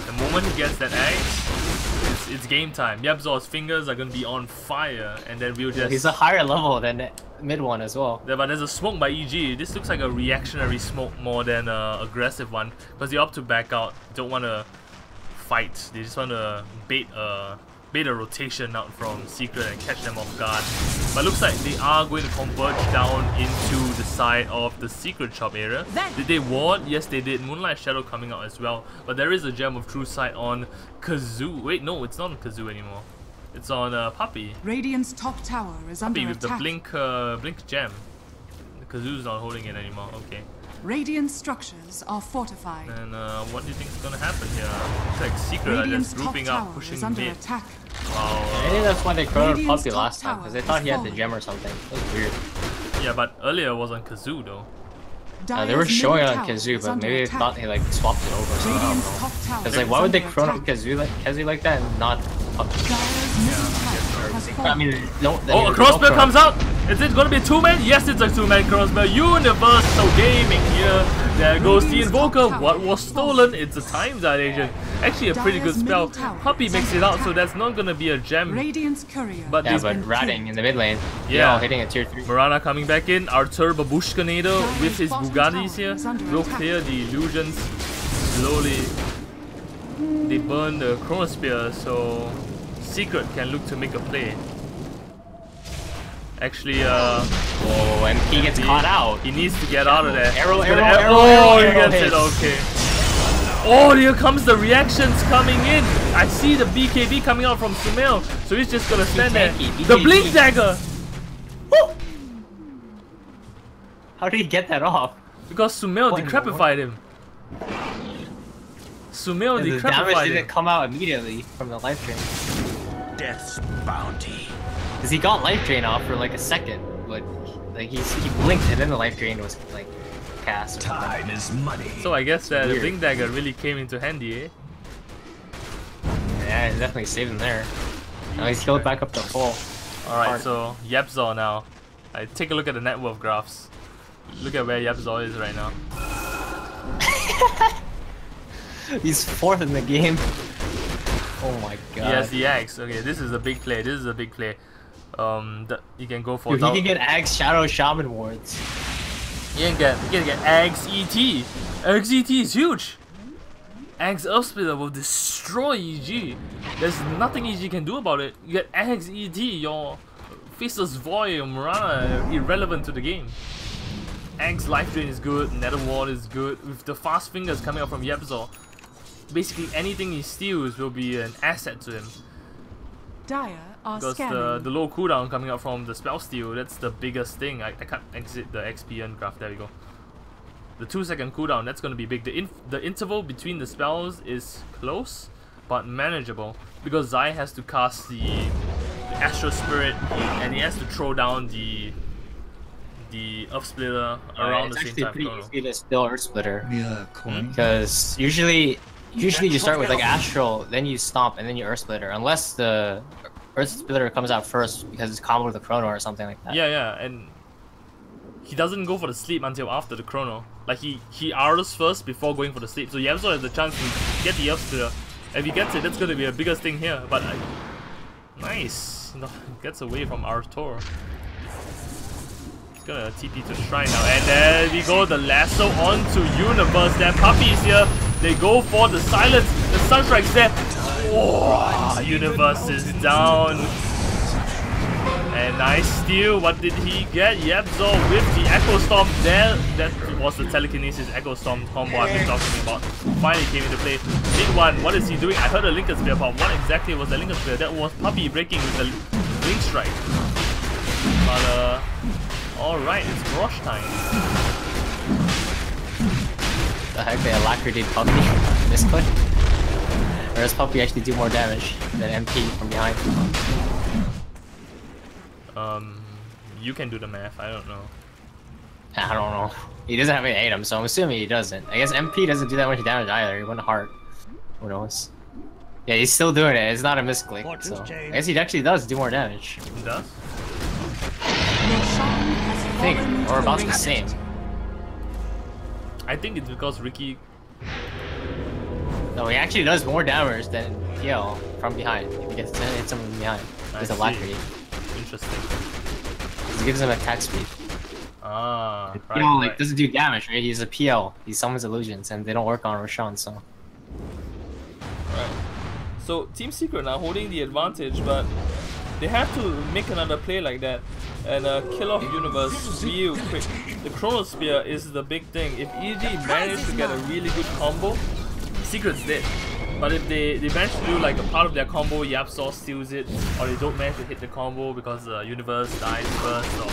The moment he gets that axe, it's game time. Yabzor's fingers are gonna be on fire, and then we'll just... He's a higher level than mid one as well. Yeah, but there's a smoke by EG. This looks like a reactionary smoke more than an aggressive one, because they opt to back out, don't want to fight. They just want to bait a rotation out from Secret and catch them off guard. But looks like they are going to converge down into the side of the Secret shop area. Did they ward? Yes, they did. Moonlight Shadow coming out as well. But there is a Gem of True Sight on Kazoo. Wait, no, it's not on Kazoo anymore. It's on Puppy. Radiant's top tower is under Puppy with attack. the Blink Gem. Kazoo's not holding it anymore. Okay. Radiant structures are fortified. And what do you think is going to happen here? Looks like Secret are just grouping up, pushing mid. Attack. Wow. I think that's why they crowed Puppy last time, because they thought he had the gem or something. It was weird. Yeah, but earlier it was on Kazoo though. They were showing it on Kazoo, but maybe they thought they like swapped it over. So I don't know. Because like, why would they crown up Kazoo like that and not Puppy? I mean, a crossbow comes out! Is it gonna be a two-man? Yes, it's a two-man crossbow. Universal Gaming here. There goes the Invoker. What was stolen? It's a time dilation. Actually, a pretty good spell. Puppy makes it out, so that's not gonna be a gem. But ratting in the mid lane. Yeah, hitting a tier 3. Marana coming back in. Arthur Babushkanado with his Bugattis here. Will clear the illusions slowly. They burn the Chronosphere, so Secret can look to make a play. Actually, oh, and he gets caught out. He needs to get out of there. Arrow, he gets it. Okay. Oh, here comes the reactions coming in. I see the BKB coming out from Sumail, so he's just gonna stand there. The Blink Dagger. Woo! How did he get that off? Because Sumail decrepified him. Sumail decrepified him. The damage didn't come out immediately from the life drain. Death's bounty. Because he got life drain off for like a second, but like he blinked and then the life drain was like cast. Time is money. So I guess that the Blink Dagger really came into handy, eh? Yeah, it definitely saved him there. Now he's healed back up to full. Alright, so Yabzor now. Take a look at the net worth graphs. Look at where Yabzor is right now. He's 4th in the game. Oh my god. He has the axe. Okay, this is a big play. This is a big play. You can go for. Dude, he can get axe Shadow Shaman wards. You can get axe ET. Axe ET is huge. Axe Earthsplitter will destroy EG. There's nothing EG can do about it. You get axe ET. Your Faceless Void, your Marana are irrelevant to the game. Axe Life Drain is good. Nether Ward is good. With the fast fingers coming out from Yabzor, basically anything he steals will be an asset to him. Because the low cooldown coming out from the spell steal, that's the biggest thing. I can't exit the XPN graph. There we go. The 2-second cooldown, that's going to be big. The interval between the spells is close but manageable, because Zai has to cast the Astral Spirit and he has to throw down the the Earth Splitter around the same time. It's actually pretty easy to steal Earth Splitter. Yeah, coin. Because usually you start with like Astral, then you Stomp, and then you Earth Splitter. Unless the Earth Splitter comes out first because it's combo with the Chrono or something like that. Yeah, and he doesn't go for the sleep until after the Chrono. Like he R's first before going for the sleep. So Yabso has the chance to get the Earth Splitter. If he gets it, that's going to be a biggest thing here. But nice. No, gets away from Arthur. He's gonna TP to Shrine now. And there we go. The lasso onto Universe. Their puppies here. They go for the silence. The Sunstrike's there. Oh, Universe is down. And nice steal. What did he get? Yabzo with the Echo Storm there. That was the telekinesis Echo Storm combo I've been talking about. Finally came into play. Big one. What is he doing? I heard a Lincoln Spear pop. What exactly was the Lincoln Spear? That was Puppy breaking with the Link Strike. But alright, it's Rosh time. The heck, they alacrity Puppy this clip? Or does Puppy actually do more damage than MP from behind? You can do the math, I don't know. I don't know. He doesn't have any items, so I'm assuming he doesn't. I guess MP doesn't do that much damage either. He went hard. Who knows? Yeah, he's still doing it. It's not a misclick, so I guess he actually does do more damage. He does? I think, or about the same. I think it's because Ricky... No, he actually does more damage than PL from behind. If he gets to hit someone from behind with alacrity. Interesting. It gives him attack speed. Ah, right, right, PL like doesn't do damage, right? He's a PL. He summons illusions, and they don't work on Roshan, so. Right. So Team Secret now holding the advantage, but they have to make another play like that and kill off Universe real quick. The Chrono Spear is the big thing. If EG managed to get a really good combo, Secret's dead. But if they manage to do like a part of their combo, Yapsaw steals it, or they don't manage to hit the combo because Universe dies first, or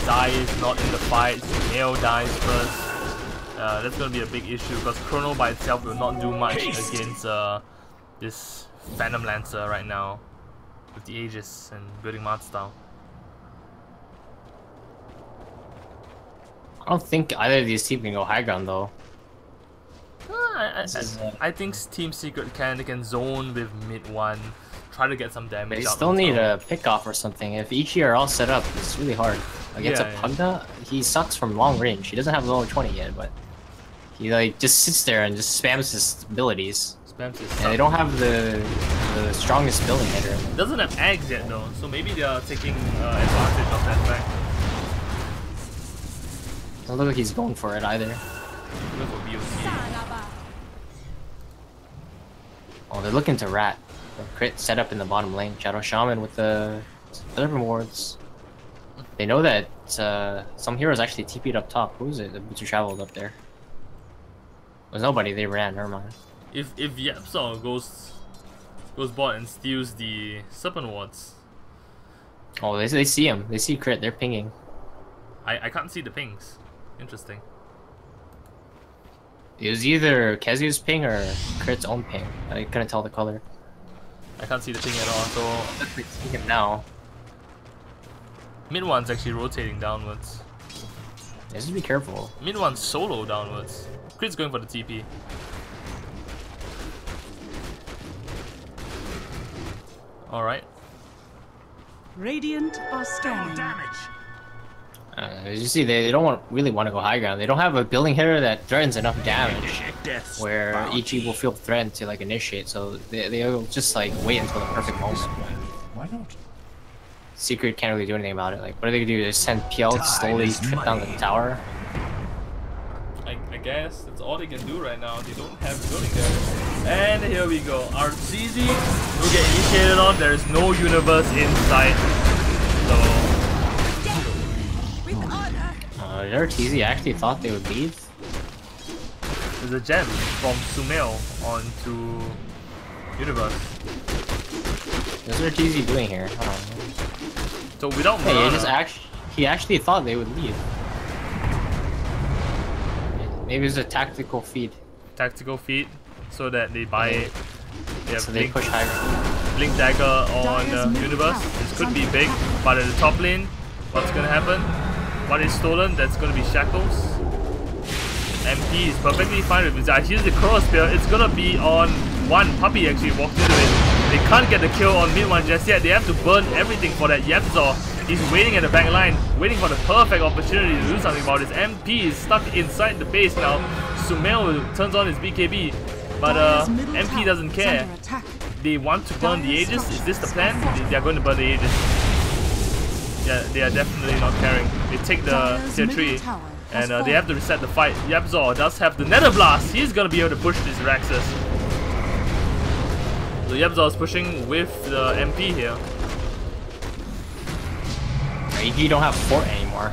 Zai is not in the fight, Sumail dies first, that's gonna be a big issue because Chrono by itself will not do much against this Phantom Lancer right now with the Aegis and building Mart style. I don't think either of these teams can go high ground though. I think Team Secret can zone with mid one, try to get some damage. They still need a pick off or something. If EG are all set up, it's really hard. Against a Pugna, he sucks from long range. He doesn't have lower 20 yet, but he like just sits there and just spams his abilities. And they don't have the strongest building hitter. Doesn't have eggs yet though, so maybe they are taking advantage of that fact. Doesn't look like he's going for it either. Go for BOC. Oh, they're looking to rat. The crit set up in the bottom lane. Shadow Shaman with the Deliver wards. They know that some heroes actually TP'd up top. Who is it? The boots who traveled up there. There's nobody. They ran. Never mind. If Yapsaw goes bot and steals the Serpent wards. Oh, they see him. They see crit. They're pinging. I can't see the pings. Interesting. It was either Kezu's ping or Crit's own ping. I couldn't tell the color. I can't see the ping at all, so... Let's see him now. Mid one's actually rotating downwards. Just be careful. Mid one's solo downwards. Crit's going for the TP. Alright. Radiant are scanning. As you see, they don't really want to go high ground. They don't have a building hitter that threatens enough damage where EG will feel threatened to like initiate, so they'll just like wait until the perfect moment. Why not? Secret can't really do anything about it. Like, what are they gonna do? Just send PL to slowly trip down the tower? I guess that's all they can do right now. They don't have building there. And here we go. RCZ will get initiated on. There is no Universe inside. So RTZ actually thought they would leave. there's a gem from Sumail onto Universe. What's RTZ doing here? I don't know. So without he actually thought they would leave. Maybe it's a tactical feed. Tactical feed, so that they buy. They push higher. Blink Dagger on Universe. This could be big, but at the top lane, what's gonna happen? What is stolen? That's gonna be Shackles. MP is perfectly fine with his eye. Here's the Chrono Spear. It's gonna be on one. Puppy actually walked into it. They can't get the kill on mid one just yet. They have to burn everything for that. Yebzor, he's waiting at the back line, waiting for the perfect opportunity to do something about this. MP is stuck inside the base now. Sumail turns on his BKB, but MP doesn't care. They want to burn the Aegis. Is this the plan? They are going to burn the Aegis. Yeah, they are definitely not caring. They take the tier 3 and they have to reset the fight. Yebzor does have the Nether Blast. He's going to be able to push this Raxus. So Yebzor is pushing with the MP here. You don't have fort anymore.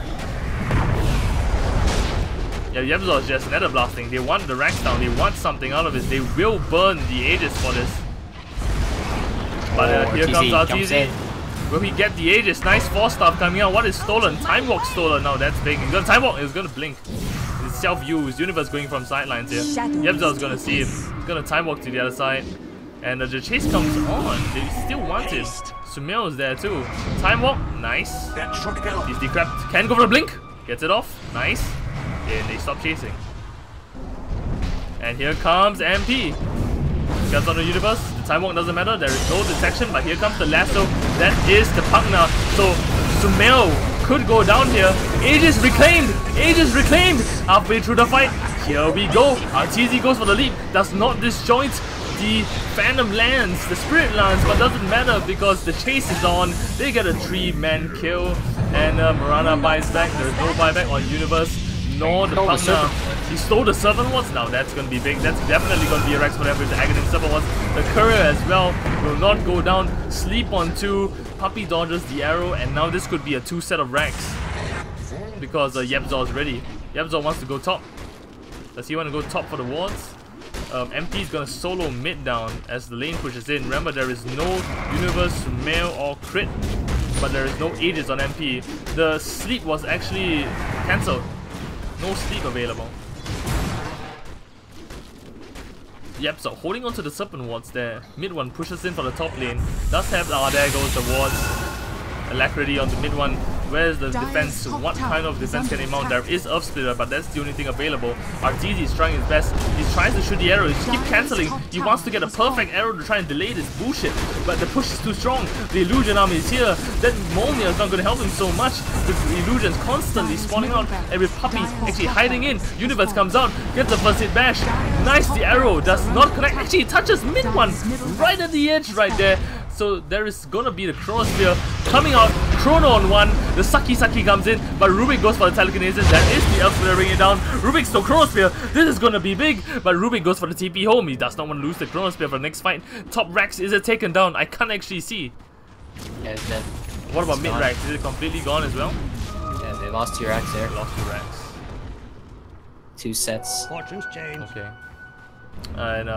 Yeah, Yebzor is just Nether Blasting. They want the Rax down. They want something out of this. They will burn the Aegis for this. But here comes RTZ. Will he get the Aegis? Nice 4-star coming out. What is stolen? Time Walk stolen. Now that's big. He's gonna Time Walk. He's gonna blink. It's self-used. Universe going from sidelines here. Yebzor is gonna see him. He's gonna Time Walk to the other side. And the chase comes on. They still want him. Sumail is there too. Time Walk. Nice. He's decrapped. Can go for the blink. Gets it off. Nice. And they stop chasing. And here comes MP. Gets on the Universe. The Time Walk doesn't matter. There is no detection. But here comes the lasso. That is the Pugna. So Sumail could go down here. Aegis reclaimed. Aegis reclaimed. Halfway through the fight. Here we go. RTZ goes for the leap. Does not disjoint the Phantom lands, the Spirit lands, but doesn't matter because the chase is on. They get a 3-man kill. And Mirana buys back. There is no buyback on Universe. Nor the Pugna. He stole the Serpent Wards. Now that's going to be big. That's definitely going to be a Rex for them with the Aghanim Serpent Wards. The Courier as well will not go down. Sleep on 2. Puppy dodges the arrow. And now this could be a 2-set of Rex. Because Yebzor is ready. Yebzor wants to go top. Does he want to go top for the wards? MP is going to solo mid down as the lane pushes in. Remember, there is no Universe, Sumail or Crit. But there is no Aegis on MP. The sleep was actually cancelled. No sleep available. Yep, so holding onto the Serpent Wards there. Mid one pushes in for the top lane. Does have, there goes the wards. Alacrity on the mid one. Where's the defense? What kind of defense can he mount? There is Earth Splitter, but that's the only thing available. RTZ is trying his best. He tries to shoot the arrow. He keeps cancelling. He wants to get a perfect arrow to try and delay this bullshit. But the push is too strong. The Illusion army is here. That Molnir is not going to help him so much. The Illusion's constantly spawning out. And with Puppy actually hiding in, Universe comes out, gets the first hit bash. Nice, the arrow does not connect. Actually, it touches mid one. Right at the edge right there. So there is gonna be the Chrono Spear coming out. Chrono on 1. The Saki comes in, but Rubik goes for the telekinesis. That is the Elf Splitter bringing it down. Rubik's no Chrono Spear. This is gonna be big, but Rubik goes for the TP home. He does not want to lose the Chrono Spear for the next fight. Top Rax, is it taken down? I can't actually see. Yeah, it's dead. What about mid Rax? Is it completely gone as well? Yeah, they lost 2 Rax there. Lost 2 Rax. 2 sets. Fortune's change. Okay. And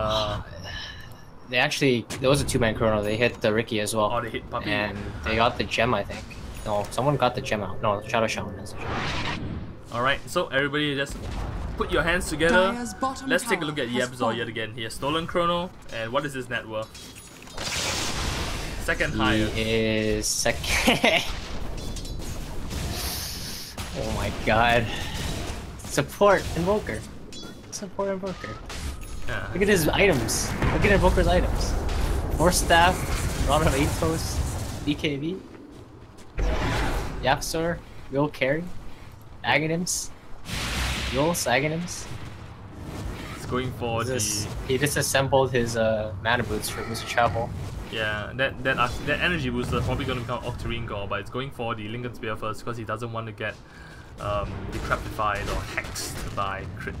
They actually, there was a 2-man Chrono. They hit the Ricky as well. oh, they hit Puppy. And they got the gem, I think. No, someone got the gem out. No, Shadow Shaman has the gem. Alright, so everybody just put your hands together. Let's take a look at Yebzor yet again. He has stolen Chrono. And what is his net worth? Second highest. He is second. Oh my god. Support Invoker. Support Invoker. Yeah. Look at his items. Look at Invoker's items. Force Staff, Rod of Aethos, BKB, Yapsor, Will Carry, Aghanims, Yules, Aghanims. It's going for He disassembled his mana boots for Booster Travel. yeah, that energy booster is probably going to become Octarine Gore, but it's going for the Lincoln Spear first because he doesn't want to get decraptified or hexed by crit.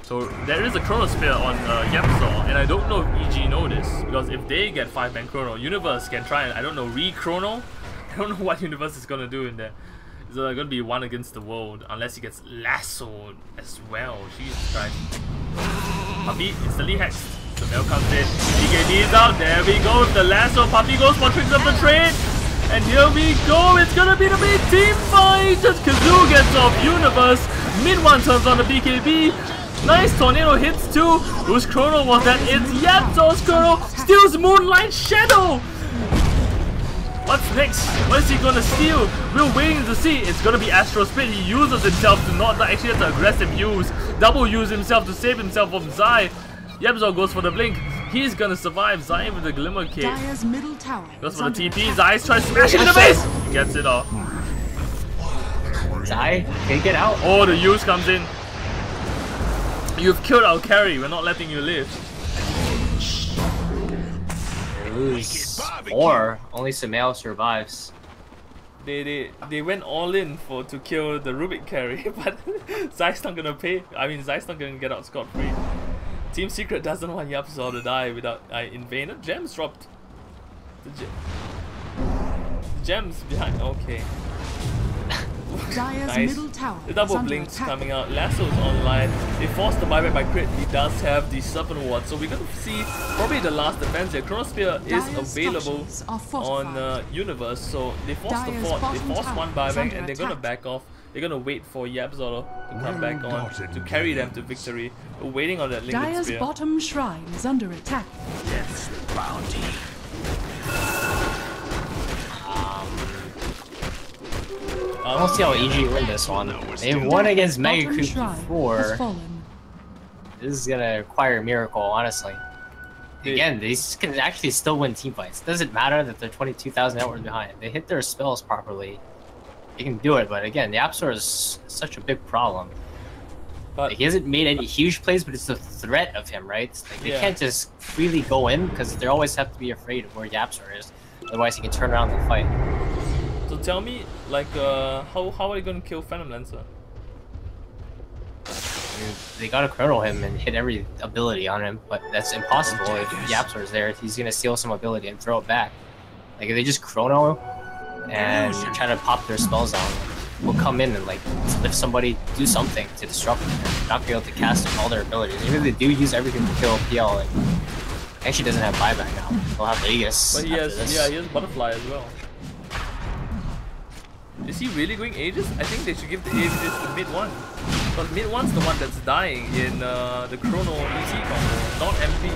So there is a Chrono Spear on Yebzor, and I don't know if EG know this, because if they get 5-man Chrono, Universe can try and, I don't know, re-Chrono? I don't know what Universe is gonna do in there. It's gonna be 1 against the world, unless he gets lassoed as well. Jesus Christ. Puppy instantly hexed. The mail comes in, BKB is out, there we go with the lasso. Puppy goes for Tricks of the Trade. And here we go, it's gonna be the big team fight as Kazoo gets off Universe. Mid one turns on the BKB. Nice tornado hits too. Whose Chrono was that? It's Yebzor's Chrono. Steals Moonlight Shadow. What's next? What is he gonna steal? We're waiting to see. It's gonna be Astro Spit. He uses himself to not die. Actually, that's an aggressive use. Double use himself to save himself from Zai. Yebzor goes for the blink. He's gonna survive. Zai with the Glimmer Cape. Dire's middle tower Goes for the TP. attack. Zai's trying to smash into the base. He gets it off. Zai, can't get out. Oh, the use comes in. You've killed our carry. We're not letting you live. Lose 4. Only Sumail survives. They went all in to kill the Rubik carry, but Zai's not gonna pay. I mean, Zai's not gonna get out scot-free. Team Secret doesn't want Yebzor to die without in vain. The gems dropped. The gems behind. Okay. Dire's Nice. middle tower The double is under blinks attack. coming out. Lasso's online. They forced the buyback by crit. He does have the Serpent Ward, so we're gonna see probably the last defense here. Chronosphere is Dire's available structures are fortified. on Universe, so they forced the Dire's fort. They bottom forced tower one is buyback, under and they're gonna attack. back off. They're gonna wait for Yebzor to come back Well on gotten, to carry them James. to victory. We're waiting on that Liquid Dire's Spear. bottom shrine is under attack. I don't see how EG win this one. They won against Mega Bottom Creep shrine before. has fallen. This is gonna require a miracle, honestly. Again, these can actually still win team fights. Doesn't matter that they're 22,000 networks behind. They hit their spells properly. They can do it, but again, the App Store is such a big problem. But Like, he hasn't made any huge plays, but it's the threat of him, right? Like, they Yeah. can't just freely go in because they always have to be afraid of where the App Store is. Otherwise, he can turn around and fight. so tell me, like, how are you gonna kill Phantom Lancer? I mean, they gotta chrono him and hit every ability on him, but that's impossible if the App Store is there. He's gonna steal some ability and throw it back. Like, if they just chrono and try to pop their spells down, will come in and like lift somebody, do something to disrupt them, and not be able to cast all their abilities. Even if they do use everything to kill PL, like, actually doesn't have buyback now. He'll have Aegis. But he after has, this. yeah, he has Butterfly as well. Is he really going Aegis? I think they should give the Aegis to mid one. Because mid one's the one that's dying in the Chrono ET combo, not MP.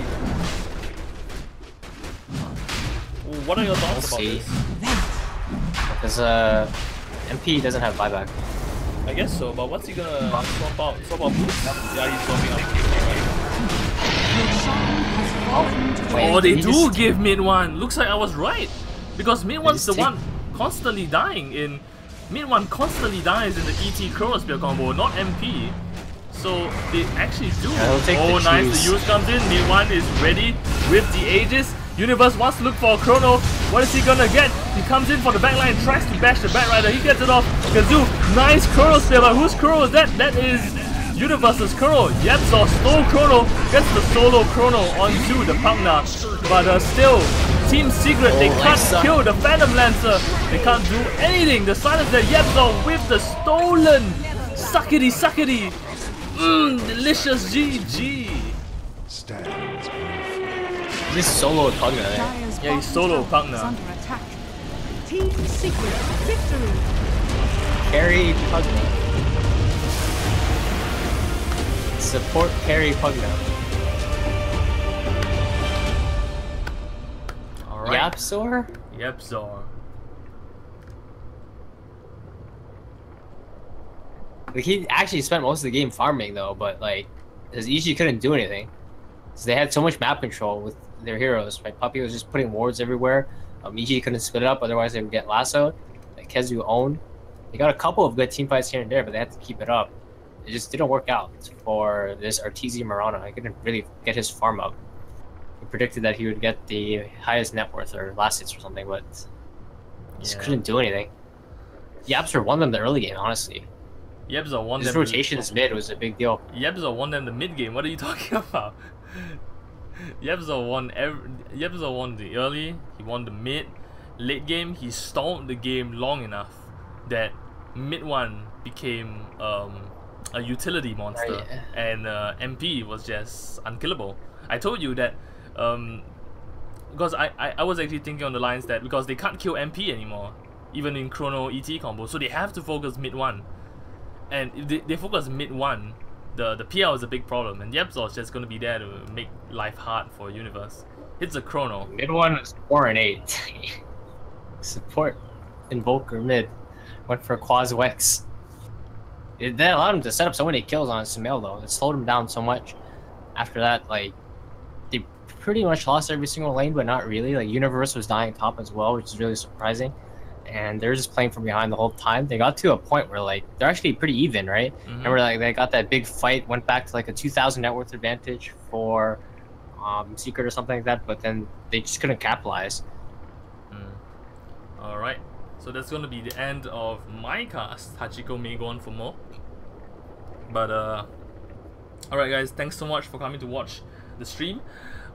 Ooh, what are your thoughts about see. this? Because MP doesn't have buyback. I guess so, but what's he gonna swap out? Swap out boots? Yeah, he's swapping out. Your shrine has fallen to the Wait, Oh, they he do just- give mid one. Looks like I was right. Because mid one's the just take- one constantly dying in. Mid one constantly dies in the ET Chronosphere combo, not MP. So they actually do. Yeah, he'll take Oh, the nice. Qs. The use comes in. Mid one is ready with the Aegis. Universe wants to look for a Chrono. What is he gonna get? He comes in for the backline, tries to bash the Batrider. He gets it off. Kazoo, nice Chronosphere, but whose Chrono is that? That is Universe's Chrono. Yebzor stole Chrono, gets the solo Chrono onto the Pugna. But still, Team Secret, they Oh, can't Lancer. kill the Phantom Lancer. They can't do anything. The silence there, Yebzor with the stolen. Suckety, suckety. Delicious GG. Stands. This solo Pugna there. Dire's Yeah, he's bottom solo tower is Pugna. under attack. Team Secret victory. Carry Pugna. Support carry Pugna. Alright. Yapsor? Yebzor. Like, he actually spent most of the game farming though, but like, his EG couldn't do anything. So they had so much map control with their heroes, right? Puppy was just putting wards everywhere. EG couldn't split it up, otherwise they would get lassoed. Like, Kezu owned. They got a couple of good team fights here and there, but they had to keep it up. It just didn't work out for this Arteezy Marana. I couldn't really get his farm up. He predicted that he would get the highest net worth or last hits or something, but just couldn't do anything. Yapster won them the early game, honestly. Yebzor won His them. rotations mid was a big deal. Yebzor won them the mid game. What are you talking about? Yebzor won the early. He won the mid. Late game, he stalled the game long enough that mid one became a utility monster, Right. and MP was just unkillable. I told you that because I was actually thinking on the lines that because they can't kill MP anymore, even in Chrono ET combo, so they have to focus mid one. And if they focus mid one, the PL is a big problem, and Yebzor is just going to be there to make life hard for Universe. It's a Chrono. Mid one was 4 and 8. support Invoker mid. Went for Quaz Wex. That allowed him to set up so many kills on Sumail though. It slowed him down so much. After that, like, they pretty much lost every single lane, but not really. Like, Universe was dying top as well, which is really surprising. And they're just playing from behind the whole time. They got to a point where, like, they're actually pretty even, right? Remember, like, they got that big fight, went back to, like, a 2,000 net worth advantage for Secret or something like that, but then they just couldn't capitalize. Alright, so that's going to be the end of my cast. Hachiko may go on for more. But, alright guys, thanks so much for coming to watch the stream.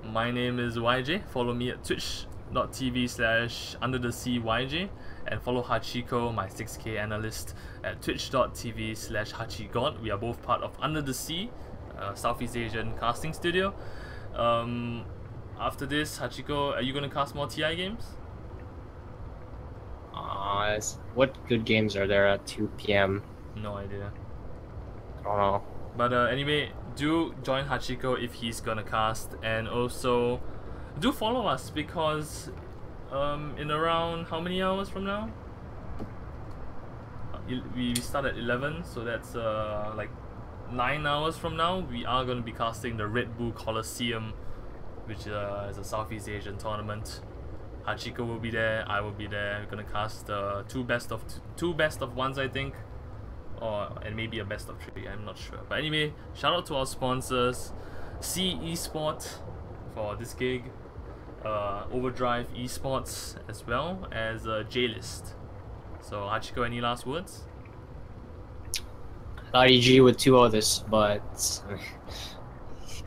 My name is YJ. Follow me at twitch.tv/UnderTheSeaYJ and follow Hachiko, my 6K analyst, at twitch.tv/HachiGod. We are both part of Under the Sea, Southeast Asian casting studio. After this, Hachiko, are you going to cast more TI games? What good games are there at 2 p.m.? No idea. I don't know. But anyway, do join Hachiko if he's gonna cast, and also do follow us because in around how many hours from now? We start at 11, so that's like 9 hours from now. We are gonna be casting the Red Bull Coliseum, which is a Southeast Asian tournament. Hachiko will be there. I will be there. We're gonna cast two best of ones, I think. And maybe a best of 3, I'm not sure. But anyway, shout out to our sponsors, C Esport for this gig, Overdrive Esports, as well as J-List. So Hachiko, any last words? I thought EG would 2-0 this, but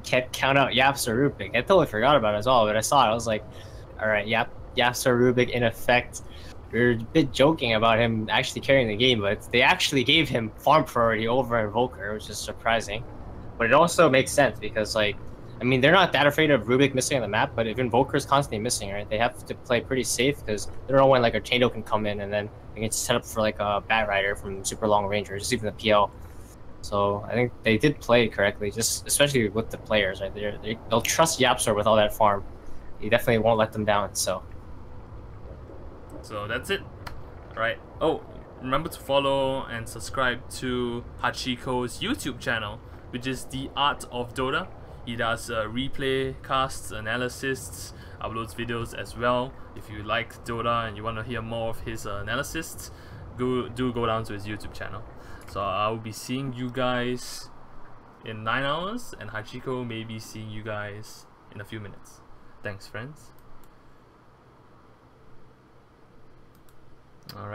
can't count out Yaps or Rubik. I totally forgot about it as well, but I saw it. I was like, alright, Yaps or Rubik in effect. We were a bit joking about him actually carrying the game, but they actually gave him farm priority over Invoker, which is surprising. But it also makes sense because, like, I mean, they're not that afraid of Rubik missing on the map, but if Invoker is constantly missing, right, they have to play pretty safe because they don't know when, like, a Chaindoe can come in and then they can set up for, like, a Bat Rider from super long range or just even the PL. So I think they did play correctly, just especially with the players, right? They'll trust Yapster with all that farm. He definitely won't let them down, so that's it. Alright. Oh, remember to follow and subscribe to Hachiko's YouTube channel, which is The Art of Dota. He does replay casts, analysis, uploads videos as well. If you like Dota and you want to hear more of his analysis, do go down to his YouTube channel. So I will be seeing you guys in 9 hours, and Hachiko may be seeing you guys in a few minutes. Thanks, friends. Alright.